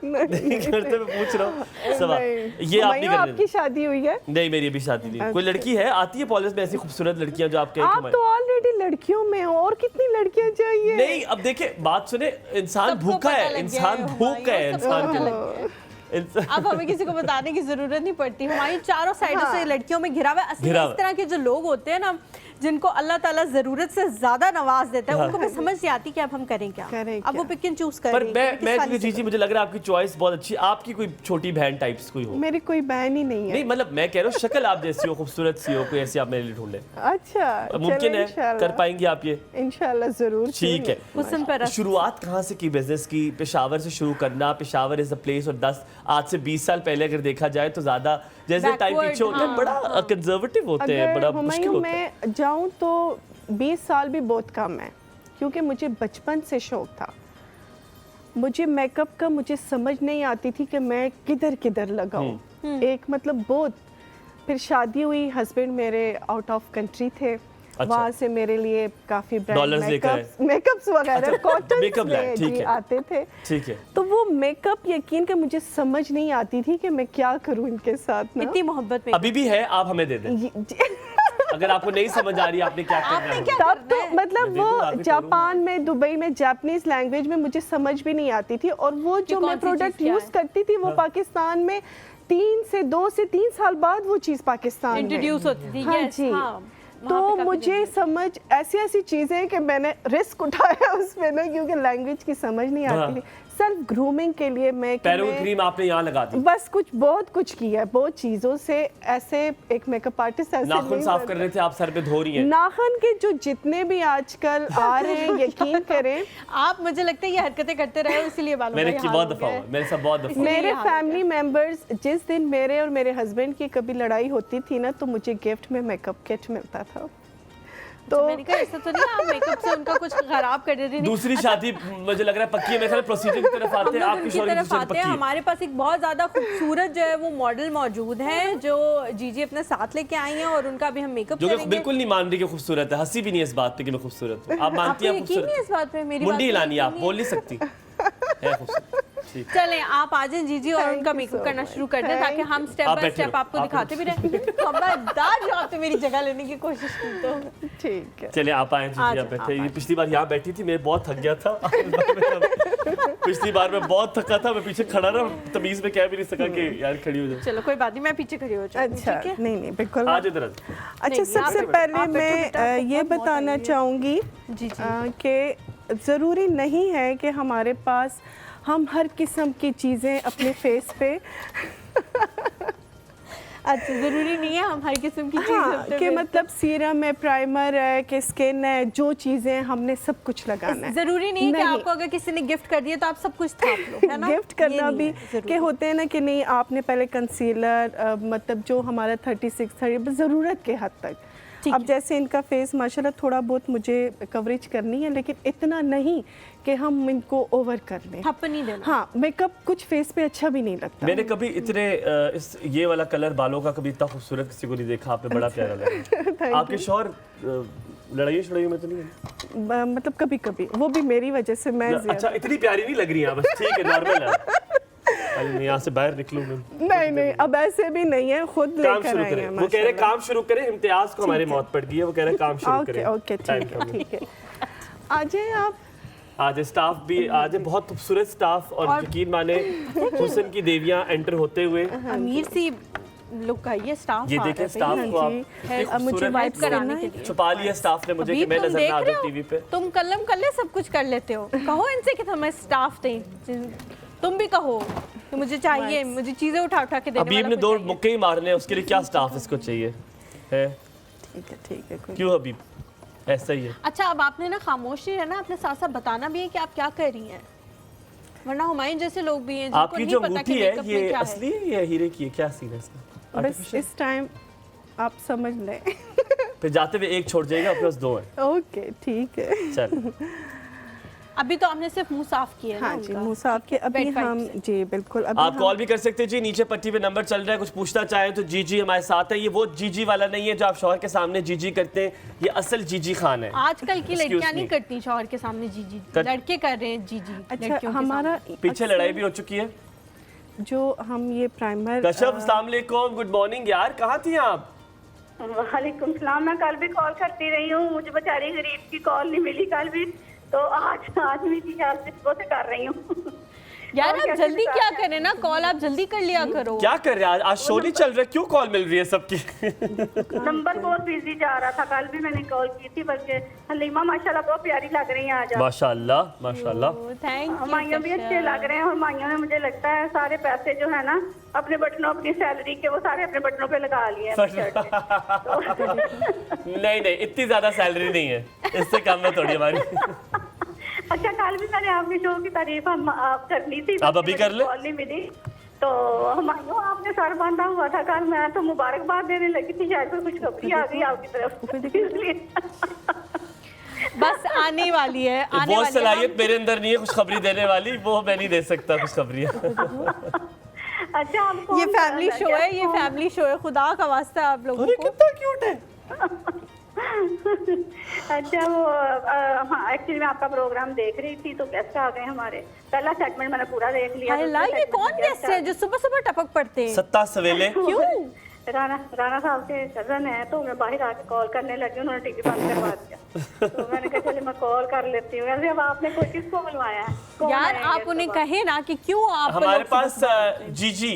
Speaker 2: नहीं करते, मैं पूछ रहा हूँ सवाल। ये आप नहीं कर रहे?
Speaker 12: आपकी शादी हुई है?
Speaker 2: नहीं, मेरी अभी शादी नहीं। कोई लड़की है आती है पॉलिस में ऐसी खूबसूरत लड़कियां जो आपके?
Speaker 12: आप तो ऑलरेडी लड़कियों में हो, और कितनी लड़कियां चाहिए?
Speaker 2: नहीं, अब देखिए बात सुने, इंसान भूखा है, इंसान भूखा है, इंसान के
Speaker 1: अब हमें किसी को बताने की जरूरत नहीं पड़ती, हमारी चारों साइडों से लड़कियों में घिरा हुआ है। असली इस तरह के जो लोग होते हैं ना, जिनको अल्लाह ताला जरूरत से ज्यादा नवाज देता है, उनको समझ नहीं आती कि अब हम करें क्या, अब वो पिक एंड चूज करें।
Speaker 2: पर मैं जीजी, मुझे लग रहा है आपकी चॉइस बहुत अच्छी। आपकी कोई छोटी बहन टाइप्स कोई हो?
Speaker 12: मेरी कोई बहन ही नहीं है।
Speaker 2: नहीं मतलब मैं कह रहा हूँ शक्ल आप जैसी हो, खूबसूरत सी हो, कोई ऐसी आप मेरे लिए ढूंढ लें।
Speaker 12: अच्छा,
Speaker 2: मुमकिन है? कर पाएंगी आप ये?
Speaker 12: इंशाल्लाह जरूर।
Speaker 2: ठीक है। शुरुआत कहाँ से की बिजनेस की? पेशावर से शुरू करना, पेशावर इज द प्लेस, और 10 आज से 20 साल पहले अगर देखा जाए तो ज्यादा जैसे टाइम पीछे होता है, बड़ा कंजर्वेटिव होते हैं, बड़ा मुश्किल होता है।
Speaker 12: मैं जाऊं तो 20 साल भी बहुत कम है, क्योंकि मुझे बचपन से शौक था। मुझे मेकअप का मुझे समझ नहीं आती थी कि मैं किधर किधर लगाऊं। एक मतलब बहुत, फिर शादी हुई, हस्बैंड मेरे आउट ऑफ कंट्री थे। अच्छा। वहाँ से मेरे लिए काफी ब्रांड मेकअप्स वगैरह कॉटन आते थे।
Speaker 2: ठीक है।
Speaker 12: तो वो मेकअप यकीन कर मुझे समझ नहीं आती थी कि मैं क्या करूं इनके साथ ना।
Speaker 1: इतनी मोहब्बत में
Speaker 2: अभी भी है, आप हमें दे दें अगर आपको नहीं समझ आ रही आपने क्या करना है।
Speaker 12: तब तो मतलब वो जापान में, दुबई में जापानीज लैंग्वेज में मुझे समझ भी नहीं आती थी, और वो जो मैं प्रोडक्ट यूज करती थी वो पाकिस्तान में 2 से 3 साल बाद वो चीज़ पाकिस्तान
Speaker 1: इंट्रोड्यूस होती थी।
Speaker 12: हाँ जी। तो मुझे समझ ऐसी चीज़ें कि मैंने रिस्क उठाया उसमें ना, क्योंकि लैंग्वेज की समझ नहीं आती थी। सेल्फ ग्रूमिंग के लिए मैं
Speaker 2: पैरों की क्रीम आपने यहाँ लगा दी?
Speaker 12: बस बहुत कुछ किया है, बहुत चीज़ों से। ऐसे एक मेकअप आर्टिस्ट ऐसे
Speaker 2: नाखून साफ कर रहे थे, आप सर पे धो रही हैं।
Speaker 12: नाखून के जो जितने भी आजकल आ रहे हैं, यकीन करें
Speaker 1: आप, मुझे लगता है ये हरकतें करते रहे इसलिए
Speaker 2: मेरे बहुत दफा हुआ, मेरे साथ बहुत दफा।
Speaker 12: मेरे फैमिली मेंबर्स, जिस दिन मेरे और मेरे हस्बैंड की कभी लड़ाई होती थी ना, तो मुझे गिफ्ट में मेकअप किट मिलता था।
Speaker 1: तो मैंने कहा ऐसा तो नहीं आप मेकअप से उनका कुछ खराब कर देती?
Speaker 2: दूसरी शादी मुझे लग रहा है पक्की है, मेरे ख्याल प्रोसीजर की तरफ आते हैं, आपकी शादी की तरफ पक्की है।
Speaker 1: हमारे पास एक बहुत ज्यादा खूबसूरत जो है वो मॉडल मौजूद हैं, जो जीजी अपने साथ लेके आई हैं, और उनका भी हम मेकअप
Speaker 2: करेंगे। जो बिल्कुल नहीं मान रही कि खूबसूरत है, हंसी भी नहीं इस बात पे कि मैं खूबसूरत हूं। आप मानती हैं खूबसूरत?
Speaker 1: इस बात पे मेरी
Speaker 2: मुंडी हिलानी, आप बोल नहीं सकती है खूबसूरत।
Speaker 1: चलें आप आ जाएं जीजी और उनका मेकअप करना शुरू कर दें, ताकि हम स्टेप बाय स्टेप आपको दिखाते भी रहें। खबरदार जो आपने मेरी जगह लेने की कोशिश की तो
Speaker 12: ठीक है।
Speaker 2: चलिए आप आए जीजी, आप बैठे। ये पिछली बार यहाँ बैठी थी, मैं बहुत थक गया था पिछली बार मैं बहुत थका था, मैं पीछे खड़ा रहा, तमीज में कह भी नहीं सका कि यार खड़ी हो जाए।
Speaker 1: चलो कोई बात नहीं, मैं पीछे खड़ी हो जाऊँ।
Speaker 12: अच्छा, नहीं बिल्कुल।
Speaker 2: आज इधर।
Speaker 12: अच्छा, सबसे पहले मैं ये बताना चाहूँगी कि ज़रूरी नहीं है कि हमारे पास हम हर किस्म की चीज़ें अपने फेस पे
Speaker 1: अच्छा, जरूरी नहीं है हम हर किस्म की
Speaker 12: हाँ, कि मतलब सीरम है, प्राइमर है, कि स्किन है, जो चीजें हमने सब कुछ लगाना है।
Speaker 1: जरूरी नहीं कि आपको अगर किसी ने गिफ्ट कर दिया तो आप सब कुछ थाप लो, है ना?
Speaker 12: गिफ्ट करना भी कि होते हैं ना कि नहीं, आपने पहले कंसीलर मतलब जो हमारा 36-30 ज़रूरत के हद तक। अब जैसे इनका फेस माशाल्लाह थोड़ा बहुत मुझे कवरेज करनी है, लेकिन इतना नहीं कि हम इनको ओवर कर लें।
Speaker 1: नहीं देना।
Speaker 12: हाँ, मेकअप कुछ फेस पे अच्छा भी नहीं लगता।
Speaker 2: मैंने कभी इतने ये वाला कलर बालों का कभी इतना खूबसूरत किसी को नहीं देखा। आपने बड़ा प्यारा लगा। आपके शौहर लड़ाइयों में तो नहीं है?
Speaker 12: मतलब कभी कभी, वो भी मेरी वजह से। मैं
Speaker 2: अच्छा, इतनी प्यारी नहीं लग रही है, बस ठीक है, नॉर्मल है। मैं यहाँ से बाहर निकलूँ
Speaker 12: नहीं, अब ऐसे भी नहीं है, खुद
Speaker 2: काम शुरू करें। वो कह रहे काम शुरू करें, इम्तियाज को हमारी मौत पड़ गई है, वो कह रहे काम शुरू करें।
Speaker 12: ओके, ठीक है। आ जाए आप।
Speaker 2: आज स्टाफ भी आज बहुत खूबसूरत स्टाफ, और यकीन माने हुस्न की देवियां एंटर होते हुए
Speaker 1: अमीर सी लुक आई है स्टाफ।
Speaker 2: ये देखें स्टाफ को आप
Speaker 1: मुझे वाइप कराने के लिए
Speaker 2: छुपा लिया स्टाफ ने मुझे कि मैं नजर ना आऊं टीवी पे।
Speaker 1: तुम कल्लम कल्ले सब कुछ कर लेते हो। कहो इनसे कि हमें स्टाफ दें, तुम भी कहो कि मुझे चाहिए, मुझे चीजें उठा उठा के देने वाला।
Speaker 2: हबीब ने 2 मुक्के ही मारने हैं, उसके लिए क्या स्टाफ इसको चाहिए है?
Speaker 12: ठीक है।
Speaker 2: क्यों हबीब, ऐसा ही है।
Speaker 1: अच्छा, अब आपने ना खामोशी है ना, अपने साथ साथ बताना भी है कि आप क्या कर रही हैं, वरना हुमायूं जैसे लोग भी हैं जिनको
Speaker 2: आपकी
Speaker 1: नहीं
Speaker 2: जो
Speaker 1: पता
Speaker 2: अंगूठी
Speaker 1: कि
Speaker 2: है
Speaker 1: मेकअप
Speaker 2: ये
Speaker 1: में क्या
Speaker 2: असली है या हीरे की है? क्या सीन है इसका?
Speaker 12: बस इस टाइम आप समझ लें।
Speaker 2: फिर जाते हुए एक छोड़ जाएगा, अपने पास 2 है।
Speaker 12: ओके, ठीक है।
Speaker 2: चल,
Speaker 1: अभी तो आपने सिर्फ मुंह साफ किया है।
Speaker 12: हाँ जी, मुंह साफ किया। अभी हम जी बिल्कुल। अभी
Speaker 2: आप कॉल भी कर सकते हैं जी, नीचे पट्टी पे नंबर चल रहा है। कुछ पूछना चाहें तो जीजी हमारे साथ है। ये वो जीजी वाला नहीं है जो आप शौहर के सामने जीजी करते हैं, ये असल जीजी खान है।
Speaker 1: आजकल की लड़कियां नहीं करती शौहर के सामने जीजी, लड़के कर रहे हैं जीजी।
Speaker 12: अच्छा, हमारा
Speaker 2: पीछे लड़ाई भी हो चुकी है।
Speaker 12: जो हम ये प्राइमर
Speaker 2: कशफ, अस्सलाम वालेकुम, गुड मॉर्निंग यार, कहाँ थी आप?
Speaker 7: वालेकुम सलाम। मैं कल भी कॉल करती रही हूँ, मुझे बेचारी गरीब की कॉल नहीं मिली कल भी, तो आज भी से कर रही हूँ।
Speaker 1: यार आप जल्दी क्या करें ना, कॉल आप जल्दी कर लिया करो।
Speaker 2: क्या कर रहे हैं आज शो नहीं चल रहा, क्यों कॉल मिल रही है सबकी?
Speaker 7: नंबर बहुत बिजी जा रहा था, कल भी मैंने कॉल की थी, बल्कि हलीमा माशाल्लाह बहुत प्यारी लग रही है आज।
Speaker 2: माशाल्लाह माशाल्लाह,
Speaker 1: थैंक यू।
Speaker 7: हुमायूं भी अच्छे लग रहे हैं। हुमायूं ने मुझे लगता है सारे पैसे जो है ना अपने बटनों, अपनी सैलरी के, वो सारे अपने बटनों पे लगा लिए हैं।
Speaker 2: नहीं, इतनी ज्यादा सैलरी नहीं है, इससे कम है थोड़ी हमारी।
Speaker 7: अच्छा, कल भी मैंने आपकी शो की तारीफ हम आप करनी थी,
Speaker 2: अब अभी कर ले।
Speaker 7: कॉल नहीं मिली तो हुमायूं आपने सर बांधा हुआ था कल, मैं तो मुबारकबाद देने लगी थी, शायद कोई खुशखबरी आ गई आपकी तरफ, इसलिए
Speaker 1: बस आने वाली है।
Speaker 2: वो सलाहियत मेरे अंदर नहीं है खुशखबरी देने वाली, वो मैं नहीं दे सकता खुशखबरियाँ।
Speaker 7: अच्छा,
Speaker 1: ये फैमिली शो है, ये फैमिली शो है, खुदा का वास्ता आप लोगों को।
Speaker 2: कितना क्यूट है।
Speaker 7: अच्छा, वो हाँ, एक्चुअली मैं आपका प्रोग्राम देख रही थी तो गेस्ट आ गए हमारे। पहला सेगमेंट मैंने पूरा देख लिया।
Speaker 1: ये कौन गेस्ट है जो सुबह सुबह टपक पड़ते हैं?
Speaker 2: सत्ता सवेले।
Speaker 1: क्यों?
Speaker 7: राना साहब के कजन है, तो मैं बाहर आके कॉल करने लगी, उन्होंने टीवी बंद करवा दिया, तो मैंने कहा चलिए मैं कॉल कर लेती हूँ। वैसे अब आपने कोई किसको बुलवाया है?
Speaker 1: यार आप उन्हें कहे ना कि क्यों आप
Speaker 2: हमारे पास जीजी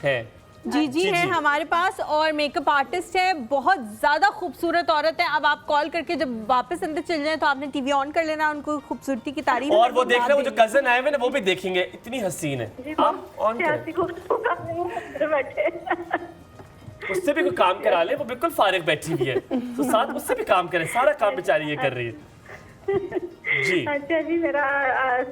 Speaker 2: है,
Speaker 1: जीजी है हमारे पास, और मेकअप आर्टिस्ट है, बहुत ज्यादा खूबसूरत औरत है। अब आप कॉल करके जब वापस अंदर चल जाए तो आपने टीवी ऑन कर लेना, उनको खूबसूरती की तारीफ।
Speaker 2: और वो देख रहे हैं, वो जो कजन आए हुए ना वो भी देखेंगे, इतनी हसीन है। आप ऑन करें, उससे भी कोई काम करा ले, वो बिल्कुल फारिग बैठी हुई है, तो साथ उससे भी काम करें, सारा काम बेचारी ये कर रही है जी।
Speaker 7: अच्छा जी, मेरा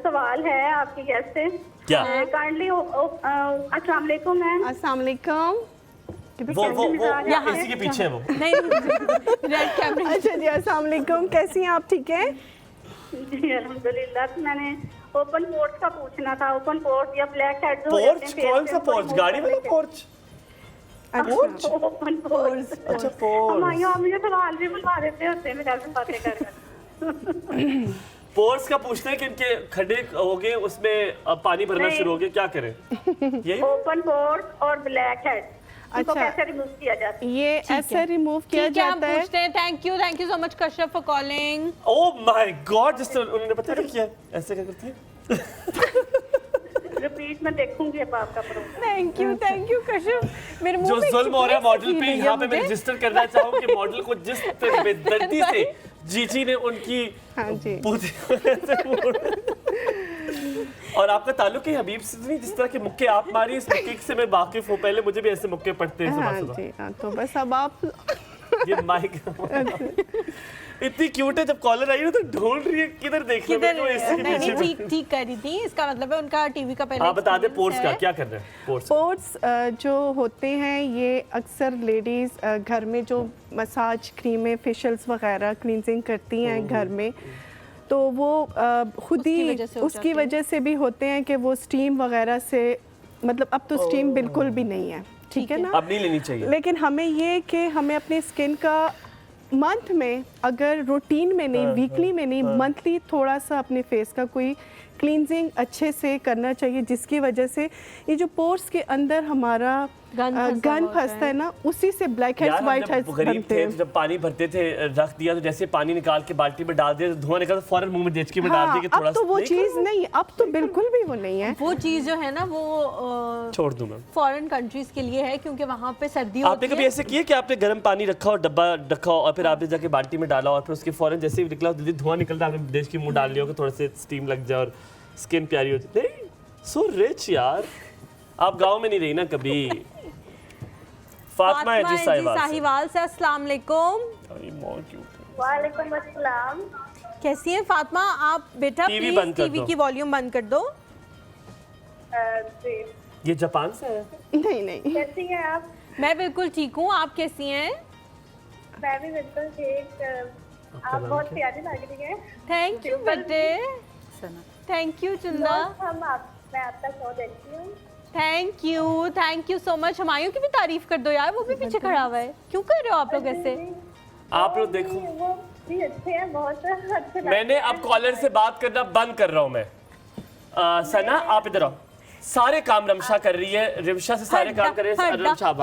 Speaker 7: सवाल है आपकी गेस्ट से।
Speaker 2: क्या?
Speaker 7: काइंडली अस्सलाम वालेकुम मैम।
Speaker 12: अस्सलाम वालेकुम।
Speaker 2: वो इसी के पीछे है वो।
Speaker 1: नहीं, रेड कैमरा।
Speaker 12: अच्छा जी, अस्सलाम वालेकुम, कैसी हैं आप? ठीक है
Speaker 7: जी अल्हम्दुलिल्लाह। मैंने ओपन पोर्च का पूछना था, ओपन पोर्च या ब्लैक हेड।
Speaker 2: पोर्च? कौन सा पोर्च? गाड़ी वाला पोर्च?
Speaker 7: पोर्च? Open porch.
Speaker 2: अच्छा, पोर्च।
Speaker 7: आप मुझे सवाल भी बुलवा देते होते हैं मेरे से बातें कर।
Speaker 2: पोर्स का पूछते हैं कि इनके खड्डे हो गए, उसमें अब पानी भरना शुरू हो गया, क्या करें? यही
Speaker 7: ओपन पोर्च और ब्लैक हेड, इनको कैसे रिमूव किया जाता है?
Speaker 12: ये ऐसे रिमूव किया जाता है।
Speaker 1: पूछते हैं। Thank you so much Kashyap for calling.
Speaker 2: Oh my God, जिस उन्होंने पता क्या किया, ऐसे क्या करती है?
Speaker 7: रिपीट में देखूंगी अब आपका प्रोग्राम।
Speaker 1: Thank you Kashyap. मेरे मुंह
Speaker 2: जो
Speaker 1: में
Speaker 2: जुल्म हो रहा है मॉडल पे, यहाँ पे मैं रजिस्टर करना चाहूँ कि मॉडल को जिस बेदर्दी से जीजी ने उनकी
Speaker 12: हाँ जी
Speaker 2: और आपका ताल्लुक है हबीब से नहीं, जिस तरह के मुक्के आप मारी इस मुक्के से मैं वाकिफ हूँ, पहले मुझे भी ऐसे मुक्के पड़ते हैं सुबह सुबह।
Speaker 12: तो बस अब आप
Speaker 2: ये माइक इतनी क्यूट है, जब कॉलर आई ना तो ढूंढ रही है किधर देखने में, तो इसके पीछे
Speaker 1: नहीं ठीक कर रही थी, इसका मतलब है उनका टीवी का पहले।
Speaker 2: आप बता दें पोर्ट्स का क्या कर रहे हैं?
Speaker 12: पोर्ट्स जो होते हैं ये अक्सर लेडीज़ घर में जो मसाज क्रीमें फेशियल्स वगैरह क्लींजिंग करती हैं घर में, तो वो खुद ही उसकी वजह से भी होते हैं कि वो स्टीम वगैरह से, मतलब अब तो स्टीम बिल्कुल भी नहीं है, ठीक है ना,
Speaker 2: अब नहीं लेनी चाहिए।
Speaker 12: लेकिन हमें ये कि हमें अपने स्किन का मंथ में, अगर रूटीन में नहीं, वीकली में नहीं, मंथली थोड़ा सा अपने फेस का कोई क्लींजिंग अच्छे से करना चाहिए, जिसकी वजह से ये जो पोर्स के अंदर हमारा गन फंसता है ना, उसी से ब्लैक हेड्स व्हाइट हेड्स बनते हैं।
Speaker 2: जब पानी भरते थे रख दिया तो जैसे पानी निकाल के बाल्टी में डाल दिया तो धुआं निकला तो फौरन मुंह में देचकी में डाल दिया कि थोड़ा,
Speaker 12: अब तो वो चीज़ नहीं, अब तो बिल्कुल भी वो नहीं है।
Speaker 1: वो चीज़ जो है ना वो
Speaker 2: छोड़ दूं मैं,
Speaker 1: फॉरेन कंट्रीज के लिए है, क्योंकि वहाँ पे सर्दी होती है।
Speaker 2: आपने कभी ऐसे किया कि आपने गर्म पानी रखा और डब्बा रखा और फिर आपने जाके बाल्टी में डाला और फिर उसके फौरन जैसे ही निकला धुआं निकलता, आपने देचकी मुंह डाल लिया कि थोड़ा से स्टीम लग जाए और स्किन प्यारी हो जाए? नहीं, सो रिच यार, आप गाँव में नहीं रही ना कभी। फातिमा जी साहिवाल से, अस्सलाम वालेकुम।
Speaker 13: वालेकुम अस्सलाम।
Speaker 1: कैसी हैं फातिमा आप? बेटा प्लीज टीवी की वॉल्यूम बंद कर दो।
Speaker 2: ये जापान से है?
Speaker 12: नहीं।
Speaker 13: कैसी हैं आप?
Speaker 1: मैं बिल्कुल ठीक हूँ, आप कैसी हैं?
Speaker 13: मैं भी बिल्कुल ठीक। आप बहुत प्यारी लग रही हैं।
Speaker 1: थैंक यू बेटे, थैंक यू चंदा।
Speaker 13: मैं आपका शो देखती हूँ।
Speaker 1: Thank you so much. Humayun की भी तारीफ कर दो यार, वो भी पीछे खड़ा हुआ है, क्यों कर रहे हो आप लोग ऐसे?
Speaker 2: आप लोग देखो,
Speaker 13: वो भी अच्छे हैं, बहुत अच्छे।
Speaker 2: मैंने अब कॉलर से बात करना बंद कर रहा हूँ मैं। सना आप इधर आओ, सारे काम रमशा कर रही है, रिमशा से सारे काम कर रही है, रमशा आप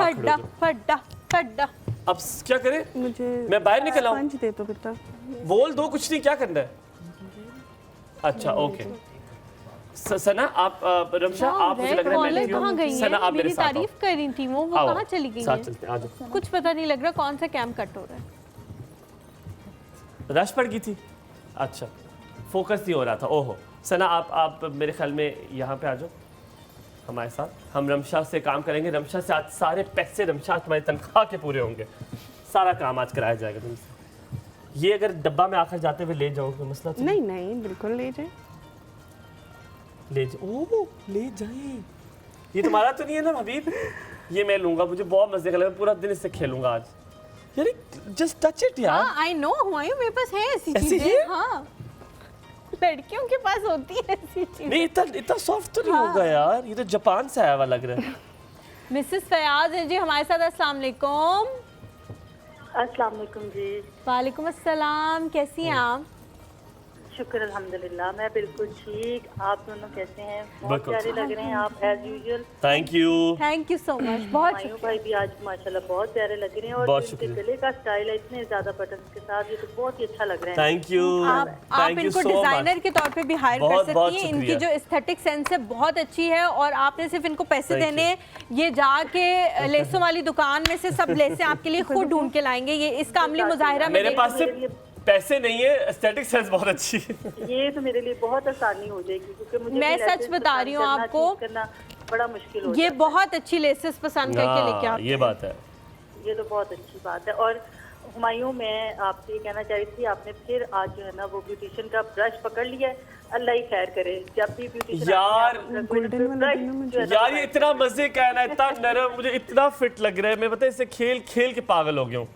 Speaker 1: फड्डा।
Speaker 2: अब क्या करें?
Speaker 12: मुझे
Speaker 2: मैं बाहर निकल आऊँ?
Speaker 12: दे दो बेटा।
Speaker 2: बोल दो, कुछ नहीं, क्या करना है? अच्छा ओके। सना आप रमशा आप मुझे लग रहा है
Speaker 1: कहाँ गई
Speaker 2: सना आप मेरे साथ
Speaker 1: तारीफ कर रही थी, वो कहाँ चली गई
Speaker 2: साथ चलते हैं, आ जाओ।
Speaker 1: कुछ पता नहीं लग रहा कौन सा कैंप कट हो रहा है।
Speaker 2: रश पड़ गई थी, अच्छा फोकस नहीं हो रहा था। ओहो सना आप मेरे ख्याल में यहाँ पे आ जाओ हमारे साथ, हम रमशा से काम करेंगे। रमशा से आज सारे पैसे रमशा तुम्हारी तनख्वाह के पूरे होंगे, सारा काम आज कराया जाएगा तुमसे। ये अगर डब्बा में आकर जाते हुए ले जाओ कोई मसला तो
Speaker 12: नहीं बिल्कुल ले जाए,
Speaker 2: ले जाए। ये तुम्हारा तो नहीं है ना हबीब? ये मैं लूंगा, मुझे बहुत मजे का लगा, पूरा दिन इससे खेलूंगा आज। यार जस्ट टच इट यार।
Speaker 1: आई नो हुमायूं, मेरे पास है ऐसी चीजें। हाँ, लड़कियों के पास होती है ऐसी चीजें।
Speaker 2: नहीं इतना सॉफ्ट तो नहीं होगा यार, ये तो जापान से आया हुआ लग रहा है।
Speaker 1: मिसेस फयाज है जी हमारे साथ। अस्सलाम वालेकुम।
Speaker 14: अस्सलाम वालेकुम जी।
Speaker 1: वालेकुम अस्सलाम, कैसी हैं आप?
Speaker 14: शुक्र अल्हम्दुलिल्लाह, मैं बिल्कुल ठीक। आप दोनों कैसे हैं? बहुत प्यारे लग रहे हैं आप as usual.
Speaker 2: Thank you
Speaker 1: so much. बहुत
Speaker 14: शुक्रिया भाई भी आज माशाल्लाह बहुत प्यारे लग रहे हैं, और इनके गले का स्टाइल है इतने ज्यादा बटन्स के साथ, ये तो बहुत ही अच्छा लग रहा है।
Speaker 2: Thank you.
Speaker 1: आप इनको डिजाइनर के तौर पे भी हायर कर सकती हैं। इनकी जो एस्थेटिक सेंस है बहुत अच्छी है, और आपने सिर्फ इनको पैसे देने, ये जाके लेसों वाली दुकान में से सब लेसें आपके लिए खुद ढूंढ के लाएंगे। ये इसका अमली मुजाहिरा
Speaker 2: मेरे पास पैसे नहीं है, एस्थेटिक सेंस बहुत अच्छी है।
Speaker 14: ये तो मेरे लिए बहुत आसानी हो जाएगी, क्योंकि मुझे
Speaker 1: मैं सच बता रही हूँ आपको,
Speaker 14: करना बड़ा मुश्किल हो
Speaker 1: ये बहुत अच्छी लेसेस पसंद करके लेके आते हैं।
Speaker 2: ये बात है,
Speaker 14: ये तो बहुत अच्छी बात है। और हुमायूं, मैं आपसे ये कहना चाह रही थी, आपने फिर आज जो है ना वो ब्यूटिशियन का ब्रश पकड़ लिया है, अल्लाह ही खैर करे। जब भी ब्यूटिशियन
Speaker 2: यार ये इतना मजे का है ना, इतना नरम, मुझे इतना फिट लग रहा है। मैं पता है इससे खेल खेल के पागल हो गया हूँ,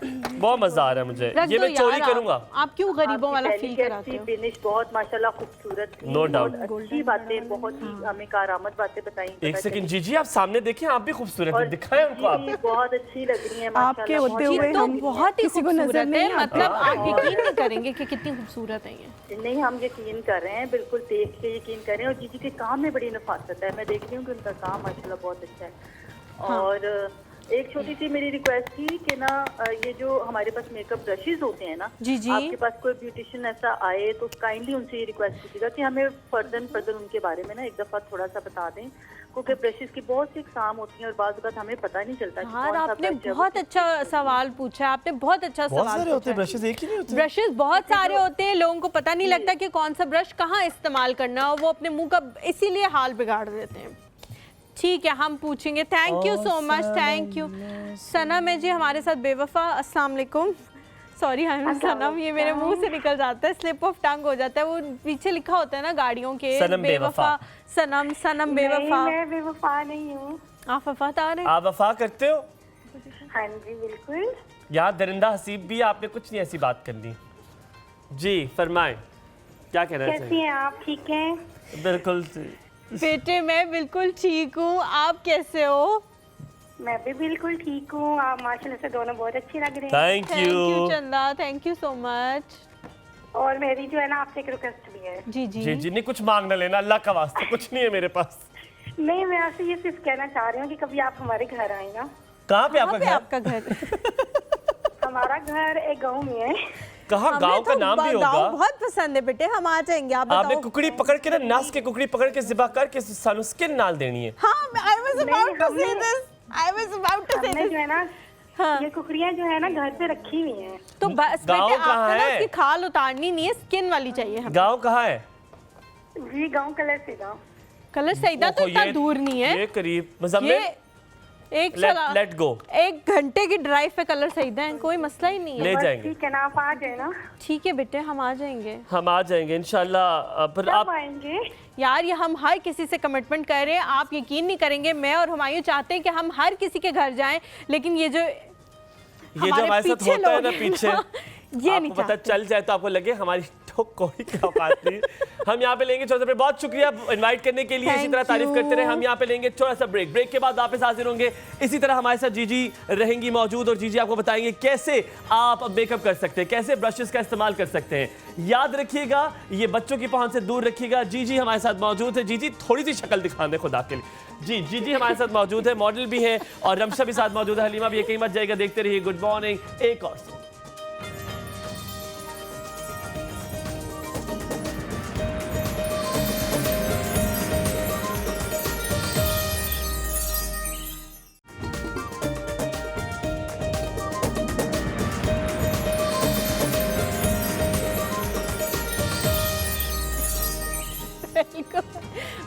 Speaker 2: बहुत मजा आ रहा है मुझे। ये मैं चोरी करूंगा।
Speaker 1: आप क्यों गरीबों वाला फील कराते हो?
Speaker 14: फिनिश बहुत माशाल्लाह खूबसूरत थी,
Speaker 2: नो डाउट।
Speaker 14: अच्छी बातें, बहुत ही हमें कारआमद बातें बताई।
Speaker 2: एक सेकंड जीजी, आप सामने देखिए, आप भी खूबसूरत हैं, दिखाएं उनको। आप
Speaker 14: बहुत अच्छी लग रही हैं
Speaker 12: आपके होते हुए हम
Speaker 1: बहुत ही खूबसूरत है, मतलब आप यकीन नहीं करेंगे कि कितनी खूबसूरत है ये।
Speaker 14: नहीं, हम यकीन कर रहे हैं, बिल्कुल देख के यकीन कर रहे हैं। और जीजी के काम में बड़ी नफासत है, मैं देख रही हूँ कि उनका काम माशाल्लाह बहुत अच्छा है। और एक छोटी सी मेरी रिक्वेस्ट थी कि ना ये जो हमारे पास मेकअप ब्रशेस होते हैं ना,
Speaker 1: जी जी,
Speaker 14: आपके पास कोई ब्यूटिशियन ऐसा आए तो काइंडली उनसे ये रिक्वेस्ट कीजिएगा कि हमें फर्दर उनके बारे में ना एक दफा थोड़ा सा बता दें, क्योंकि ब्रशेस की बहुत सी इकसाम होती हैं और बाज़ वक़्त हमें पता नहीं चलता।
Speaker 1: हाँ, आपने बहुत अच्छा सवाल पूछा, आपने बहुत अच्छा सवाल पूछा।
Speaker 2: ब्रशेस एक ही नहीं होते,
Speaker 1: ब्रशेस बहुत सारे होते हैं, लोगों को पता नहीं लगता कि कौन सा ब्रश कहाँ इस्तेमाल करना है, वो अपने मुंह का इसीलिए हाल बिगाड़ देते हैं। ठीक है, हम पूछेंगे। Thank you so much, thank you. Sanam है जी हमारे साथ बेवफा। अस्सलाम वालेकुम। सॉरी सनम, ये मेरे मुंह से निकल जाता है, स्लिप ऑफ टंग हो जाता है, वो पीछे लिखा होता है ना गाड़ियों के,
Speaker 2: सनम बेवफा।
Speaker 1: सनम बेवफा।
Speaker 13: मैं बेवफा नहीं हूँ।
Speaker 1: आप वफादार हैं?
Speaker 2: आप वफा करते हो?
Speaker 13: हाँ जी बिल्कुल।
Speaker 2: यहाँ दरिंदा हसीब भी, आपने कुछ नहीं ऐसी बात करनी। जी फरमाएं, क्या कहना चाहिए?
Speaker 13: कैसी हैं आप? ठीक हैं?
Speaker 2: बिल्कुल
Speaker 1: बेटे मैं बिल्कुल ठीक हूँ, आप कैसे हो?
Speaker 13: मैं भी बिल्कुल ठीक हूँ। आप माशाल्लाह से दोनों बहुत अच्छी लग रहे हैं।
Speaker 2: थैंक यू
Speaker 1: चंदा, थैंक यू सो मच।
Speaker 13: और मेरी जो है ना आपसे एक रिक्वेस्ट भी है।
Speaker 1: जी जी
Speaker 2: जी जी, नहीं कुछ मांगना लेना, अल्लाह का वास्ता, कुछ नहीं है मेरे पास।
Speaker 13: नहीं, मैं आपसे ये सिर्फ कहना चाह रही हूँ कि कभी आप हमारे घर आए ना।
Speaker 2: कहाँ पे आपका
Speaker 1: घर?
Speaker 13: हमारा घर एक गाँव में है।
Speaker 2: कहाँ? गांव का नाम भी होगा।
Speaker 1: गाँव बहुत पसंद है बेटे, हम आ जाएंगे। आप
Speaker 2: आपने कुकड़ी पकड़ के ना, नास के कुकड़ी पकड़ के ज़िबा करके सानू स्किन नाल देनी है।
Speaker 1: हाँ, I was about to say this.
Speaker 13: हमने जो है ना, ये कुकड़ियाँ जो है ना घर पे रखी हुई हैं।
Speaker 1: तो बस बेटे आपको ना उसकी खाल उतारनी नहीं है, स्किन वाली चाहिए हमें।
Speaker 2: गाँव कहाँ है?
Speaker 13: जी गाँव कलर
Speaker 1: सईदा तो इतना दूर नहीं है,
Speaker 2: ये करीब मुजम्मिल लेट गो,
Speaker 1: 1 घंटे की ड्राइव पे कलर सईदा है, कोई मसला ही नहीं है।
Speaker 2: ले जाएंगे।
Speaker 13: ठीक है ना, आप आ जाए ना।
Speaker 1: ठीक है बेटे, हम आ जाएंगे।
Speaker 2: हम आ जाएंगे इंशाल्लाह। पर आप
Speaker 13: आएंगे
Speaker 1: यार, ये हम हर किसी से कमिटमेंट कर रहे हैं, आप यकीन नहीं करेंगे, मैं और हुमायूं चाहते हैं कि हम हर किसी के घर जाएं, लेकिन ये जो
Speaker 2: हमारे साथ होता है ना पीछे,
Speaker 1: ये नहीं
Speaker 2: पता चल जाए तो आपको लगे हमारी कोई क्या बात नहीं। हम यहाँ पे लेंगे छोटा सा, बहुत शुक्रिया इनवाइट करने के लिए, इसी तरह तारीफ करते रहे। हम यहाँ पे लेंगे छोटा सा ब्रेक के बाद वापस हाजिर होंगे। इसी तरह हमारे साथ जीजी रहेंगी मौजूद और जीजी आपको बताएंगे कैसे आप मेकअप कर सकते हैं, कैसे ब्रशेस का इस्तेमाल कर सकते हैं। याद रखिएगा, ये बच्चों की पहुंच से दूर रखिएगा। जीजी हमारे साथ मौजूद है। जीजी थोड़ी सी शक्ल दिखा दे खुदा के लिए। जीजी हमारे साथ मौजूद है, मॉडल भी है, और रमशा भी साथ मौजूद है, हलीमा भी। कहीं मत जाएगा, देखते रहिए गुड मॉर्निंग। एक और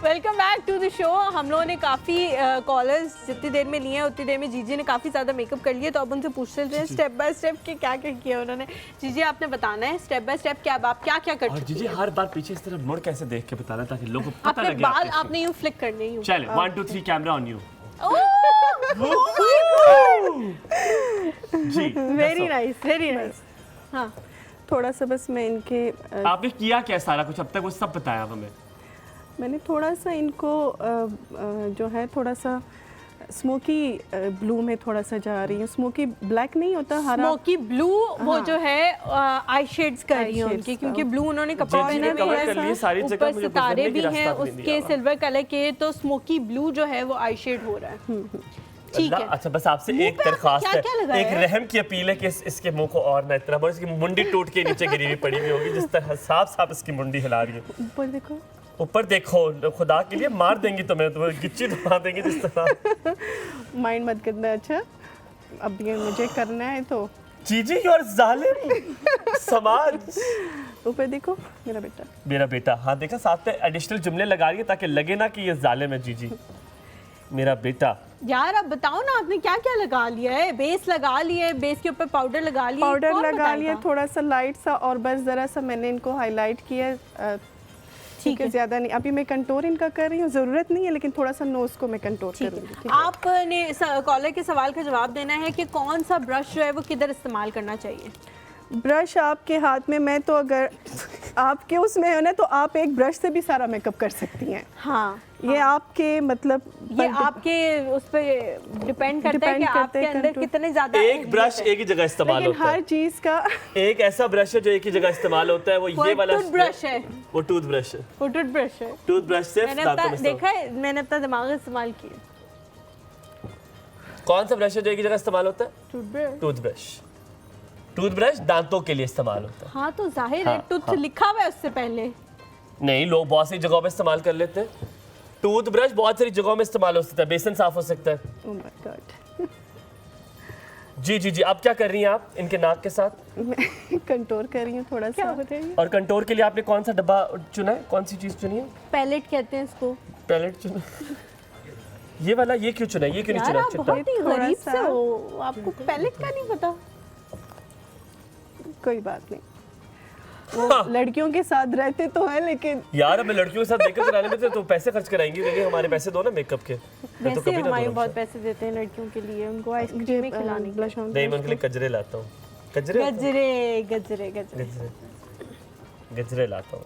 Speaker 1: welcome back to the show. हम लोगों ने काफ़ी कॉलर्स जितनी देर में लिए हैं उतनी देर में जीजी ने काफ़ी ज़्यादा मेकअप कर लिए, तो अब उनसे पूछते हैं स्टेप बाय स्टेप कि क्या क्या किया उन्होंने। जीजी आपने बताना है स्टेप बाय स्टेप क्या आप क्या क्या करते हैं।
Speaker 2: जीजी हर बार पीछे इस तरह मुड़ कैसे देख के बताना ताकि लोगों को पता लगे।
Speaker 1: बाल आपने यूं फ्लिक करने ही।
Speaker 2: चले 1 2 3 कैमरा ऑन यू। जी
Speaker 1: वेरी नाइस। हाँ,
Speaker 12: थोड़ा सा बस मैं इनके
Speaker 2: आपने किया क्या सारा कुछ अब तक, वो सब बताया हमें।
Speaker 12: मैंने थोड़ा सा इनको जो है थोड़ा सा स्मोकी ब्लू में थोड़ा सा जा रही हूँ। स्मोकी ब्लैक नहीं होता, हरा
Speaker 1: स्मोकी ब्लू। वो जो है आई शेड्स कर रही है उनकी, क्योंकि ब्लू उन्होंने कपड़ा पहना है, ऊपर सितारे भी हैं उसके सिल्वर कलर के, तो स्मोकी ब्लू जो है वो आई शेड हो रहा है। ठीक है।
Speaker 2: अच्छा, बस आपसे एक दरख्वास्त है, एक रहम की अपील है कि इसके मुंह को और ना इतना, इसकी मुंडी टूट के नीचे गिरी हुई पड़ी हुई होगी, जिस तरह साफ इसकी मुंडी हिला रही है। ऊपर देखो, खुदा के लिए मार देंगी तुम्हें, गिच्ची दबा देंगी जिस तरह।
Speaker 12: माइंड मत करना। अच्छा, अब ये मुझे करना है तो
Speaker 2: जीजी और जालिम समाज।
Speaker 12: ऊपर देखो
Speaker 2: मेरा बेटा। हाँ देखा, साथ में एडिशनल जुमले लगा रही है ताकि लगे ना कि ये जालिम है। जीजी मेरा बेटा।
Speaker 1: यार अब बताओ ना, आपने क्या क्या लगा लिया है? बेस लगा लिया है, बेस के ऊपर पाउडर लगा लिया,
Speaker 12: पाउडर लगा लिया थोड़ा सा लाइट सा, और बस जरा सा मैंने इनको हाईलाइट किया। ठीक है, ज़्यादा नहीं। अभी मैं कंटूर इनका कर रही हूँ, ज़रूरत नहीं है, लेकिन थोड़ा सा नोज़ को मैं कंटूर करूँगी।
Speaker 1: आपने कॉलर के सवाल का जवाब देना है कि कौन सा ब्रश जो है वो किधर इस्तेमाल करना चाहिए।
Speaker 12: ब्रश आपके हाथ में, मैं तो अगर आपके उसमें है ना तो आप एक ब्रश से भी सारा मेकअप कर सकती हैं।
Speaker 1: हाँ,
Speaker 12: ये आपके मतलब
Speaker 1: ये आपके उस पे डिपेंड करता है कि आपके अंदर कितने ज्यादा।
Speaker 2: एक ब्रश एक ही जगह इस्तेमाल होता है,
Speaker 12: हर चीज का
Speaker 2: एक ऐसा ब्रश है जो एक ही जगह इस्तेमाल होता है, वो ये वाला
Speaker 1: टूथब्रश है।
Speaker 2: वो टूथब्रश है,
Speaker 1: वो टूथब्रश है।
Speaker 2: टूथब्रश से
Speaker 1: मैंने देखा है, मैंने अपना दिमाग इस्तेमाल किया।
Speaker 2: कौन सा ब्रश जो की जगह इस्तेमाल होता है? टूथब्रश। टूथब्रश दांतों के लिए इस्तेमाल होता है।
Speaker 1: हाँ तो जाहिर है टूथ लिखा हुआ है उससे पहले। नहीं,
Speaker 2: लोग बहुत सी जगहों पे इस्तेमाल कर लेते हैं। टूथब्रश बहुत सारी जगहों में इस्तेमाल हो सकता है, बेसन साफ हो सकता है।
Speaker 12: Oh my God.
Speaker 2: जी जी जी, अब क्या कर रही हैं आप इनके नाक के साथ?
Speaker 12: मैं कंटोर कर रही हूँ थोड़ा सा।
Speaker 2: और कंटोर के लिए आपने कौन सा डब्बा चुना है? कौन सी चीज चुनी है?
Speaker 1: पैलेट कहते हैं इसको।
Speaker 2: पैलेट चुना। ये वाला, ये क्यों चुना? ये क्यों नहीं चुना?
Speaker 1: यार आप बहुत ही गरीब से हो, आपको पैलेट का नहीं पता।
Speaker 12: कोई बात नहीं, वो लड़कियों के साथ रहते तो है, लेकिन
Speaker 2: यार अब लड़कियों के साथ मेकअप कराने में तो पैसे खर्च कराएंगे, क्योंकि हमारे पैसे दो ना मेकअप के।
Speaker 1: वैसे तो हमारे बहुत पैसे देते हैं लड़कियों के लिए, उनको आइसक्रीम खिलाने के लिए।
Speaker 2: नहीं, मैं उनके लिए गजरे लाता हूँ।
Speaker 1: गजरे गजरे गजरे
Speaker 2: गजरे लाता हूँ।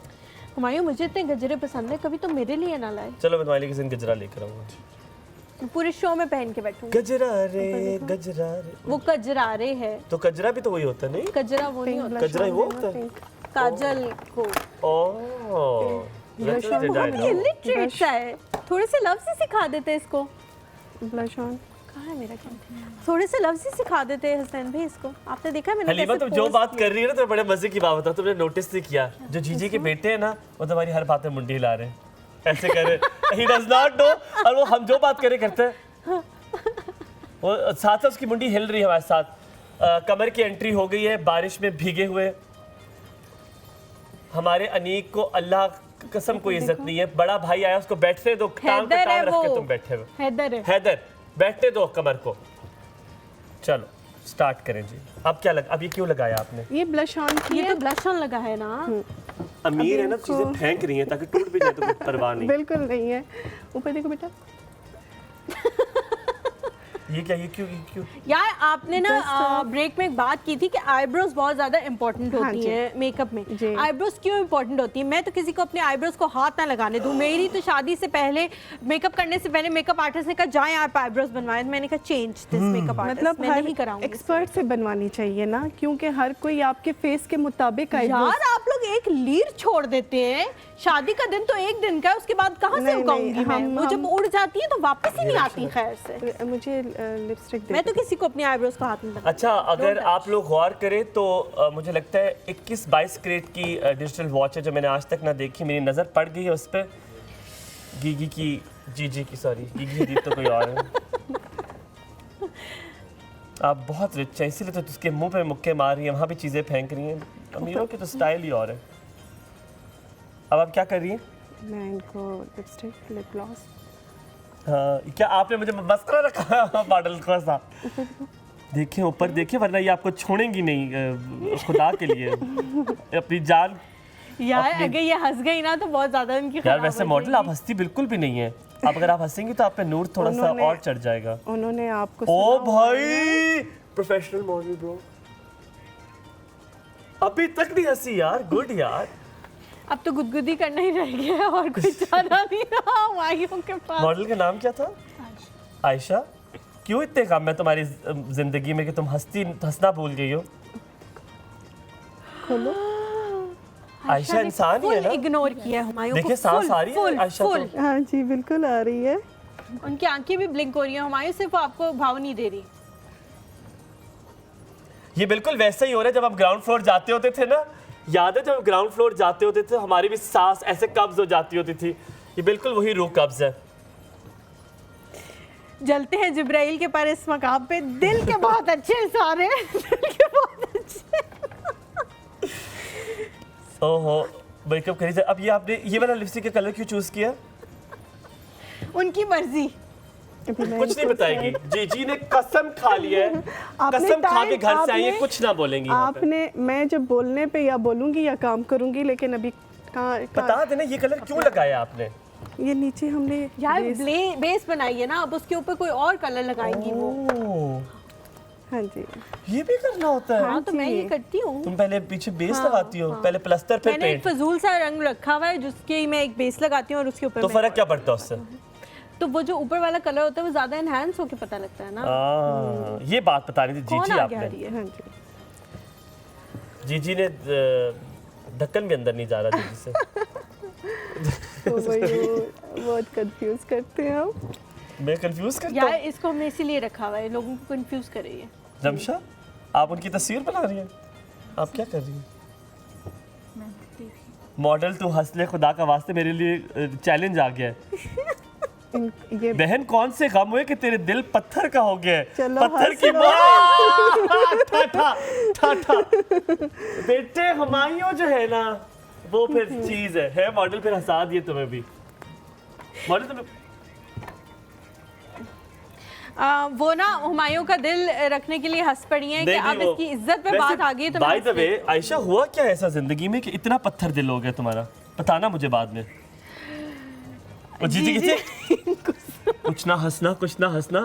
Speaker 1: हुमायूं, मुझे इतने गजरे पसंद है, कभी तो मेरे लिए ना लाए।
Speaker 2: चलो मैं तुम्हारे लिए किसी दिन गजरा लेकर आऊंगा,
Speaker 1: पूरे शो में पहन के बैठूंगी।
Speaker 2: गजरा रे गजरा रे।
Speaker 1: वो कजरारे है
Speaker 2: तो कजरा भी तो वही होता है। नहीं,
Speaker 1: कजरा वो नहीं होता,
Speaker 2: कजरा वो होता है
Speaker 1: काजल को।
Speaker 2: ओह
Speaker 1: लिटरेट सा है, थोड़े से लफ्ज़ ही सिखा देते इसको।
Speaker 12: ब्लश ऑन
Speaker 1: कहाँ है मेरा? थोड़े से लफ्ज़ ही सिखा देते हैं हसन भाई इसको। आपने देखा मैंने
Speaker 2: हलीमा, तुम जो बात कर रही है ना तो बड़े मजे की बात होता है। तुमने नोटिस नहीं किया, जो जीजी के बेटे हैं ना वो तुम्हारी हर बात में मुंडी हिला रहे हैं, ऐसे कर रहे। ही डज नॉट नो, और वो हम जो बात करे करते हैं वो साथ साथ उसकी मुंडी हिल रही है हमारे साथ। कमर की एंट्री हो गई है, बारिश में भीगे हुए। हमारे अनीक को अल्लाह कसम कोई इज्जत नहीं है। बड़ा भाई आया, उसको बैठने दो, टांग पे टांग रख के तुम बैठे हो। हैदर बैठने दो कमर को। चलो स्टार्ट करें जी। अब क्या अब ये क्यों लगाया आपने?
Speaker 12: ये ब्लश ऑन,
Speaker 1: ये तो ब्लश ऑन लगा है ना।
Speaker 2: अमीर है ना, चीजें फेंक रही हैं ताकि टूट भी जाए तो कुछ परवाह नहीं।
Speaker 12: बिल्कुल नहीं है। ऊपर देखो बेटा।
Speaker 2: ये क्या, ये क्यों?
Speaker 1: यार आपने ना ब्रेक में एक बात की थी कि आईब्रोज बहुत ज्यादा इंपॉर्टेंट होती हैं मेकअप में। आईब्रोज क्यों इंपॉर्टेंट होती है? मैं तो किसी को अपने आईब्रोज को हाथ ना लगाने दूं। मेरी तो शादी से पहले, मेकअप करने से पहले मेकअप आर्टिस्ट ने कहा जाएं आप आईब्रोज बनवाएं, मैंने कहा चेंज दिस मेकअप आर्टिस्ट,
Speaker 12: मतलब
Speaker 1: मैं नहीं कराऊंगी।
Speaker 12: एक्सपर्ट से बनवानी चाहिए ना, क्योंकि हर कोई आपके फेस के मुताबिक आईब्रोज।
Speaker 1: यार आप लोग एक लीर छोड़ देते हैं। शादी का दिन तो एक दिन का है, उसके बाद कहाँ से उगाऊंगी मैं? वो जब उड़ जाती है तो वापस ही नहीं आती। खैर से
Speaker 12: मुझे लिपस्टिक,
Speaker 1: मैं तो किसी को अपनी आईब्रोज को हाथ में लगाऊंगी।
Speaker 2: अच्छा, अगर आप लोग गौर करें तो मुझे लगता है 21-22 कैरेट की डिजिटल वॉच है जो मैंने आज तक ना देखी। मेरी नज़र पड़ गई है उस पर। गीगी की, जीजी की, सॉरी गीगी हदीद तो कोई और है। आप बहुत रिच हैं, इसीलिए तो उसके मुंह पे मुक्के मार रही हैं, वहाँ भी चीज़ें फेंक रही हैं। अमीरों की तो स्टाइल ही और है। अब आप क्या कर रही हैं?
Speaker 12: मैं इनको लिपस्टिक, लिप ग्लॉस।
Speaker 2: हाँ, क्या आपने मुझे मस्करा रखा मॉडल का सा? देखिए ऊपर देखिए, वरना ये आपको छोड़ेंगी नहीं खुदा के लिए अपनी जान।
Speaker 1: यार अगर ये हंस गई ना तो बहुत ज्यादा उनकी
Speaker 2: यार वैसे मॉडल आप हंसती बिल्कुल भी नहीं है। आप अगर आप हंसेंगी तो आप पे नूर थोड़ा सा और चढ़ जाएगा।
Speaker 12: उन्होंने आपको,
Speaker 2: ओ भाई प्रोफेशनल मॉडल ब्रो, अभी तक नहीं हंसी यार। गुड यार।
Speaker 1: अब तो गुदगुदी करना ही रह गया है और कुछ ज्यादा नहीं रहा माइयों के पास।
Speaker 2: मॉडल का नाम क्या था? आयशा। क्यों इतने काम है तुम्हारी जिंदगी में कि तुम हंसना भूल गई हो?
Speaker 12: खोलो।
Speaker 2: आयशा इंसान ही है ना।
Speaker 1: इग्नोर किया हुमायूं को।
Speaker 2: देखिए सांस आ रही है आयशा तो।
Speaker 12: हाँ जी बिल्कुल आ रही है।
Speaker 1: उनकी आंखें भी ब्लिंक हो रही हैं। हुमायूं सिर्फ आपको भाव नहीं दे रही।
Speaker 2: ये बिल्कुल वैसा ही हो रहा है जब आप ग्राउंड फ्लोर जाते होते थे ना। याद है जब ग्राउंड फ्लोर जाते होते थे हमारी भी सांस ऐसे कब्ज हो जाती होती थी। ये बिल्कुल वही रूह कब्ज है।
Speaker 1: जलते हैं जिब्राइल के पर इस मकाम पे। दिल के बहुत अच्छे सारे, दिल के बहुत अच्छे।
Speaker 2: ओहो, मेकअप करी। अब ये आपने ये वाला लिपस्टिक का कलर क्यों चूज किया?
Speaker 1: उनकी मर्जी।
Speaker 2: कुछ नहीं बताएगी। जी ने कसम खा ली है, कसम खा के घर से आई है, कुछ ना बोलेंगी।
Speaker 12: आपने, मैं जब बोलने पे या बोलूंगी या काम करूंगी, लेकिन अभी कहाँ
Speaker 2: बता देना ये कलर क्यों लगाया आपने?
Speaker 12: ये नीचे हमने
Speaker 1: यार बेस बनाई है ना, अब उसके ऊपर कोई और कलर लगाएंगी वो।
Speaker 12: हाँ जी,
Speaker 2: ये भी करना होता है।
Speaker 1: हाँ तो मैं ये करती हूँ।
Speaker 2: तुम पहले पीछे बेस लगाती हो, पहले प्लास्टर फिर पेंट।
Speaker 1: मैंने एक फजूल सा रंग रखा हुआ है जिसके मैं एक बेस लगाती हूँ और उसके ऊपर।
Speaker 2: तो फर्क क्या पड़ता है उससे?
Speaker 1: तो वो जो ऊपर वाला कलर होता है वो ज्यादा एनहांस होके पता लगता है ना।
Speaker 2: ये बात बता रही थी जीजी आपने।
Speaker 12: हाँ जी,
Speaker 2: जीजी ने ढक्कन भी अंदर नहीं जा रहा जीजी से।
Speaker 12: तो वही बहुत कंफ्यूज करते हैं हम।
Speaker 2: मैं कंफ्यूज करता
Speaker 1: यार इसको हमने इसीलिए रखा हुआ है, लोगों को कंफ्यूज करे ये।
Speaker 2: रमशा, आप उनकी तस्वीर बना रही हैं, आप क्या कर रही हैं? मॉडल तू हंस ले, खुदा का वास्ते मेरे लिए चैलेंज आ गया है।
Speaker 12: ये
Speaker 2: बहन कौन से गम हुए कि तेरे दिल पत्थर का हो गया है?
Speaker 12: चलो
Speaker 2: पत्थर की ठा बेटे हुमायूं जो है ना वो फिर चीज है मॉडल, फिर हंसा दिए तुम्हें भी मॉडल तुम्हें।
Speaker 1: वो ना हुमायूं का दिल रखने के लिए हंस पड़ी हैं कि अब इसकी इज्जत पे बात आ गई। तो
Speaker 2: बाय द वे आयशा, हुआ क्या ऐसा जिंदगी में कि इतना पत्थर दिल हो गया तुम्हारा? बताना मुझे बाद में। और जीजी किसे कुछ ना हंसना, कुछ ना हंसना।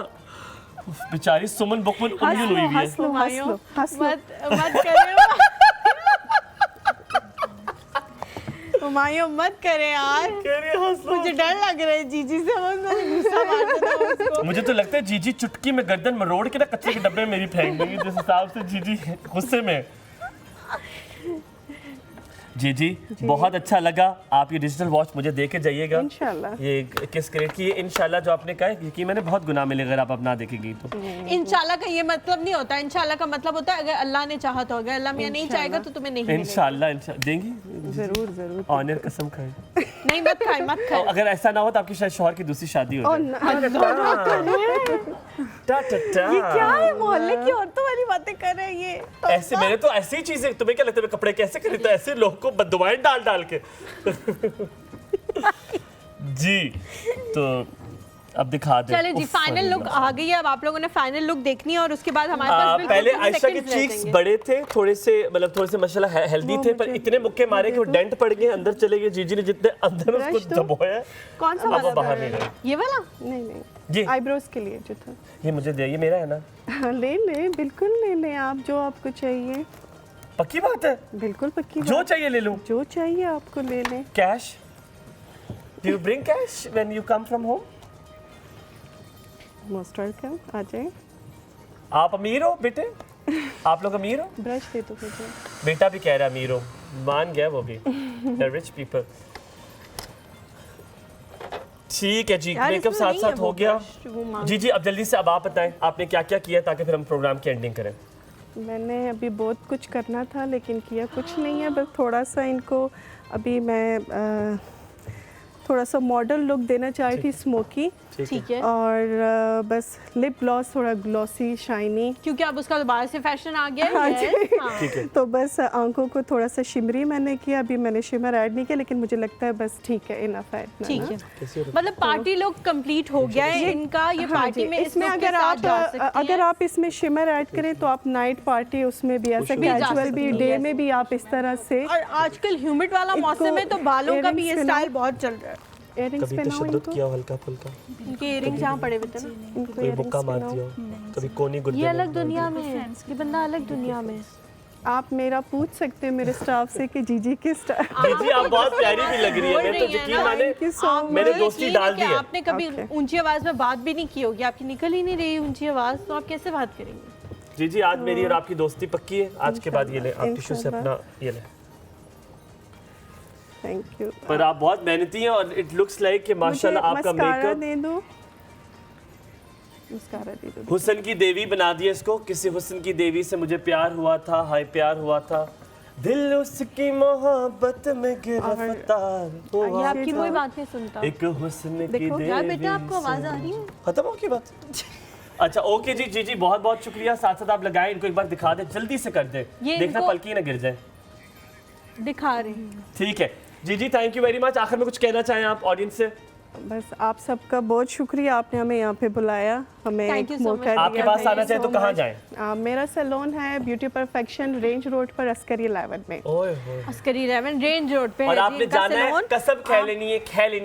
Speaker 2: बेचारी सुमन बुकमन उंगली हुई हुई है।
Speaker 1: हुमायूं मत करे, हुमायूं मत करे यार, मुझे डर लग रहा है जीजी से, गुस्सा मार।
Speaker 2: मुझे तो लगता है जीजी चुटकी में गर्दन मरोड़ के ना कचरे के डब्बे में मेरी फेंक देंगी, जिस हिसाब से जीजी गुस्से में। जी बहुत अच्छा लगा। आप ये डिजिटल वॉच मुझे दे के जाइएगा
Speaker 12: इंशाल्लाह।
Speaker 2: ये किस क्रेट की है इंशाल्लाह, जो आपने कहा है कि मैंने बहुत गुनाह मिले अगर आप अब ना देखेंगी तो।
Speaker 1: इंशाल्लाह का ये मतलब नहीं होता, इंशाल्लाह का मतलब होता है अगर अल्लाह ने चाहा तो होगा, अल्लाह मियां नहीं चाहेगा तो तुम्हें नहीं मिलेगा।
Speaker 2: इंशाल्लाह देंगी,
Speaker 12: जरूर
Speaker 2: ऑनर कसम खाए।
Speaker 1: नहीं मत खाए।
Speaker 2: अगर ऐसा ना हो तो आपकी शायद शौहर की दूसरी शादी हो जाए।
Speaker 1: ये क्या है, मोहल्ले की औरतों वाली बातें कर रहे हैं ये।
Speaker 2: ऐसे मैंने तो ऐसी ही चीजें, तुम्हें क्या लगता है मैं कपड़े कैसे खरीदता, ऐसे लोग को बददुआएं डाल के। जी तो अब दिखा दे।
Speaker 1: चले जी, फाइनल लुक आ गई है। अब आप लोगों ने फाइनल लुक देखनी है और उसके बाद हमारे पास
Speaker 2: पहले आयशा के चीक्स बड़े थे, थोड़े से माशाल्लाह हेल्दी थे, पर इतने मुक्के मारे कि वो डेंट पड़ गए, अंदर चले गए। जीजी ने जितने अंदर उसको दबाया,
Speaker 1: कौन सा
Speaker 2: वाला बाहर नहीं रहा।
Speaker 1: ये वाला
Speaker 12: नहीं
Speaker 2: जी,
Speaker 12: आईब्रोज के लिए जो था
Speaker 2: ये मुझे दे, ये मेरा है ना।
Speaker 12: हाँ, ले बिल्कुल ले आप जो आपको चाहिए।
Speaker 2: पक्की बात है?
Speaker 12: बिल्कुल पक्की
Speaker 2: जो
Speaker 12: बात।
Speaker 2: चाहिए ले लूं?
Speaker 12: जो चाहिए आपको ले लें।
Speaker 2: Cash? Do you bring cash when you come from home?
Speaker 12: Most welcome, आ जाए।
Speaker 2: आप अमीर हो बेटे? आप लोग अमीर हो?
Speaker 12: ब्रश दे दो मुझे।
Speaker 2: बेटा भी कह रहा है अमीर हो, मान गया वो भी। They're rich people। ठीक है जी, मेकअप साथ साथ हो गया। जी अब जल्दी से अब आप बताएं आपने क्या क्या किया ताकि फिर हम प्रोग्राम की एंडिंग करें।
Speaker 12: मैंने अभी बहुत कुछ करना था लेकिन किया कुछ नहीं है, बस थोड़ा सा इनको अभी मैं थोड़ा सा मॉडल लुक देना चाह रही थी, स्मोकी।
Speaker 1: ठीक है।
Speaker 12: और बस लिप ग्लॉस थोड़ा ग्लॉसी शाइनी,
Speaker 1: क्योंकि अब उसका दोबारा से फैशन आ गया है।
Speaker 2: ठीक है।
Speaker 12: तो बस आंखों को थोड़ा सा शिमरी मैंने किया, अभी मैंने शिमर ऐड नहीं किया, लेकिन मुझे लगता है बस ठीक है, इनफ है इतना।
Speaker 1: ठीक है, मतलब पार्टी लुक कंप्लीट हो गया है इनका। ये पार्टी में
Speaker 12: इसमें अगर आप इसमें शिमर ऐड करें तो आप नाइट पार्टी उसमें भी ऐसा कैजुअल भी, डे में भी आप इस तरह से।
Speaker 1: और आजकल ह्यूमिड वाला मौसम है तो बालों का भी ये स्टाइल बहुत चल रहा है।
Speaker 12: इयररिंग्स पहनाओ इनको,
Speaker 2: किया हल्का फुल्का,
Speaker 1: इनके इयररिंग्स जहाँ पड़े हुए थे ना,
Speaker 12: इनको
Speaker 2: कोई बुक्का मार दिया, कभी कोनी गुर्दे।
Speaker 1: ये अलग दुनिया में है, ये बंदा अलग दुनिया में।
Speaker 12: आप मेरा पूछ सकते हैं मेरे स्टाफ से कि जीजी के
Speaker 2: जीजी आप बहुत प्यारी भी लग रही है। मैं तो यकीन माने मैंने दोस्ती डाल दी है।
Speaker 1: आपने कभी ऊंची आवाज में बात भी नहीं की होगी, आपकी निकल ही नहीं रही ऊंची आवाज, तो आप कैसे बात करेंगे?
Speaker 2: जीजी आज मेरी और आपकी दोस्ती पक्की है। आज के बाद ये ले, आप टिश्यू से अपना ये ले।
Speaker 12: Thank you.
Speaker 2: पर आप बहुत मेहनती हैं और इट लुक्स लाइक कि माशाल्लाह आपका मेकअप।
Speaker 12: दे दो, मस्कारा दे दो।
Speaker 2: हुस्न की देवी बना दिया इसको। किसी हुस्न की देवी से मुझे प्यार हुआ था, हाय प्यार हुआ था, दिल उसकी मोहब्बत में गिरफ्तार हुआ।
Speaker 1: ये आपकी कोई बात नहीं सुनता।
Speaker 2: एक हुस्न की देवी।
Speaker 1: यार बेटा आपको आवाज आ रही है?
Speaker 2: खत्म हो गई बात? अच्छा ओके जी, जी बहुत बहुत शुक्रिया। साथ साथ आप लगाएं, इनको एक बार दिखा दे, जल्दी से कर दे, देखना पलकी ना गिर जाए।
Speaker 1: दिखा रही।
Speaker 2: ठीक है जी थैंक यू वेरी मच। आखिर में कुछ कहना चाहें आप ऑडियंस से?
Speaker 12: बस आप सबका बहुत शुक्रिया, आपने हमें यहाँ पे बुलाया, हमें एक मौका दिया।
Speaker 2: आपके पास आना चाहे तो कहाँ जाएं?
Speaker 12: मेरा सैलून है ब्यूटी परफेक्शन, रेंज रोड पर, अस्करी 11 में।
Speaker 1: अस्करी 11 रेंज रोड पे।
Speaker 2: और आपने जाना है, कसम खा लेनी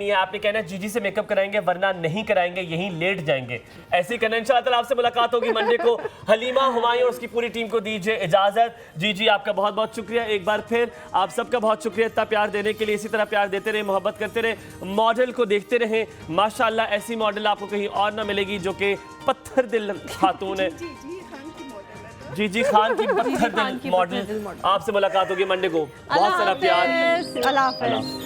Speaker 2: है, आपने कहना है जीजी से मेकअप कराएंगे वरना नहीं कराएंगे, यहीं लेट जाएंगे। ऐसे ही करना। इंशाअल्लाह आपसे मुलाकात होगी मंडे को। हलीमा, हुमायूं और उसकी पूरी टीम को दीजिए इजाजत। जी आपका बहुत बहुत शुक्रिया एक बार फिर। आप सबका बहुत शुक्रिया इतना प्यार देने के लिए। इसी तरह प्यार देते रहे, मोहब्बत करते रहे, मॉडल को देखते रहे। माशाल्लाह ऐसी मॉडल आपको कहीं और ना मिलेगी जो कि पत्थर दिल खातून है। जी खान की पत्थर दिल मॉडल। आपसे मुलाकात होगी मंडे को। बहुत सारा प्यार।
Speaker 1: अल्लाह हाफ़िज़।